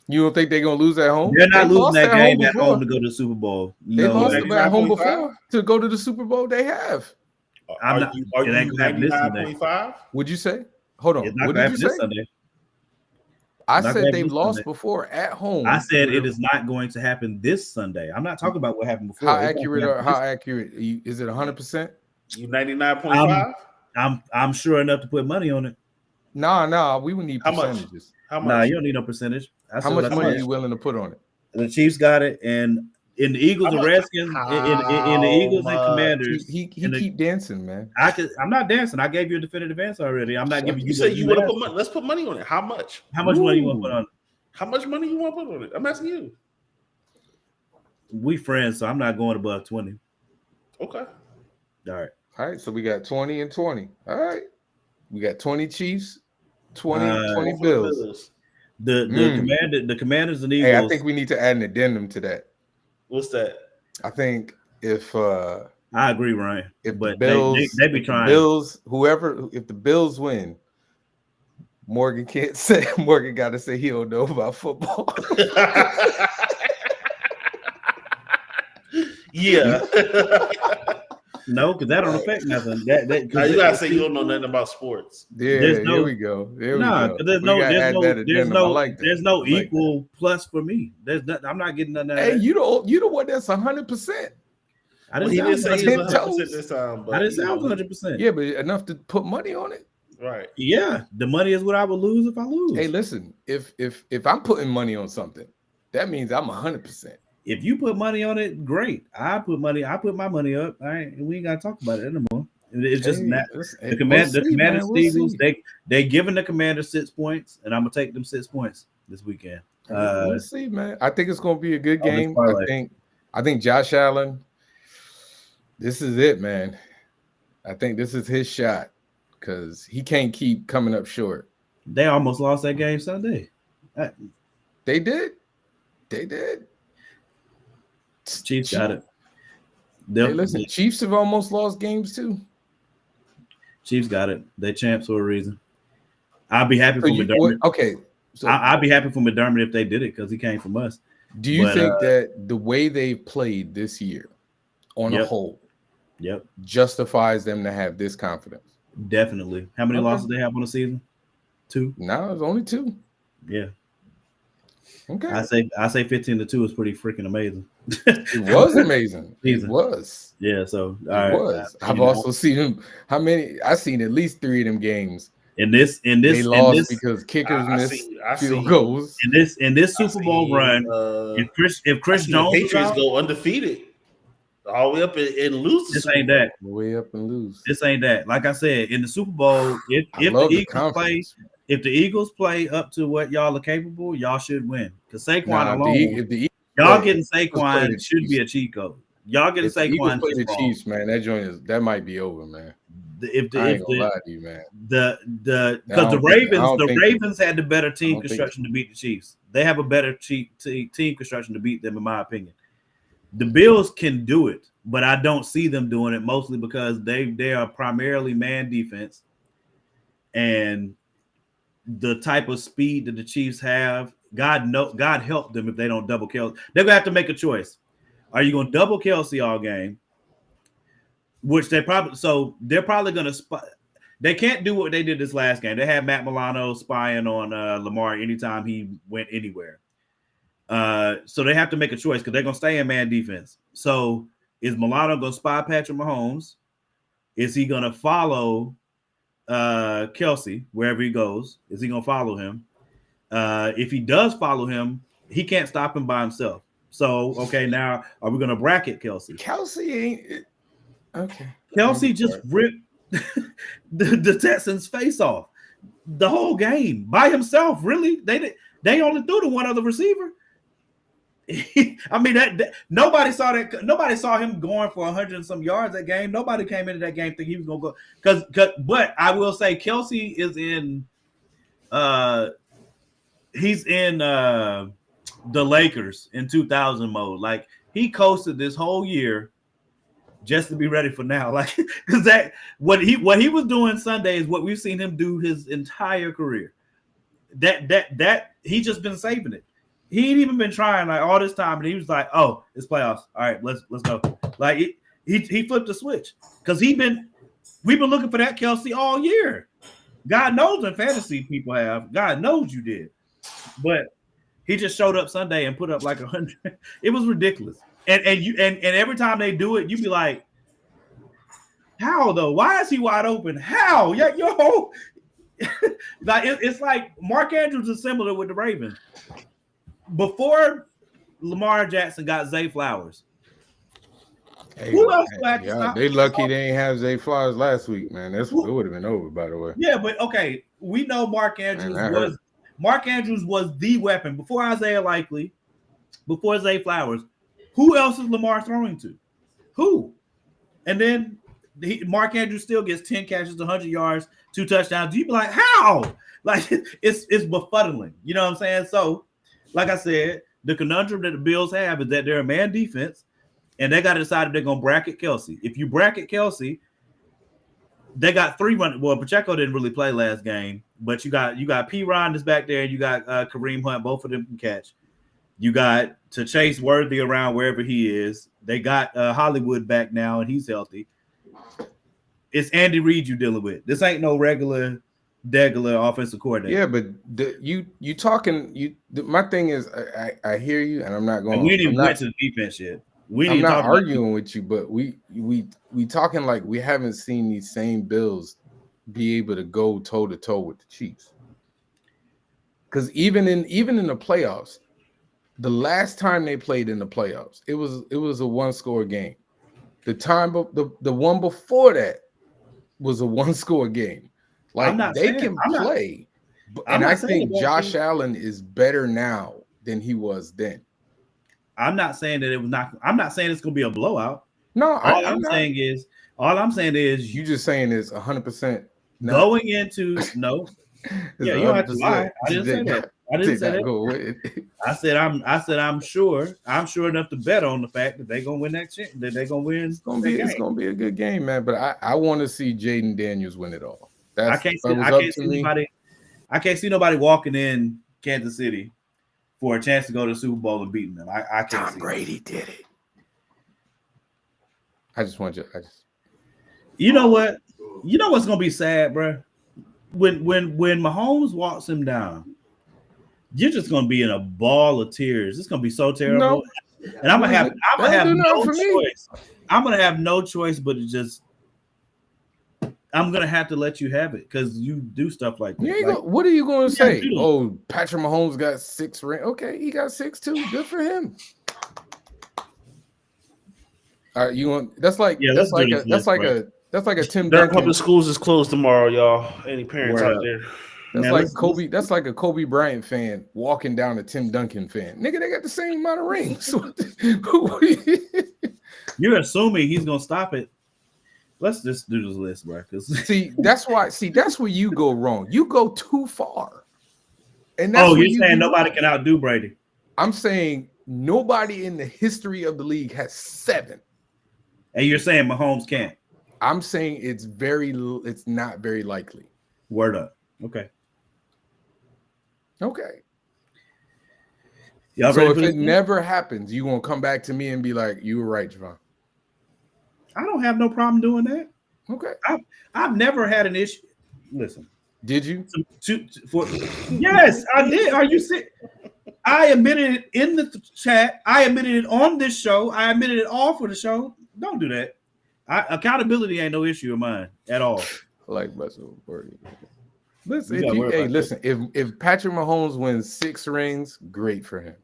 You don't think they're gonna lose at home? They're not losing that game at home to go to the Super Bowl. They lost at home before to go to the Super Bowl. They have. Are you 99.5? What'd you say? Hold on. What did you say? Sunday. I said they've lost before at home. I said it is not going to happen this Sunday. I'm not talking about what happened before. How accurate is it? 100%? You 99.5? I'm sure enough to put money on it. Nah, we would need percentages. How much? Nah, you don't need no percentage. How much money are you willing to put on it? The Chiefs got it, and in the Eagles and Redskins, in the Eagles and Commanders, he keep dancing, man. I'm not dancing. I gave you a definitive answer already. I'm not giving you. You said you want to put money. Let's put money on it. How much? How much money you want to put on it? How much money you want to put on it? I'm asking you. We friends, so I'm not going above 20. Okay. All right. So we got 20 and 20. All right. We got 20 Chiefs, 20 Bills. The Commanders and Eagles. Hey, I think we need to add an addendum to that. What's that? I think if I agree, Ryan. if But the Bills, they be if the trying. Bills, whoever, if the Bills win, Morgan can't say. Morgan got to say he don't know about football. Yeah. No, because that don't affect nothing. That Now you gotta say you don't know nothing about sports. Yeah, There's here no- we go. There we Nah, go. because We gotta add that addendum. I like that. there's no I like equal plus for me. There's not, I'm not getting none of Hey, that. you the one that's 100%. I Well, didn't he didn't sound say he 100%. was 100% this time, but I didn't you sound know, 100%. Yeah, but enough to put money on it. right. Yeah, the money is what I would lose if I lose. Hey, listen, if I'm putting money on something, that means I'm 100%. If you put money on it, great. I put my money up. All right, and we ain't gotta talk about it anymore. It's just Hey, the Commanders, we'll Eagles. see. They giving the Commanders 6 points, and I'm gonna take them 6 points this weekend. We'll see, man. I think it's gonna be a good on this game. parlay. I think Josh Allen. This is it, man. I think this is his shot because he can't keep coming up short. They almost lost that game Sunday. They did. Chiefs got it. Hey, listen, Chiefs have almost lost games too. Chiefs got it. They champs for a reason. I'll be happy for McDermott. Okay, so I'll be happy for McDermott if they did it because he came from us. Do you think that the way they've played this year, on a whole, justifies them to have this confidence? Definitely. How many losses they have on the season? 2. No, it's only 2. Yeah. Okay. I say 15-2 is pretty freaking amazing. It was amazing. It was. Yeah. So it was. I've also seen him. How many? I've seen at least 3 of them games. They lost because kickers missed field goals. In this Super Bowl run, if Chris Jones Patriots go undefeated all the way up and lose, this ain't that. Way up and lose. This ain't that. Like I said, in the Super Bowl, if the Eagles play up to what y'all are capable, y'all should win. Because Saquon alone, y'all getting Saquon should be a cheat code. Y'all getting Saquon play the Chiefs, man. That might be over, man. I ain't gonna lie to you, man. Because the Ravens had the better team construction to beat the Chiefs. They have a better team construction to beat them, in my opinion. The Bills can do it, but I don't see them doing it, mostly because they are primarily man defense, and the type of speed that the Chiefs have, God help them if they don't double Kelce. They're gonna have to make a choice. Are you gonna double Kelce all game? Which they're probably gonna spy. They can't do what they did this last game. They had Matt Milano spying on Lamar anytime he went anywhere. So they have to make a choice because they're gonna stay in man defense. So is Milano gonna spy Patrick Mahomes? Is he gonna follow Kelce wherever he goes? Is he gonna follow him? If he does follow him, he can't stop him by himself. So okay, now are we gonna bracket Kelce? Kelce ain't okay. Kelce just ripped the Texans' face off the whole game by himself. Really, they only threw to one other receiver. I mean, that nobody saw that. Nobody saw him going for 100 and some yards that game. Nobody came into that game thinking he was gonna go. But I will say, Kelce is in. He's in the Lakers in 2000 mode. Like he coasted this whole year just to be ready for now. Like because what he was doing Sunday is what we've seen him do his entire career. That he just been saving it. He ain't even been trying like all this time, and he was like, "Oh, it's playoffs. All right, let's go." Like he flipped the switch because we've been looking for that Kelce all year. God knows in fantasy people have. God knows you did, but he just showed up Sunday and put up like 100. It was ridiculous. And every time they do it, you be like, "How though? Why is he wide open? How? Yeah, yo." Like it's like Mark Andrews is similar with the Ravens. Before Lamar Jackson got Zay Flowers, who else had to stop? They lucky they ain't have Zay Flowers last week, man. It would have been over, by the way. Yeah, but okay, we know Mark Andrews was the weapon before Isaiah Likely, before Zay Flowers. Who else is Lamar throwing to? Who? And then Mark Andrews still gets 10 catches, 100 yards, 2 touchdowns. You be like, how? Like it's befuddling. You know what I'm saying? So, like I said, the conundrum that the Bills have is that they're a man defense, and they got to decide if they're going to bracket Kelsey. If you bracket Kelsey, they got 3 running. Well, Pacheco didn't really play last game, but you got P. Ron that's back there, and you got Kareem Hunt. Both of them can catch. You got to chase Worthy around wherever he is. They got Hollywood back now, and he's healthy. It's Andy Reid you dealing with. This ain't no regular offensive coordinator. Yeah, but you talking. My thing is, I hear you, and I'm not going. And we didn't even went to the defense yet. I'm not arguing with you, but we talking like we haven't seen these same Bills be able to go toe to toe with the Chiefs. Because even in the playoffs, the last time they played in the playoffs, it was a 1-score game. The one before that was a 1-score game. Like they can play, and I think Josh Allen is better now than he was then. I'm not saying that it was not. I'm not saying it's going to be a blowout. No, all I'm saying is you just saying is 100% going into no. Yeah, you don't have to lie. I didn't say that. I didn't say that. I said I'm sure. I'm sure enough to bet on the fact that they're gonna win that shit. That they're gonna win. It's gonna be a good game, man. But I want to see Jaden Daniels win it all. I can't see nobody walking in Kansas City for a chance to go to the Super Bowl and beating them. I can't. Tom Brady did it. I just want you. You know what? You know what's gonna be sad, bro? When Mahomes walks him down, you're just gonna be in a ball of tears. It's gonna be so terrible. No. And I'm gonna have no choice. I'm gonna have no choice but to just. I'm gonna have to let you have it because you do stuff like that. What are you going to say? Oh, Patrick Mahomes got 6 rings. Okay, he got 6 too. Good for him. All right, you want? That's like a Tim Duncan. Public schools is closed tomorrow, y'all. Any parents out there? That's like Kobe. That's like a Kobe Bryant fan walking down a Tim Duncan fan. Nigga, they got the same amount of rings. You're assuming he's gonna stop it. Let's just do this list, bro. That's where you go wrong. You go too far. And that's you're saying nobody can outdo Brady. I'm saying nobody in the history of the league has 7. And you're saying Mahomes can't. I'm saying it's not very likely. Word up. Okay. So if it never happens, you gonna come back to me and be like, "You were right, Javon." I don't have no problem doing that. Okay. I've never had an issue. Listen. Did you? Yes, I did. Are you sick? I admitted it in the chat. I admitted it on this show. I admitted it all for the show. Don't do that. Accountability ain't no issue of mine at all. I like Russell Birdie. Listen, if Patrick Mahomes wins 6 rings, great for him.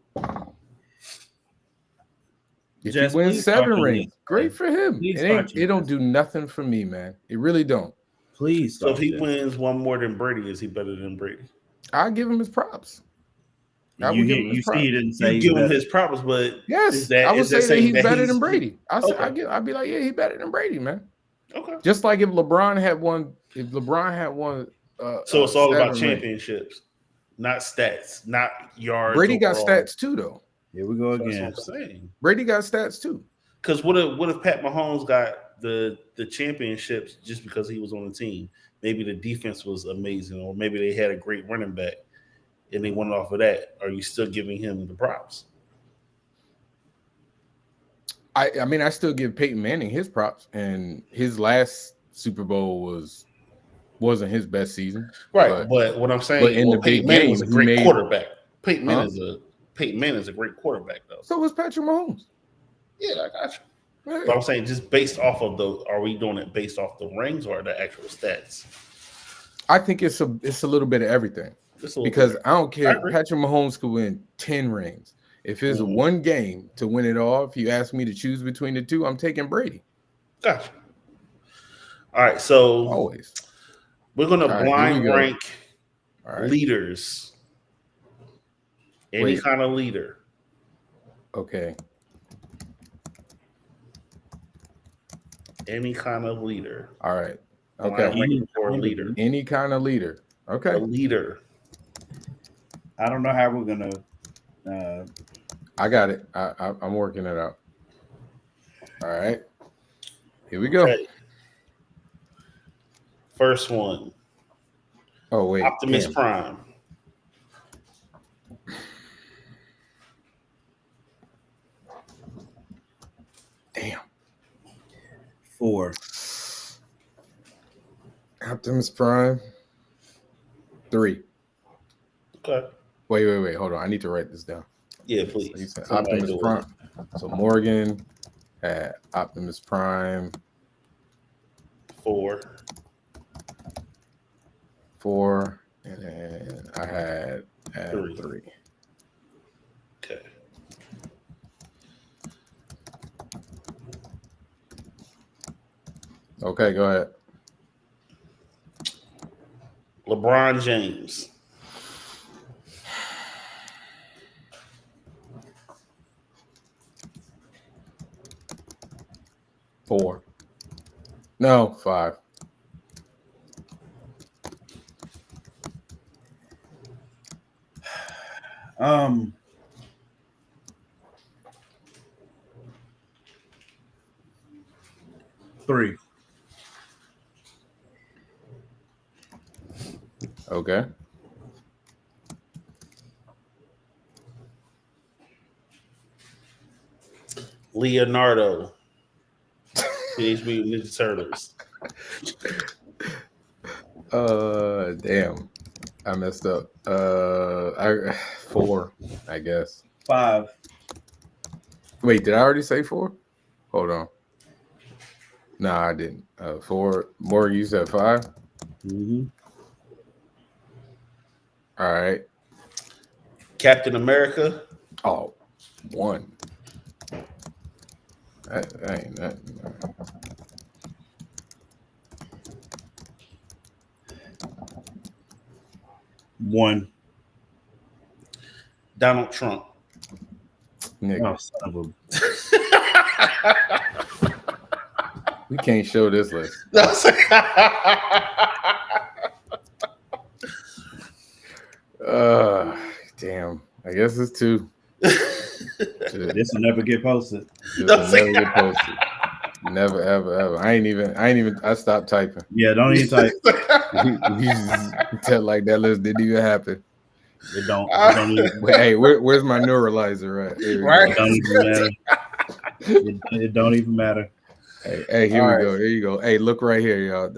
If he wins 7 rings, great for him. It don't do nothing for me, man. It really don't. Please. So if he wins one more than Brady, is he better than Brady? I'll give him his props. You didn't say you give him his props, but yes, I would say that he's better than Brady. I'd be like, yeah, he's better than Brady, man. Okay. Just like if LeBron had won, so it's all about championships, not stats, not yards. Brady got stats too, though. Here we go again. That's what I'm saying. Brady got stats too. Because what if Pat Mahomes got the championships just because he was on the team? Maybe the defense was amazing, or maybe they had a great running back, and they went off of that. Are you still giving him the props? I mean, I still give Peyton Manning his props, and his last Super Bowl wasn't his best season, right? But what I'm saying, in the big game, was a great quarterback. Peyton Manning is a great quarterback, though. So was Patrick Mahomes. Yeah, I got you. Right. But I'm saying just based off of are we doing it based off the rings or the actual stats? I think it's a little bit of everything. Because I don't care. Patrick Mahomes could win 10 rings. If it's one game to win it all, if you ask me to choose between the two, I'm taking Brady. Gotcha. All right, so always we're gonna blind rank leaders. Any kind of leader. Okay. Any kind of leader. All right. Okay. For a leader. Any kind of leader. Okay. A leader. I don't know how we're gonna. I got it. I'm working it out. All right. Here we go. Okay. First one. Oh, wait. Optimus Cam. Prime. Damn. 4. Optimus Prime. 3. Okay. Wait. Hold on. I need to write this down. Yeah, So please. you said Somebody Optimus do it. Prime. So Morgan had Optimus Prime 4. 4, and then I had 3. Okay. Okay, go ahead. LeBron James. 4. No, 5. Three. Okay. Leonardo. Teenage Mutant Ninja Turtles. Damn. I messed up. 4, I guess. 5. Wait, did I already say 4? Hold on. No, I didn't. 4. Morgan, you said 5? Mm-hmm. All right. Captain America. Oh, 1. That ain't nothing. 1. Donald Trump. Nigga, Oh, son of a. we can't show this list. Damn. I guess it's 2. This will never get posted. This will never get posted. Never, ever. I stopped typing. Yeah, don't even type. You tell like that list didn't even happen. It don't even, Hey, where's my neuralizer at? Right. it don't even matter. It don't even matter. Hey, here we go. Here you go. Hey, look right here, y'all.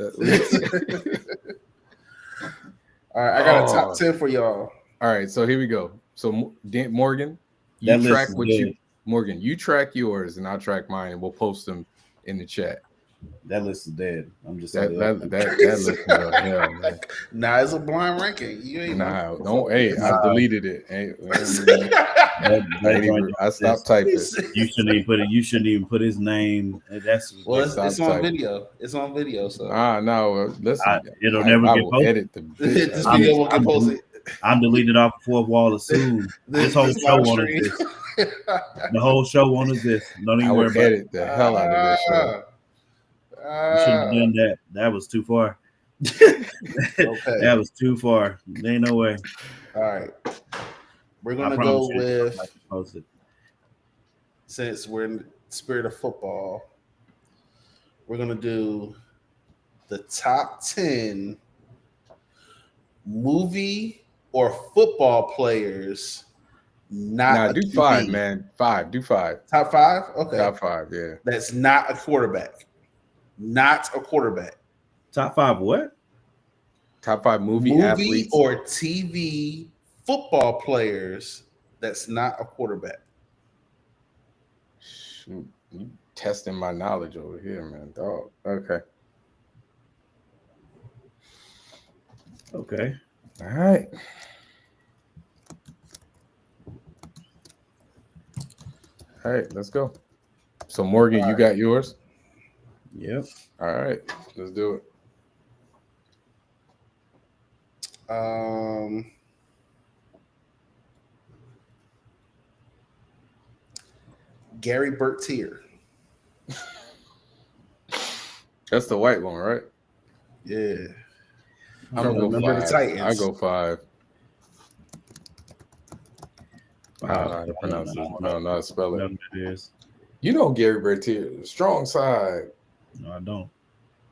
All right, I got a top 10 for y'all. All right, so here we go. So Morgan, That you list track is what good. Morgan, you track yours and I'll track mine and we'll post them in the chat. That list is dead. I'm just That saying. list, hell, man. Nah, it's a blind ranking. You ain't Nah, don't. Hey, I deleted it. Hey, I stopped typing. You shouldn't even put his name. That's well, it's on video. It's on video. So no, listen. It'll never get will posted. edit the bitch. this video won't get posted. I'm deleted off the fourth wall as soon. This whole show won't exist. The whole show won't exist. Don't even I worry would about it. edit the hell out of this show. You shouldn't have done that. That was too far. Okay. That was too far. There ain't no way. All right. We're gonna go with, since we're in the spirit of football, we're gonna do the top 10 movie or football players. Not do 5, man. 5. Do 5. Top 5? Okay. Top 5, yeah. That's not a quarterback. Not a quarterback. Top 5 what? Top 5 movie athletes or TV football players that's not a quarterback. Shoot, you testing my knowledge over here, man. Dog. Okay. Okay. All right. All right, let's go. So Morgan, you got yours? Yep. All right, let's do it. Gary Bertier. That's the white one, right? Yeah. I'm gonna go 5. I go 5. I don't know how to pronounce this. No, spell it. It is. You know Gary Bertier, strong side. No, I don't.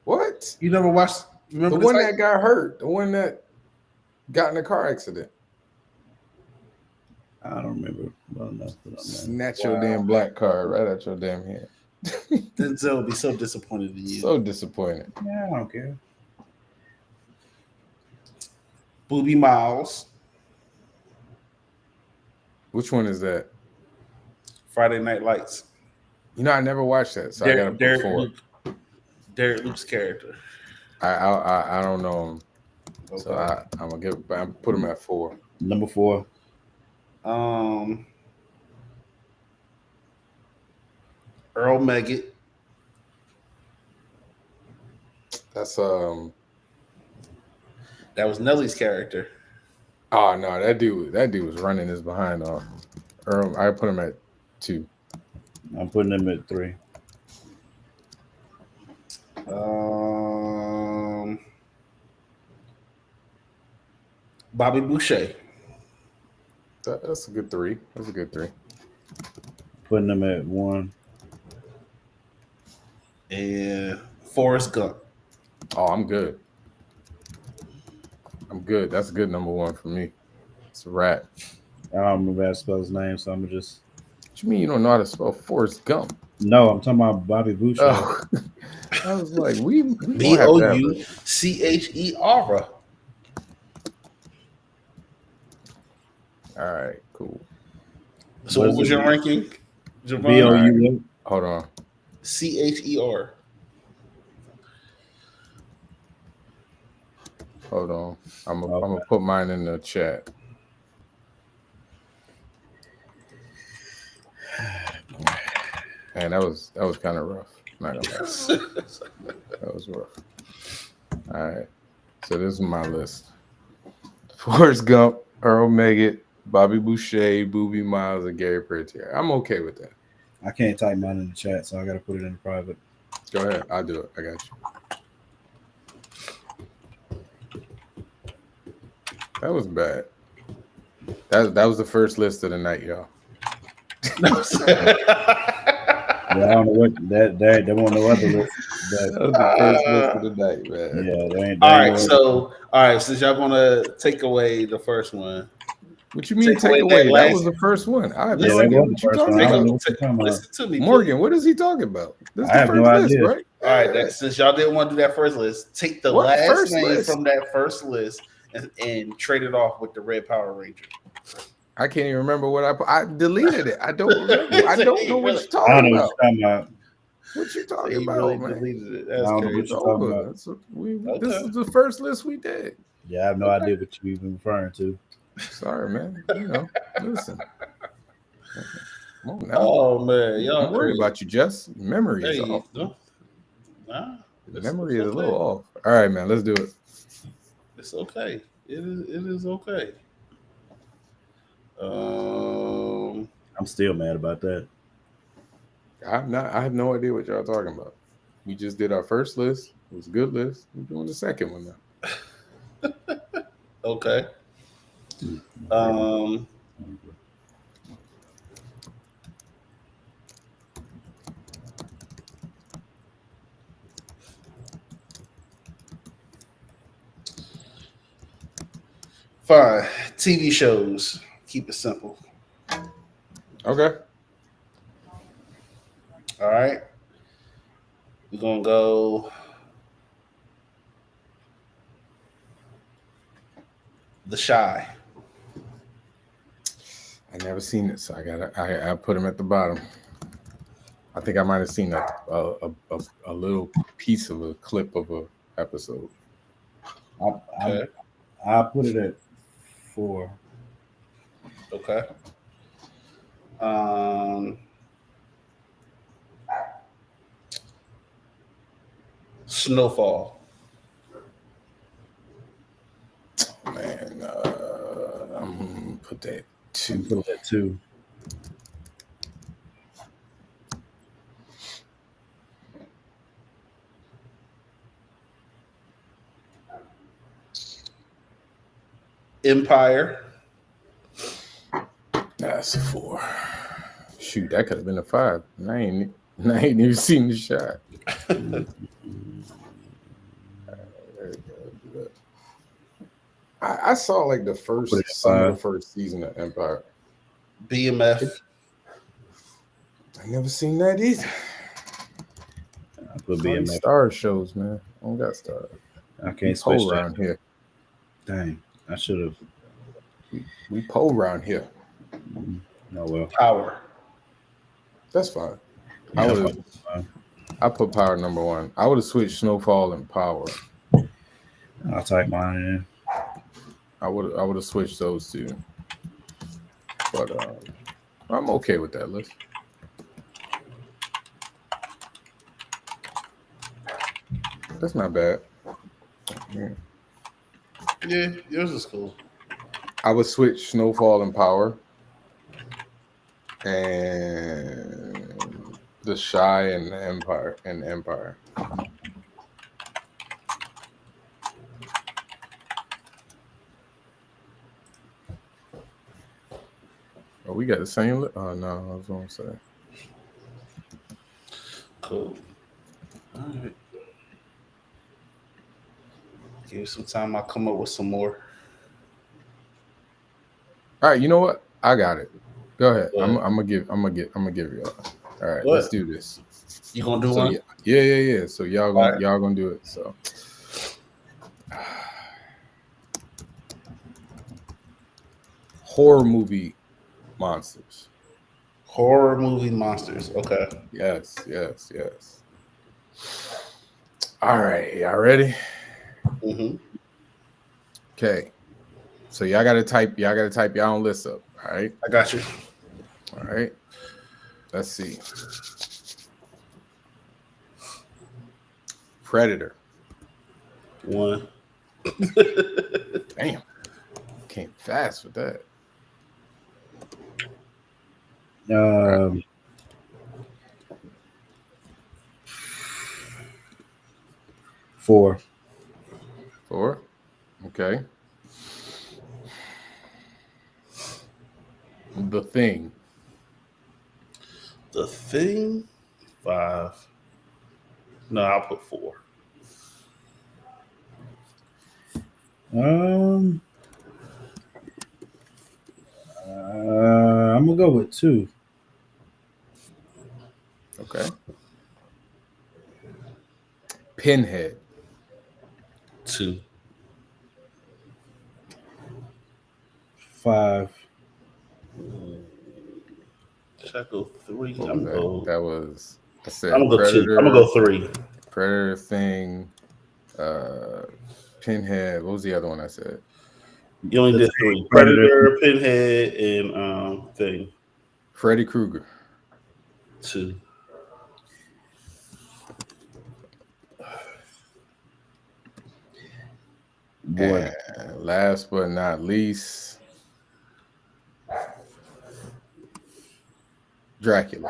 What? You never watched? Remember The the one Titans? that got hurt, the one that got in a car accident. I don't remember well enough. Snatch your damn black card right out your damn hand. Denzel would be so disappointed in you. So disappointed. Yeah, I don't care. Booby Miles, Which one is that? Friday Night Lights. You know, I never watched that, so I gotta put 4. Derek Luke's character. I don't know him, Okay. so I'm gonna put him at 4. Number 4. Earl Megget. That's That was Nelly's character. Oh no, that dude was running his behind off. I put him at 2. I'm putting him at 3. Bobby Boucher. That's a good 3. That's a good 3. Putting him at 1. And Forrest Gump. Oh, I'm good. That's a good number 1 for me. It's a wrap. I don't remember how to spell his name, so I'm gonna just. What you mean you don't know how to spell Forrest Gump? No, I'm talking about Bobby Boucher. Oh. I was like, we Boucher. All right, cool. So what was your ranking? Bou. Hold on. Cher. Hold on. I'm gonna put mine in the chat. Man, that was kind of rough. Not gonna lie. That was rough. All right. So this is my list. Forrest Gump, Earl Megget, Bobby Boucher, Booby Miles, and Gary Bertier. I'm okay with that. I can't type mine in the chat, so I got to put it in the private. Go ahead. I'll do it. I got you. That was bad. That was the first list of the night, y'all. Yeah, I don't know what that there won't no other list. That was the first list of the night, man. Yeah, all right. Since y'all gonna take away the first one, what you mean take away? That was the first one. I have no idea what you're talking about. Listen to me, Morgan. Please. What is he talking about? This is I have no idea. List, right? All right. Since y'all didn't want to do that first list, take the last name from that first list and trade it off with the Red Power Ranger. I can't even remember what I deleted it. I don't remember. I don't know what you're talking I don't know about. what you're talking about. What you talking about, really man? Deleted it. That's crazy. This is the first list we did. Yeah, I have no idea what you even referring to. Sorry, man. You know, listen. Come on now. Oh man, y'all I'm worried about you, Jess. Memory is off. Memory is a little off. All right, man. Let's do it. It's okay. It is okay. I'm still mad about that. I have no idea what y'all talking about. We just did our first list. It was a good list. We're doing the second one now. Okay. Fine. TV shows. Keep it simple. Okay. All right. We're gonna go The Shy. I never seen it, so I put him at the bottom. I think I might have seen a little piece of a clip of a episode. I put it at 4. Okay. Snowfall. Man, I'm gonna put that 2. Put it at 2. Empire. That's a 4. Shoot, that could have been a 5. And I ain't even seen the shot. I saw like the some of the first season of Empire. BMF. I never seen that either. I put All these BMF. Star shows, man. I don't got Star. I can't poll switch around here. Dang, I should have. We poll around here. Oh well. Power. That's fine. Yeah, I put Power number 1. I would have switched Snowfall and Power. I'll type mine in. I would have switched those two. But I'm okay with that list. That's not bad. Yeah, yours is cool. I would switch Snowfall and Power. And The Shy and Empire. Oh, we got the same list? Oh, no, I was going to say. Cool. All right. Give me some time. I'll come up with some more. All right, you know what? I got it. Go ahead. What? I'm gonna give y'all. All right, What? let's do this. You gonna do So, one? yeah. So y'all gonna do it. So horror movie monsters. Horror movie monsters. Okay. Yes. All right, y'all ready? Mm-hmm. Okay. So y'all gotta type your own list up. All right. I got you. All right. Let's see. Predator. 1. Damn. Came fast with that. 4. 4. Okay. The Thing. The Thing. 5. No, I'll put 4. I'm gonna go with 2. Okay. Pinhead. 2. 5. Should I go 3? What was that? That was I said I'm gonna go Predator. 2. I'm gonna go 3. Predator, Thing, Pinhead. What was the other one I said? You only did 3. Predator, Pinhead, and Thing. Freddy Krueger. 2. Boy. And last but not least, Dracula.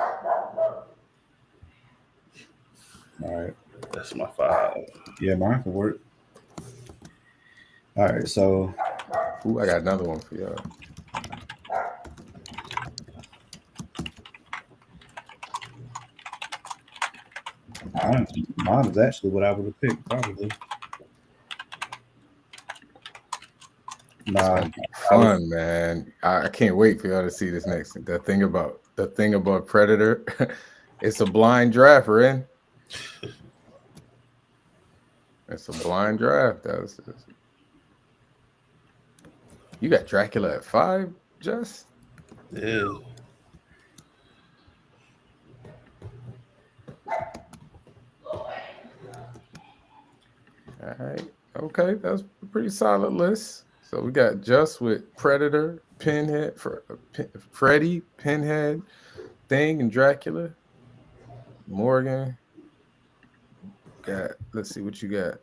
All right. That's my 5. Yeah, mine can work. All right, so Ooh, I got another one for y'all. mine is actually what I would have picked, probably. Nah, Fun, man. I can't wait for y'all to see this next thing. The thing about Predator, it's a blind draft, Ren. It's a blind draft. You got Dracula at 5, Jess? Yeah. All right. Okay, that's a pretty solid list. So we got Just with Predator, Pinhead, Freddy, Pinhead, Thing, and Dracula. Morgan. Let's see what you got.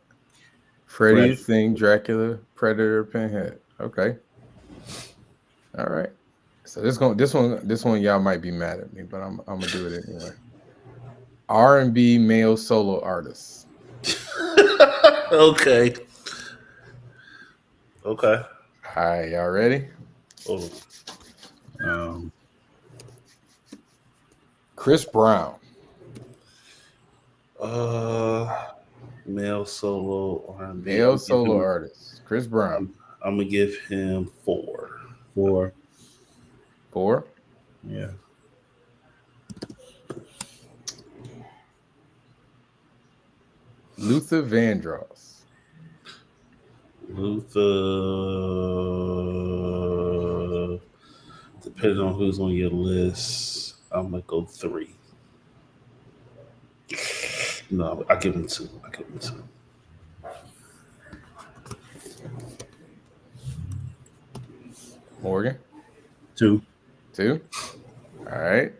Freddy, Thing, Dracula, Predator, Pinhead. Okay. All right. So this one y'all might be mad at me, but I'm gonna do it anyway. R&B male solo artists. Okay. All right, y'all ready? Oh. Chris Brown. Male solo R&B. Male solo artist. Chris Brown. I'm gonna give him 4. 4. 4. Yeah. Luther Vandross. Luther, depending on who's on your list, I'm gonna go 3. No, I give him 2. Morgan. 2. 2. All right.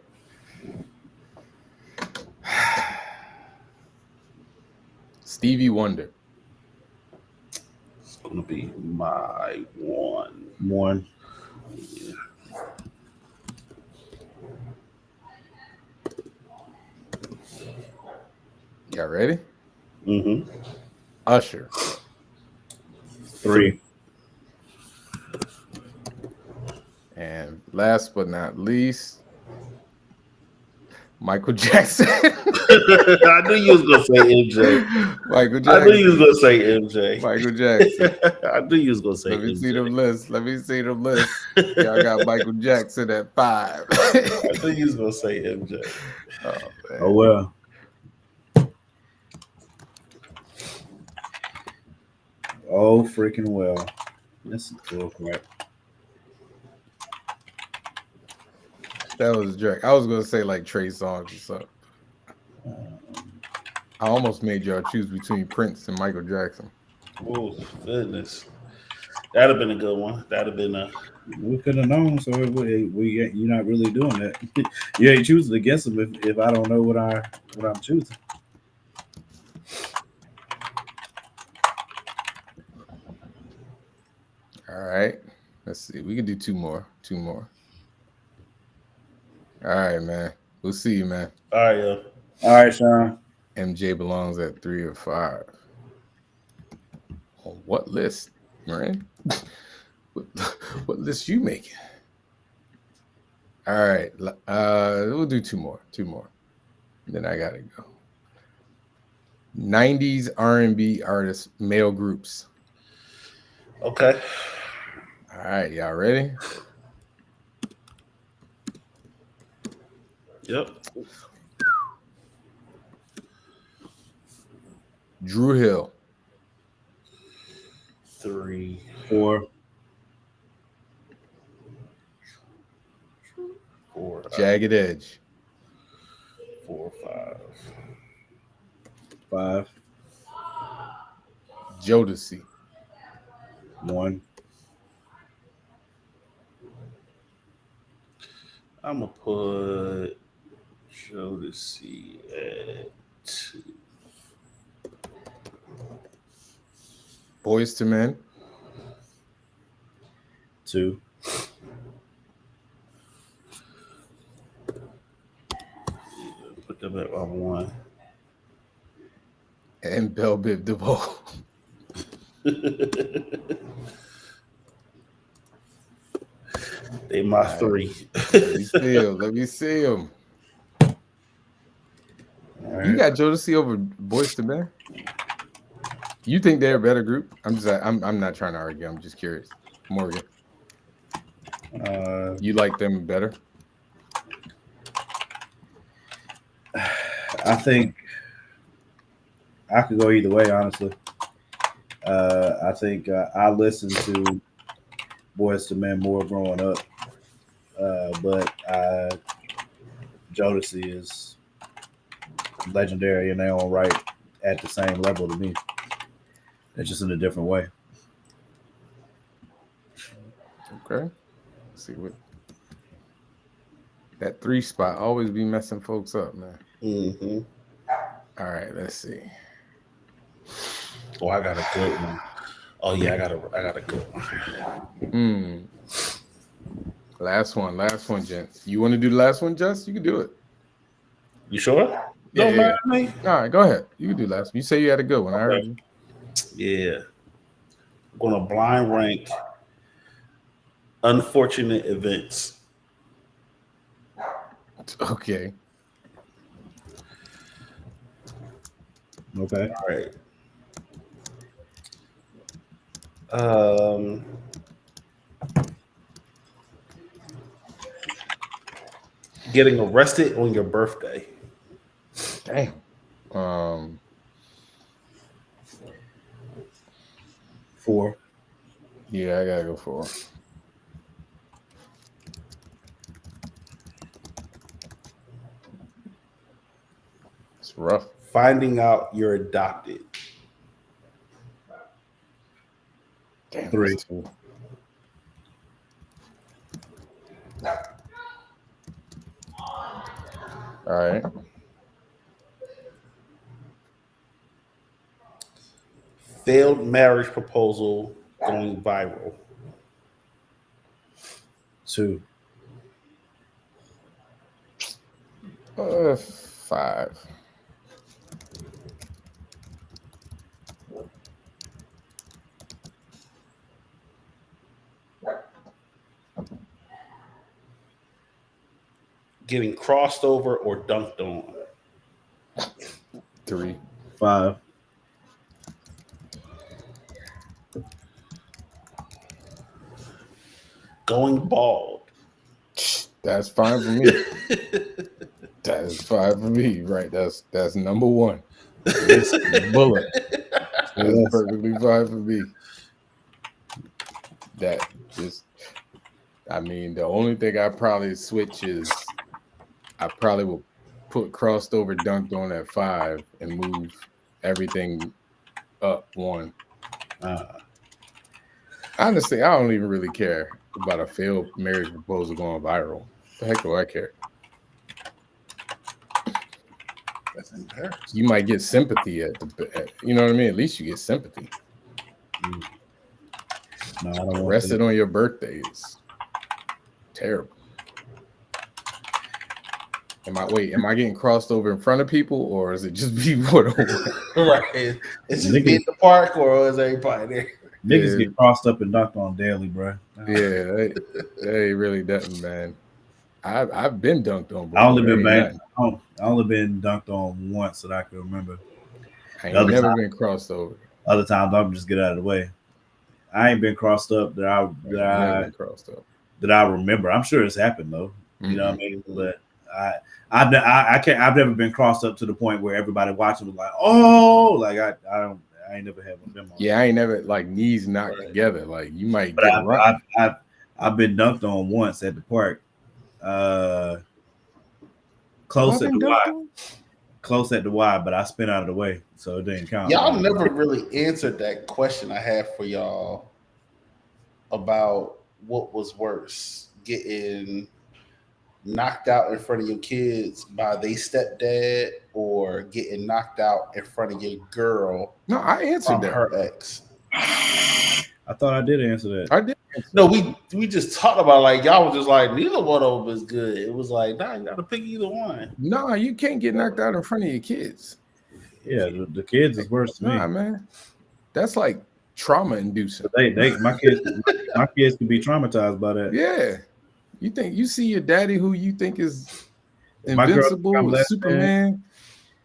Stevie Wonder. It's gonna be my 1. 1. Yeah. Y'all ready? Mm-hmm. Usher. 3. And last but not least, Michael Jackson. I knew you was gonna say MJ. Michael I Jackson. knew you was gonna say MJ. Michael Jackson. I knew you was gonna say Let me MJ. see them lists. Y'all got Michael Jackson at 5. I knew you was gonna say MJ. Oh, man. Oh well. Oh freaking well. This is cool crap. That was Drake. I was gonna say like Trey Songz or something. I almost made y'all choose between Prince and Michael Jackson. Oh goodness, that'd have been a good one. That'd have been a. We could have known, so you're not really doing that. You ain't choosing against them if I don't know what I'm choosing. All right. Let's see. We can do 2 more. 2 more. All right, man. We'll see you, man. All right, yo. All right, Sean. MJ belongs at 3 or 5. On what list, man? What list you making? All right. We'll do 2 more. 2 more. Then I gotta go. 90s R&B artists, male groups. Okay. All right, y'all ready? Yep. Drew Hill. 3, 4. 4. Jagged Edge. 4, 5. 5. Jodeci. 1. I'm gonna put Jodeci at 2. Boys to Men. 2. Put them at 1. And Bell Biv DeVoe. They my 3. Let me see them. Right. You got Jodeci over Boys to Men? You think they're a better group? I'm not trying to argue. I'm just curious. Morgan, you like them better? I think I could go either way, honestly. I think I listened to Boys to Men more growing up, but Jodeci is legendary in their own right at the same level to me. It's just in a different way. Okay. Let's see what that 3 spot always be messing folks up, man. Mm-hmm. All right, let's see. Oh, I got a good one. Oh yeah, I got a good one. Last one, gents. You want to do the last one, Jess? You can do it. You sure? Yeah, Don't mind me. All right, go ahead. You can do last one. You say you had a good one. I heard you. Yeah. I'm gonna blind rank unfortunate events. Okay. Okay. All right. Getting arrested on your birthday. Damn. 4. Yeah, I gotta go for. It's rough. Finding out you're adopted. Damn, 3. that's 2. All right. Failed marriage proposal going viral. 2. 5. Getting crossed over or dunked on. 3. 5. Going bald. That's fine for me. That is fine for me. Right. That's number 1. It's bullet. It's perfectly fine for me. That just, I mean, the only thing I probably switch is I probably will put crossed over dunked on at 5 and move everything up 1. Honestly, I don't even really care about a failed marriage proposal going viral. The heck do I care? That's embarrassing. You might get sympathy you know what I mean? At least you get sympathy. No, I don't want Arrested on your birthday is terrible. Am I getting crossed over in front of people, or is it just people? Right. It's just me in the park, or is everybody there? Niggas get crossed up and dunked on daily, bro. Yeah, they really doesn't, man. I've been dunked on before. I only been dunked on once that I can remember. I ain't never been crossed over. Other times I'm just get out of the way. I ain't been crossed up that I remember. I'm sure it's happened though. You know what I mean? But I've never been crossed up to the point where everybody watching was like, oh, like I ain't never had one of them. Yeah, I ain't never like knees knocked together. Like you might but get I've been dunked on once at the park. Close at the Y. Close at the Y, but I spin out of the way, so it didn't count. Y'all never really answered that question I had for y'all about what was worse, getting knocked out in front of your kids by their stepdad or getting knocked out in front of your girl. No, I answered that. Her ex. I thought I did answer that. I did. No, we just talked about like y'all was just like neither one of them is good. It was like nah, you gotta pick either one. No, you can't get knocked out in front of your kids. Yeah, the kids is worse to me. Nah, man, that's like trauma inducing. My kids can be traumatized by that. Yeah, you see your daddy who you think is invincible, Superman,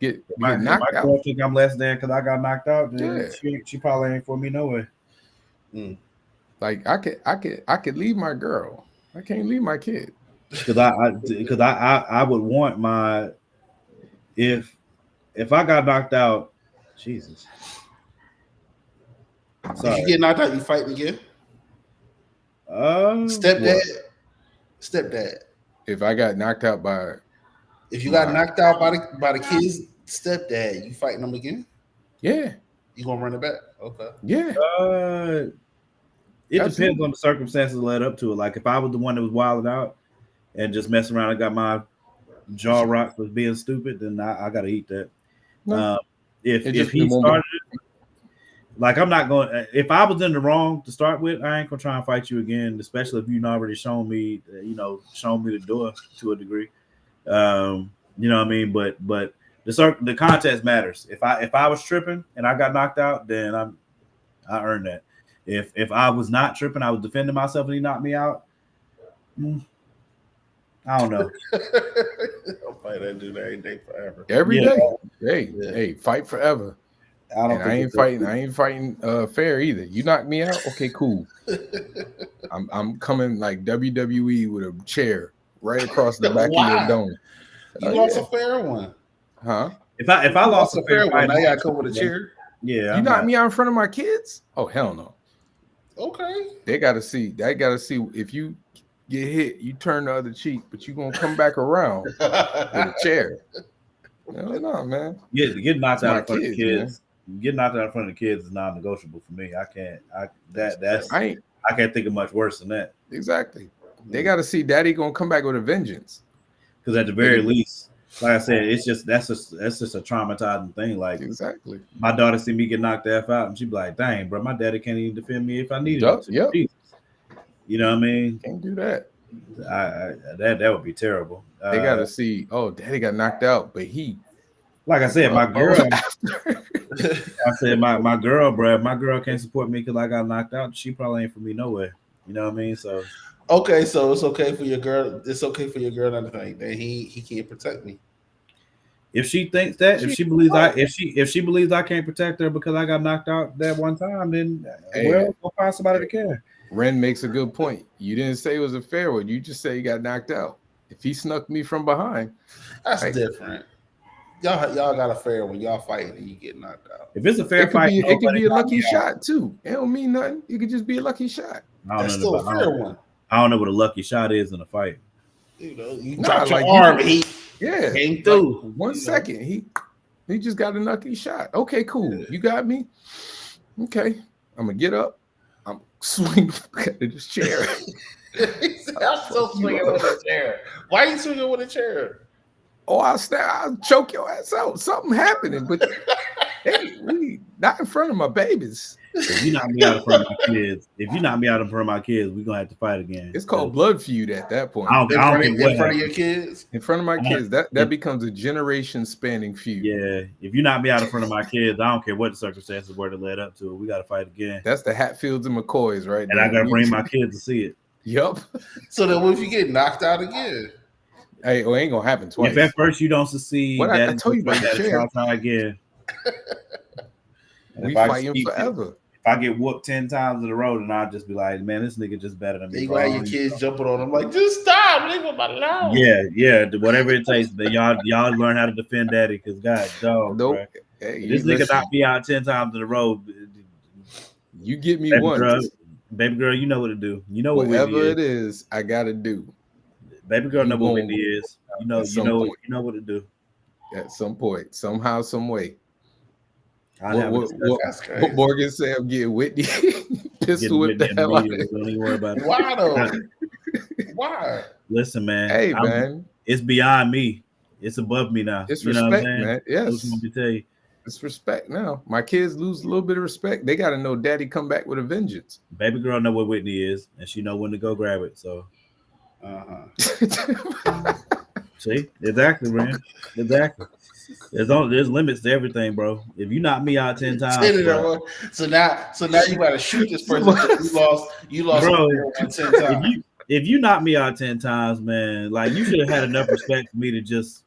get knocked out. My girl think I'm less than because I got knocked out. Then she probably ain't for me no way. Like I could leave my girl. I can't leave my kid. Because I would want my if I got knocked out, Jesus. Sorry. If you get knocked out, you fighting again? Stepdad. If I got knocked out by if you got knocked out by the kids, stepdad, you fighting them again? Yeah. You gonna run it back? Okay. Yeah. It depends on the circumstances that led up to it. Like if I was the one that was wilding out and just messing around and got my jaw rocked with being stupid, then I gotta eat that. No. If he started it, like I'm not going. If I was in the wrong to start with, I ain't gonna try and fight you again. Especially if you've already shown me the door to a degree. You know what I mean? But the context matters. If I was tripping and I got knocked out, then I earned that. If I was not tripping, I was defending myself and he knocked me out. I don't know. I'll fight that dude every day forever. Every day. Hey, fight forever. I don't And I ain't fighting fair either. You knock me out, okay, cool. I'm coming like WWE with a chair right across the back of your dome. You lost a fair one. Huh? If I lost a fair fight, now you gotta come with a chair. Yeah, You knock me out in front of my kids? Oh hell no. Okay. They gotta see. If you get hit, you turn the other cheek, but you gonna come back around with a chair. No, man. Yeah, get knocked out in front of the kids. Man. Getting knocked out in front of the kids is non-negotiable for me. I can't think of much worse than that. Exactly. They got to see Daddy gonna come back with a vengeance. Because at the very least, like I said, it's just that's just a traumatizing thing. Like exactly, my daughter see me get knocked the F out, and she be like, "Dang, bro, my daddy can't even defend me if I needed him to." Yep. You know what I mean? Can't do that. That would be terrible. They got to see. Oh, Daddy got knocked out, but he. Like I said, my girl. I said my girl, bro. My girl can't support me because I got knocked out. She probably ain't for me nowhere. You know what I mean? So. Okay, so it's okay for your girl. It's okay for your girl to think that he can't protect me. If she thinks that, if she believes I can't protect her because I got knocked out that one time, then we'll find somebody to care. Ren makes a good point. You didn't say it was a fair one. You just say you got knocked out. If he snuck me from behind, that's different. Y'all got a fair when y'all fighting and you get knocked out. If it's a fair fight, it could be a lucky shot too. It don't mean nothing. It could just be a lucky shot. That's still a fair one. I don't know what a lucky shot is in a fight. You know, you drop your arm, he came through. Like 1 second, he just got a lucky shot. Okay, cool. You got me. Okay, I'm gonna get up. I'm swinging at this chair. I'm still swinging with a chair. Why are you swinging with a chair? Oh, I'll choke your ass out. Something happening, but hey, not in front of my babies. If you knock me out in front of my kids, we're gonna have to fight again. It's called blood feud at that point. In front of your kids? In front of my kids. That becomes a generation spanning feud. Yeah. If you knock me out in front of my kids, I don't care what the circumstances were that led up to it. We gotta fight again. That's the Hatfields and McCoys, right? And I gotta bring my kids to see it. Yup. So then what if you get knocked out again? Hey, it ain't gonna happen twice. If at first you don't succeed, I told you about the chair. Try again. We fighting forever. If I get whooped 10 times in a row, then I'll just be like, man, this nigga just better than me. You gonna have your kids jumping on them like, just stop, leave him alone. Yeah, whatever it takes. That y'all learn how to defend daddy, because God, dog, nope. Hey, this nigga knocked me out 10 times in a row. You get me once. Baby girl, you know what to do. You know whatever it is, I gotta do. Baby girl, know what Whitney is. You know what to do. At some point, somehow, some way. What Morgan said, I'm getting Whitney pistol whipped the hell out of it. Don't even worry about it. Why though? Why? Listen, man. Hey, man. It's beyond me. It's above me now. It's respect, man. Yes. Let me tell you. It's respect now. My kids lose a little bit of respect. They got to know daddy come back with a vengeance. Baby girl know what Whitney is, and she know when to go grab it. So, see, exactly, man. Exactly. There's limits to everything, bro. If you knock me out 10 times, bro, so now you got to shoot this person. You lost, bro. 10 times. If you knock me out 10 times, man, like you should have had enough respect for me to just,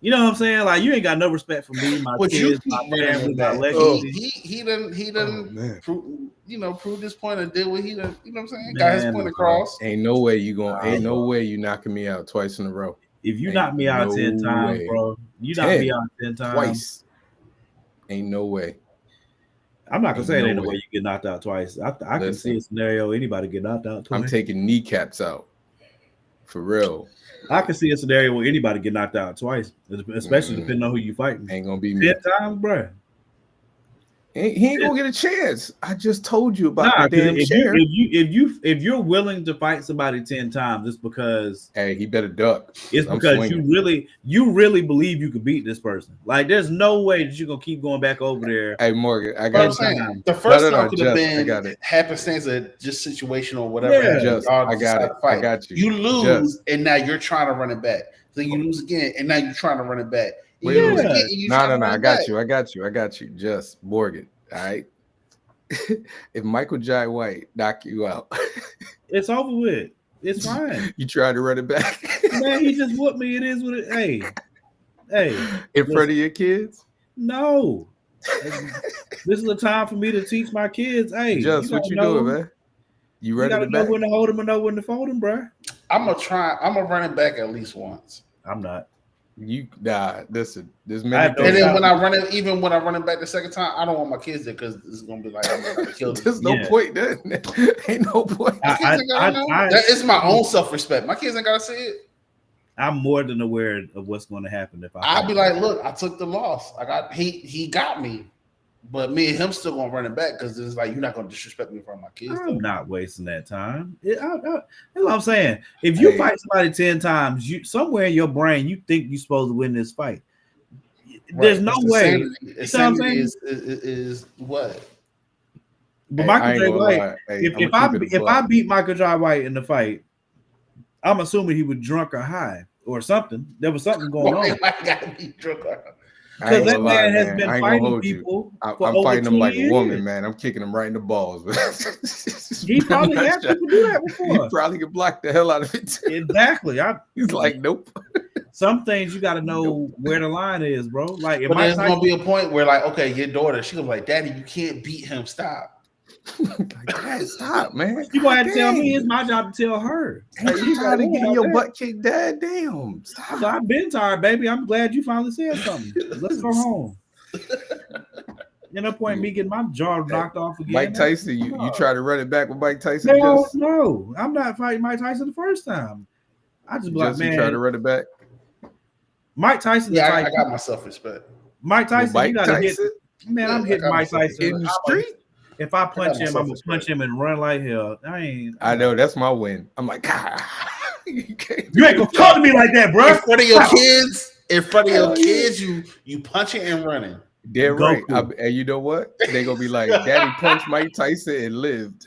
you know what I'm saying? Like you ain't got no respect for me, my kids, my family, my legacy. He done prove this point and did what he done. You know what I'm saying? Got his point across. Ain't no way you knocking me out twice in a row. If you knock me out 10 times, bro, you knock me out 10 times twice. Ain't no way. I'm not gonna say it ain't no way you get knocked out twice. I can see a scenario anybody get knocked out twice. I'm taking kneecaps out. For real. I can see a scenario where anybody get knocked out twice, especially depending on who you fighting. Ain't gonna be me. 10 times, bro. He ain't gonna get a chance. I just told you about the damn chair. If you're willing to fight somebody 10 times, it's because he better duck. It's because you really believe you could beat this person. Like there's no way that you're gonna keep going back over there. Hey Morgan, I got you. The first time could have been happenstance of just situation or whatever. Yeah, I got it. I got you. You lose and now you're trying to run it back. Then you lose again and now you're trying to run it back. No. I got you. Just Morgan. All right. If Michael Jai White knock you out, it's over with. It's fine. You try to run it back. Man, he just whooped me. It is what it. Hey. In front of your kids? No. This is a time for me to teach my kids. Hey, Just what you doing, man? You ready to know back? when to hold them and know when to fold them, bro. I'm gonna run it back at least once. I'm not. This I many have no things. And then shot. when I run it, even when I run it back the second time, I don't want my kids there because it's gonna be like I'm gonna kill them. There's no point. There ain't no point. My kids ain't gotta know. That is my own self-respect. My kids ain't gotta see it. I'm more than aware of what's going to happen if I'll be like, look, I took the loss. He got me, but me and him still gonna run it back because it's like you're not gonna disrespect me in front of my kids. I'm not wasting that time. That's what I'm saying. If you fight somebody 10 times, you somewhere in your brain you think you're supposed to win this fight. There's no way. Insanity is what? But Michael J. White, if I beat Michael J. White in the fight, I'm assuming he was drunk or high or something. There was something going on. I gotta be drunk or high. Because that man has been fighting people. I'm fighting him like a woman, man. I'm kicking him right in the balls. He probably had people do that before. He probably could block the hell out of it. Exactly. He's like, nope. Some things you got to know where the line is, bro. Like, but there's gonna be a point where, like, okay, your daughter, she gonna be like, Daddy, you can't beat him. Stop. Dad, stop, man. You gonna have to tell me. It's my job to tell her. Hey, you tired of getting your butt kicked, Dad? Damn. Stop. I've been tired, baby. I'm glad you finally said something. Let's go home. No point in me getting my jaw knocked off again. Mike Tyson, you try to run it back with Mike Tyson? No. I'm not fighting Mike Tyson the first time. I just like, man. You try to run it back. Mike Tyson. Yeah, I got my self-respect. Mike Tyson, you gotta hit. Man, I'm hitting Mike Tyson in the street. If I punch him, I'm gonna punch him and run like hell. I know that's my win. I'm like, you ain't gonna talk to me like that, bro. In front of your kids, you punching and running. They're right. And you know what? They gonna be like, Daddy punched Mike Tyson and lived.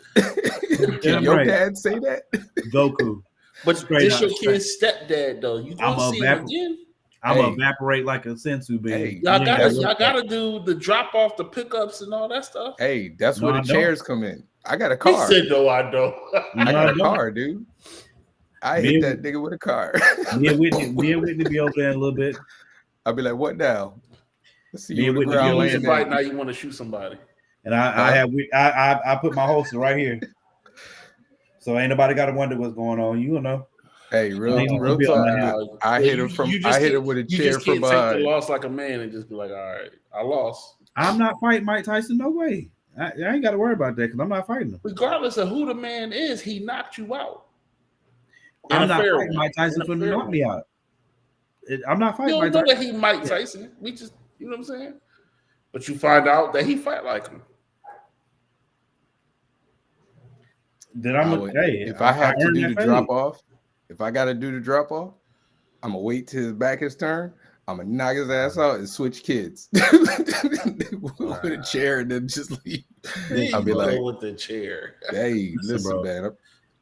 Can your dad say that? Goku. But this your kid's stepdad though. You gonna see him again? I'm gonna evaporate like a sensu bean. Hey, y'all gotta do the drop off, the pickups, and all that stuff. Hey, that's where the chairs come in. I got a car. He said, no, I don't. I got a car, dude. I hit that nigga with a car. Me and Whitney be over there a little bit. I'll be like, what now? Let's see you fight now. You want to shoot somebody? And I put my holster right here, so ain't nobody got to wonder what's going on. You know. Hey, real talk. I hit him with a chair from behind. Take the loss like a man and just be like, all right, I lost. I'm not fighting Mike Tyson. No way. I ain't got to worry about that because I'm not fighting him. Regardless of who the man is, he knocked you out. I'm not fighting Mike Tyson for to knock me out. I'm not fighting Mike Tyson. You don't know that he Mike Tyson. We just, you know what I'm saying? But you find out that he fight like him. Then if I have to do the drop off, if I got to do the drop off, I'm going to wait till his back is turned. I'm going to knock his ass out and switch kids with a chair and then just leave. I'll be like, with the chair. Hey, listen, man.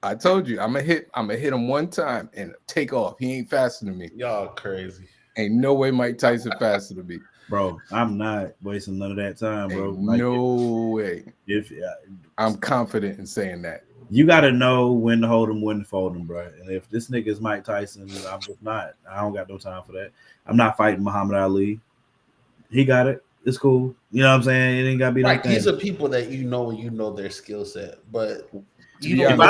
I told you, I'm gonna hit him one time and take off. He ain't faster than me. Y'all crazy. Ain't no way Mike Tyson faster than me. Bro, I'm not wasting none of that time, bro. Like, no way. I'm confident in saying that. You got to know when to hold him, when to fold him, bro. And if this nigga is Mike Tyson, I'm just not. I don't got no time for that. I'm not fighting Muhammad Ali. He got it. It's cool. You know what I'm saying? It ain't got to be like that. These are people that you know and you know their skill set. But if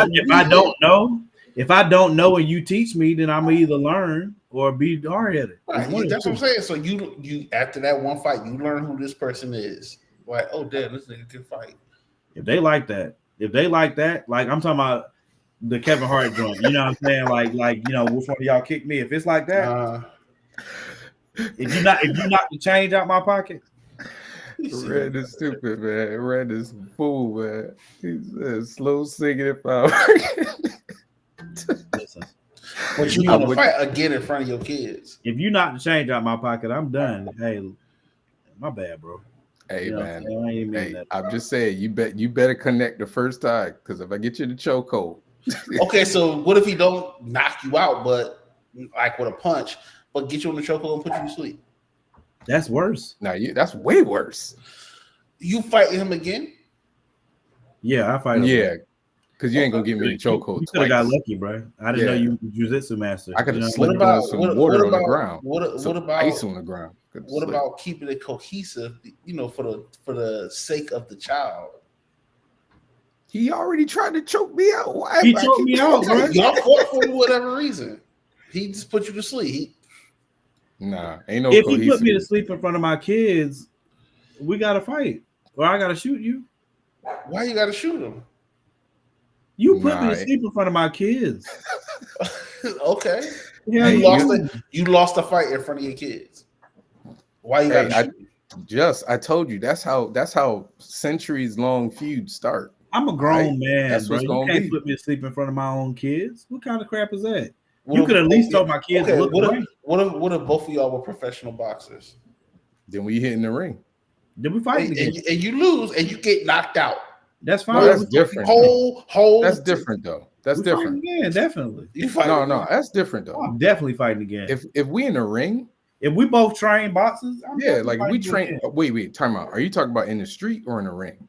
I don't know and you teach me, then I'm gonna either learn or be hard-headed. Right. That's what I'm saying. So you after that one fight, you learn who this person is. Like, oh damn, this nigga can fight. If they like that, like I'm talking about the Kevin Hart joint, you know what I'm saying? Like you know, which one of y'all kick me? If it's like that, if you knock the change out my pocket. Red is stupid, man. Red is fool, man. He's slow singing it. Listen, but you want to fight again in front of your kids. If you knock the change out my pocket, I'm done. Hey, my bad, bro. Hey, man. I'm just saying, you better connect the first time, because if I get you in the chokehold. Okay, so what if he don't knock you out, but like with a punch, but get you in the chokehold and put you to sleep? That's worse. Now, that's way worse. You fight him again? Yeah, I fight him. Yeah. Because you ain't gonna get me in chokehold You could have got twice. lucky, bro. I didn't know you were a jiu-jitsu master. I could have you know? slipped on some water on the ground. What about ice on the ground? What about keeping it cohesive? You know, for the sake of the child. He already tried to choke me out. Why? He choked me out, bro. Y'all fought for whatever reason. He just put you to sleep. Nah, ain't no. If he put me to sleep in front of my kids, we gotta fight, or I gotta shoot you. Why you gotta shoot him? You put me to sleep in front of my kids. Okay. Yeah, you lost the fight in front of your kids. Why you gotta shoot? I told you that's how centuries long feuds start. I'm a grown man, that's bro. You can't put me to sleep in front of my own kids. What kind of crap is that? You could at least tell my kids to look away. What if both of y'all were professional boxers? Then we hit in the ring. Then we fight again. And you lose and you get knocked out. That's fine. No, that's different. That's different though. That's different. Yeah, definitely. No, that's different though. I'm definitely fighting again. If we in the ring, if we both train boxers, like if we train. Wait, time out. Are you talking about in the street or in the ring?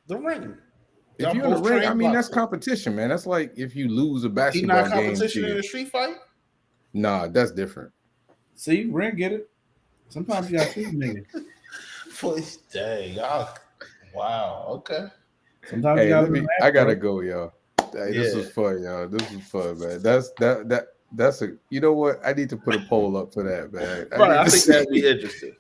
The ring. If you're in the ring, I mean that's competition, man. That's like if you lose a basketball game. Competition in a street fight? Nah, that's different. See, ring get it. Sometimes you got to shoot niggas. Dang, y'all. Wow. Okay. Sometimes I gotta go, y'all. Hey, this was fun, y'all. This was fun, man. That's a. You know what? I need to put a poll up for that, man. I think that'd be interesting.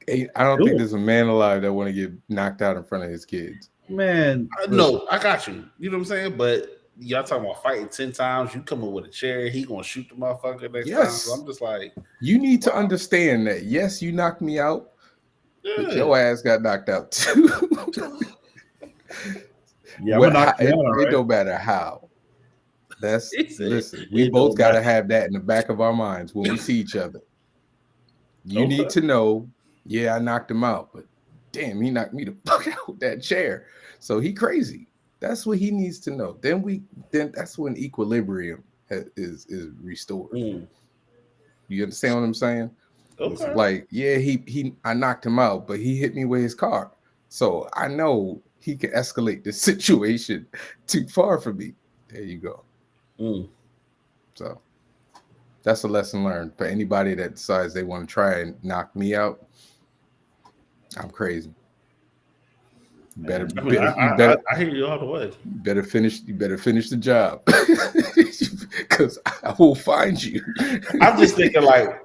Hey, I don't think there's a man alive that want to get knocked out in front of his kids. Man, no, I got you. You know what I'm saying? But y'all talking about fighting 10 times. You coming with a chair, he gonna shoot the motherfucker next time. So I'm just like, you need to understand that. Yes, you knocked me out, but your ass got knocked out too. Yeah, it don't matter how. Listen. We both got to have that in the back of our minds when we see each other. You need to know. Yeah, I knocked him out, but damn, he knocked me the fuck out with that chair. So he crazy. That's what he needs to know. Then that's when equilibrium is restored. You understand what I'm saying? Okay. Like, yeah, I knocked him out, but he hit me with his car. So I know he can escalate the situation too far for me. There you go. So that's a lesson learned for anybody that decides they want to try and knock me out. I'm crazy. I hear you all the way. You better finish the job because I will find you. I'm just thinking like,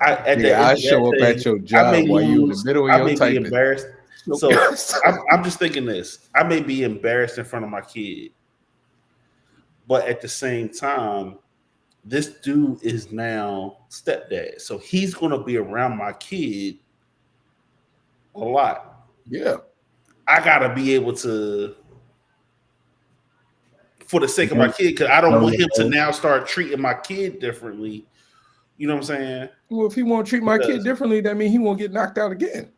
I show up at your job while you in the middle of your typing. Embarrassed. So I'm just thinking this. I may be embarrassed in front of my kid, but at the same time, this dude is now stepdad, so he's gonna be around my kid a lot. Yeah. I gotta be able to, for the sake of my kid, because I don't want him to now start treating my kid differently. You know what I'm saying? Well, if he won't treat my kid differently, that means he won't get knocked out again.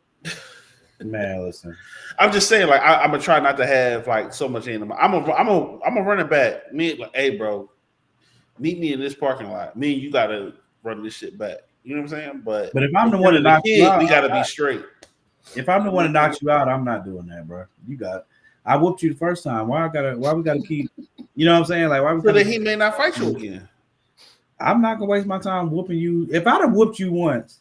Man, listen. I'm just saying, like, I'm gonna try not to have like so much in him. I'm a running back. Me, like, hey, bro, meet me in this parking lot. Me and you gotta run this shit back. You know what I'm saying? But if I'm the one that knocks you out, we gotta be straight. If I'm the one that knocks you out, I'm not doing that, bro. You got it. I whooped you the first time. Why we gotta keep? You know what I'm saying? Like, why? So that he may not fight you again. I'm not gonna waste my time whooping you. If I'd have whooped you once,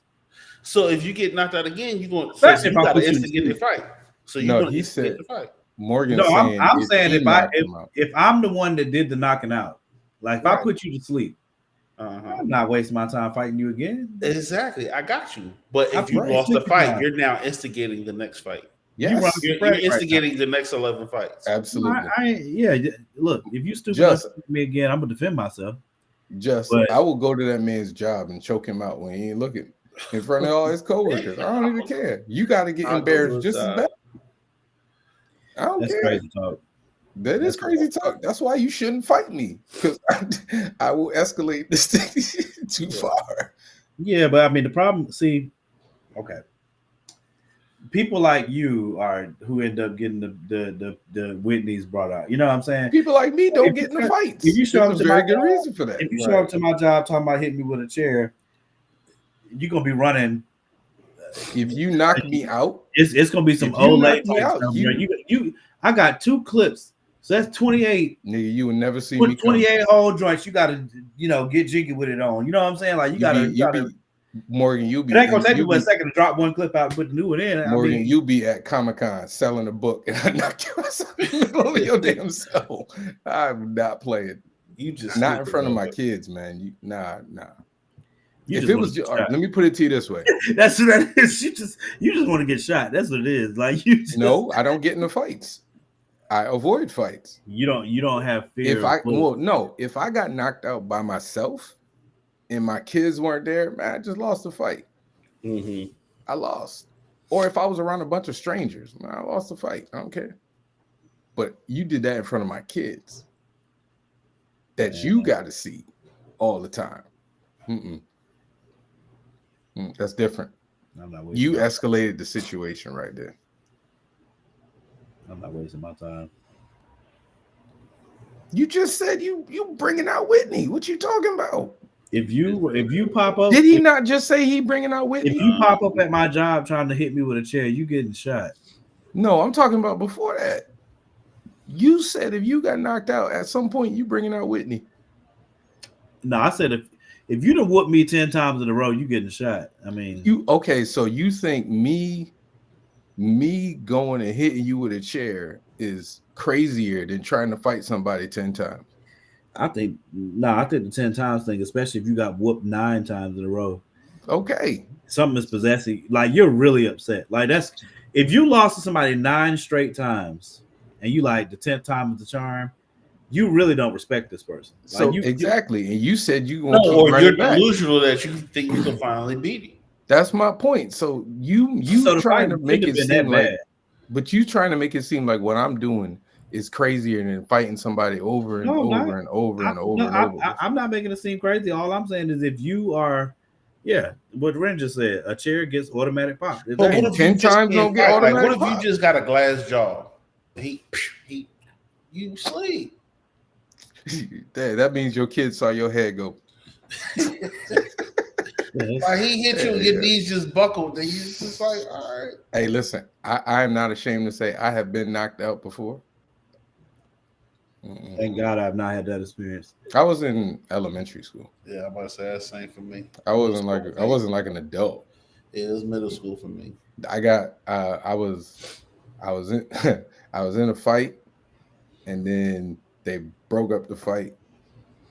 so if you get knocked out again, you're going. Especially if you got to instigate the fight. So you going to instigate the fight. Morgan. No, I'm saying if I'm the one that did the knocking out, like if I put you to sleep, I'm not wasting my time fighting you again. Exactly, I got you. But if you lost the fight, you're now instigating the next fight. Yes. You're instigating the next 11 fights. Absolutely. Look, if you stupid me again, I'm gonna defend myself. I will go to that man's job and choke him out when he ain't looking in front of all his coworkers. I don't even care. You got to get embarrassed just as bad. I don't care. Crazy talk. That is crazy talk. That's why you shouldn't fight me, because I will escalate this thing too far. Yeah, but I mean the problem. See, okay, people like you are who end up getting the Whitneys brought out. You know what I'm saying? People like me don't get in the fights. If you show up to very good reason for that. If you show up to my job talking about hitting me with a chair, you're gonna be running. If you knock me out, it's gonna be some old lady. I got 2 clips So that's 28. Nigga, you would never see me 28 whole joints. You gotta, get jiggy with it on. You know what I'm saying? Like you gotta. Morgan, It ain't gonna take me but a second to drop one clip out and put the new one in. Morgan, you be at Comic-Con selling a book, and I knock you outside in the middle of your damn self. I'm not playing. You just not in front of my kids, man. Nah. If it was, let me put it to you this way. That's what that is. You just want to get shot. That's what it is. Like you. No, I don't get into fights. I avoid fights. You don't have fear. If I got knocked out by myself and my kids weren't there, man, I just lost the fight. Mm-hmm. I lost. Or if I was around a bunch of strangers, man, I lost the fight. I don't care. But you did that in front of my kids that you got to see all the time. That's different. You escalated the situation right there. I'm not wasting my time. You just said you bringing out Whitney. What you talking about? If you pop up, did he not just say he bringing out Whitney? If you pop up at my job trying to hit me with a chair, you getting shot. No, I'm talking about before that. You said if you got knocked out at some point, you bringing out Whitney. No, I said if you done whoop me 10 times in a row, you getting shot. I mean, so you think me going and hitting you with a chair is crazier than trying to fight somebody 10 times? I think the 10 times thing, especially if you got whooped 9 times in a row. Okay. Something is possessing. Like you're really upset. Like that's if you lost to somebody 9 straight times and you like the 10th time is the charm, you really don't respect this person. So like exactly. And you said you gonna keep or you're back. delusional that you think you can finally beat him. That's my point. So you trying to make it seem like, but you trying to make it seem like what I'm doing is crazier than fighting somebody over and over and over and over. I'm not making it seem crazy. All I'm saying is if you are, what Ren just said, a chair gets automatic pop. But what if 10 times don't get automatic what if pop? you just got a glass jaw? You sleep. That means your kid saw your head go. Like he hit you and your knees just buckled, and you just like, all right. Hey, listen, I am not ashamed to say I have been knocked out before. Thank God I've not had that experience. I was in elementary school. Yeah, I'm about to say that's the same for me. I wasn't like an adult. Yeah, it was middle school for me. I was in I was in a fight, and then they broke up the fight,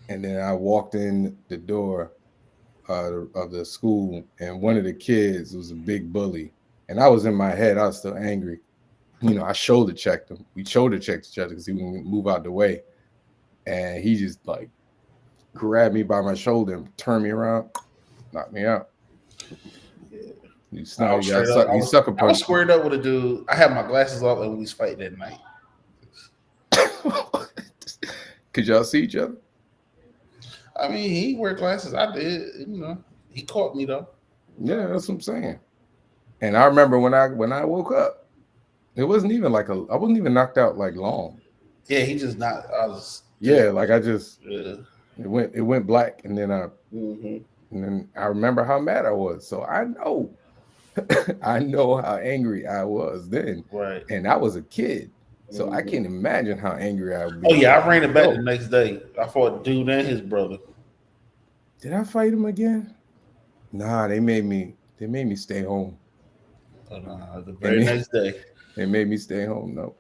and then I walked in the door of the school, and one of the kids was a big bully, and I was in my head, I was still angry. I shoulder checked him. We shoulder checked each other because he wouldn't move out the way, and he just like grabbed me by my shoulder and turned me around, knocked me out. You sucker punch. I was squared up with a dude. I had my glasses off and we was fighting at night. Could y'all see each other? I mean, he wear glasses. I did. He caught me though. Yeah, that's what I'm saying. And I remember when I woke up, it wasn't even I wasn't even knocked out like long. Yeah, he just not. It went black, and then and then I remember how mad I was. So I know, I know how angry I was then. Right. And I was a kid. So I can't imagine how angry I would be. Oh yeah, I ran it back the next day. I fought dude and his brother. Did I fight him again? Nah, they made me stay home. The very next day. They made me stay home. No.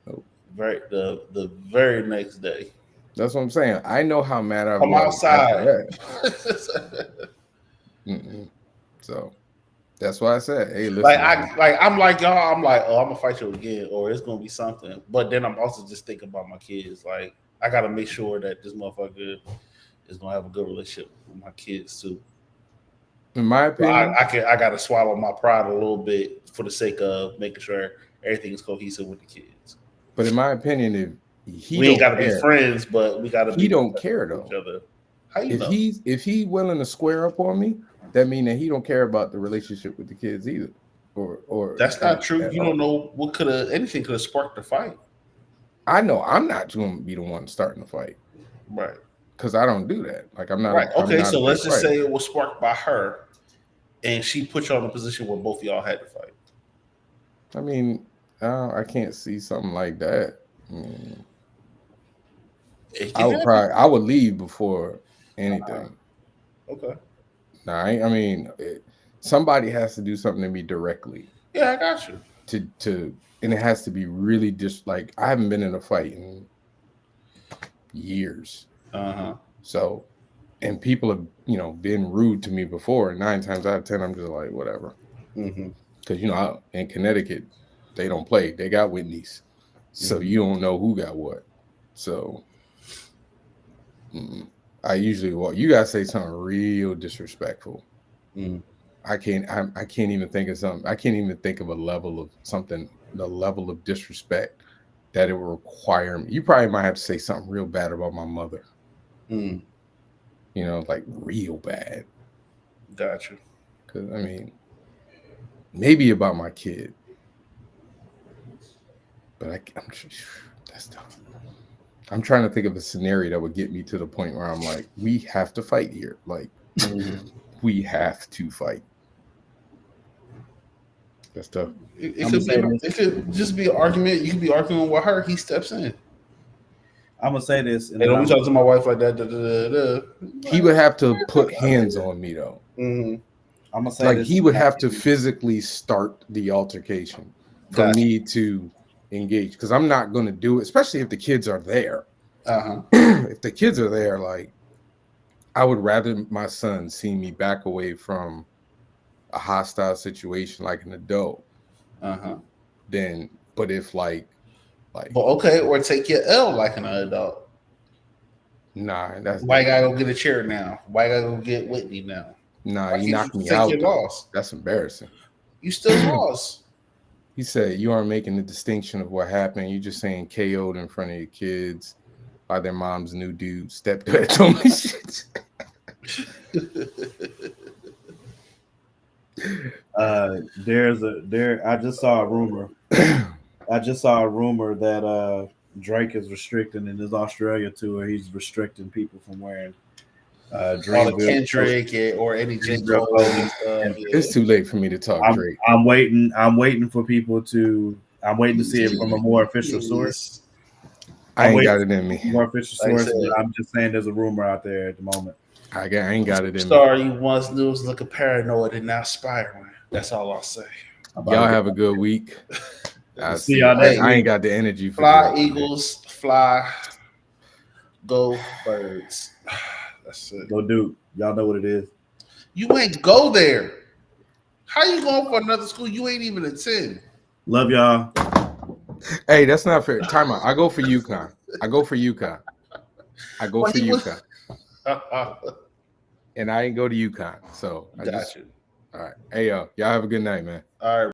The very next day. That's what I'm saying. I know how mad I was. I'm outside. So that's why I said, hey, listen. I'm like y'all. I'm like, oh, I'm gonna fight you again, or it's gonna be something. But then I'm also just thinking about my kids. Like, I gotta make sure that this motherfucker is gonna have a good relationship with my kids too. In my opinion, I gotta swallow my pride a little bit for the sake of making sure everything is cohesive with the kids. But in my opinion, we ain't gotta be friends, but we gotta. He don't care though. Each other. How you know? If he's willing to square up on me, that means that he don't care about the relationship with the kids either. Or that's not true. You don't know what anything could have sparked the fight. I know I'm not going to be the one starting the fight, right? Because I don't do that. Like I'm not. Right. Okay. So let's just say it was sparked by her, and she put you in a position where both of y'all had to fight. I mean, I can't see something like that. It I can would happen. I would leave before anything. Okay. Nah, I mean, somebody has to do something to me directly Yeah, I got you. and it has to be really just like I haven't been in a fight in years. Uh-huh. So, and people have, been rude to me before. And 9 times out of 10, I'm just like, whatever. Mm-hmm. Because, in Connecticut, they don't play. They got Whitney's. So Mhm. you don't know who got what. So I usually you guys say something real disrespectful. Mm. I can't even think of something. I can't even think of a level of something, the level of disrespect that it will require me. You probably might have to say something real bad about my mother. Mm. Like real bad. Got you. Because I mean, maybe about my kid, but that's tough. I'm trying to think of a scenario that would get me to the point where I'm like, we have to fight here. Like, we have to fight. That's tough. It I'm could be. gonna say It could just be an argument. You could be arguing with her. He steps in. I'm gonna say this, and Hey, then don't I'm be talking to my wife like that. Da, da, da, da. He would have to put hands on me though. Mm-hmm. gonna say Like this. he would have to physically start the altercation for Gotcha. me to engage. Because I'm not going to do it, especially if the kids are there. Uh-huh. If the kids are there, like I would rather my son see me back away from a hostile situation like an adult Uh-huh. but if like But okay, or take your L like an adult. nah, that's Why you gotta go get a chair now? Why you gotta go get Whitney now? nah, Why you can't knocked me take out. your loss? That's embarrassing. You still lost. He said you aren't making the distinction of what happened. You're just saying KO'd in front of your kids by their mom's new dude. Stepdad told me shit. I just saw a rumor. That Drake is restricting in his Australia tour. He's restricting people from wearing All the Dreamville. Kendrick or any J. Cole and stuff. Yeah. It's too late for me to talk Drake. I'm waiting for people to. I'm waiting to see it from a more official source. I ain't got it in me. More official Like I source. said. But I'm just saying there's a rumor out there at the moment. I ain't got it in me. Sorry, you once knew was looking paranoid and now spiraling. That's all I'll say. Y'all have a good week. See y'all next I week. ain't got the energy for Fly, this. Eagles, fly, go, birds. That's it. Go Duke. Y'all know what it is. You ain't go there. How you going for another school you ain't even attend? Love y'all. Hey, that's not fair. Time out. I go for UConn. And I ain't go to UConn. So Got you. All right. Hey, y'all have a good night, man. All right.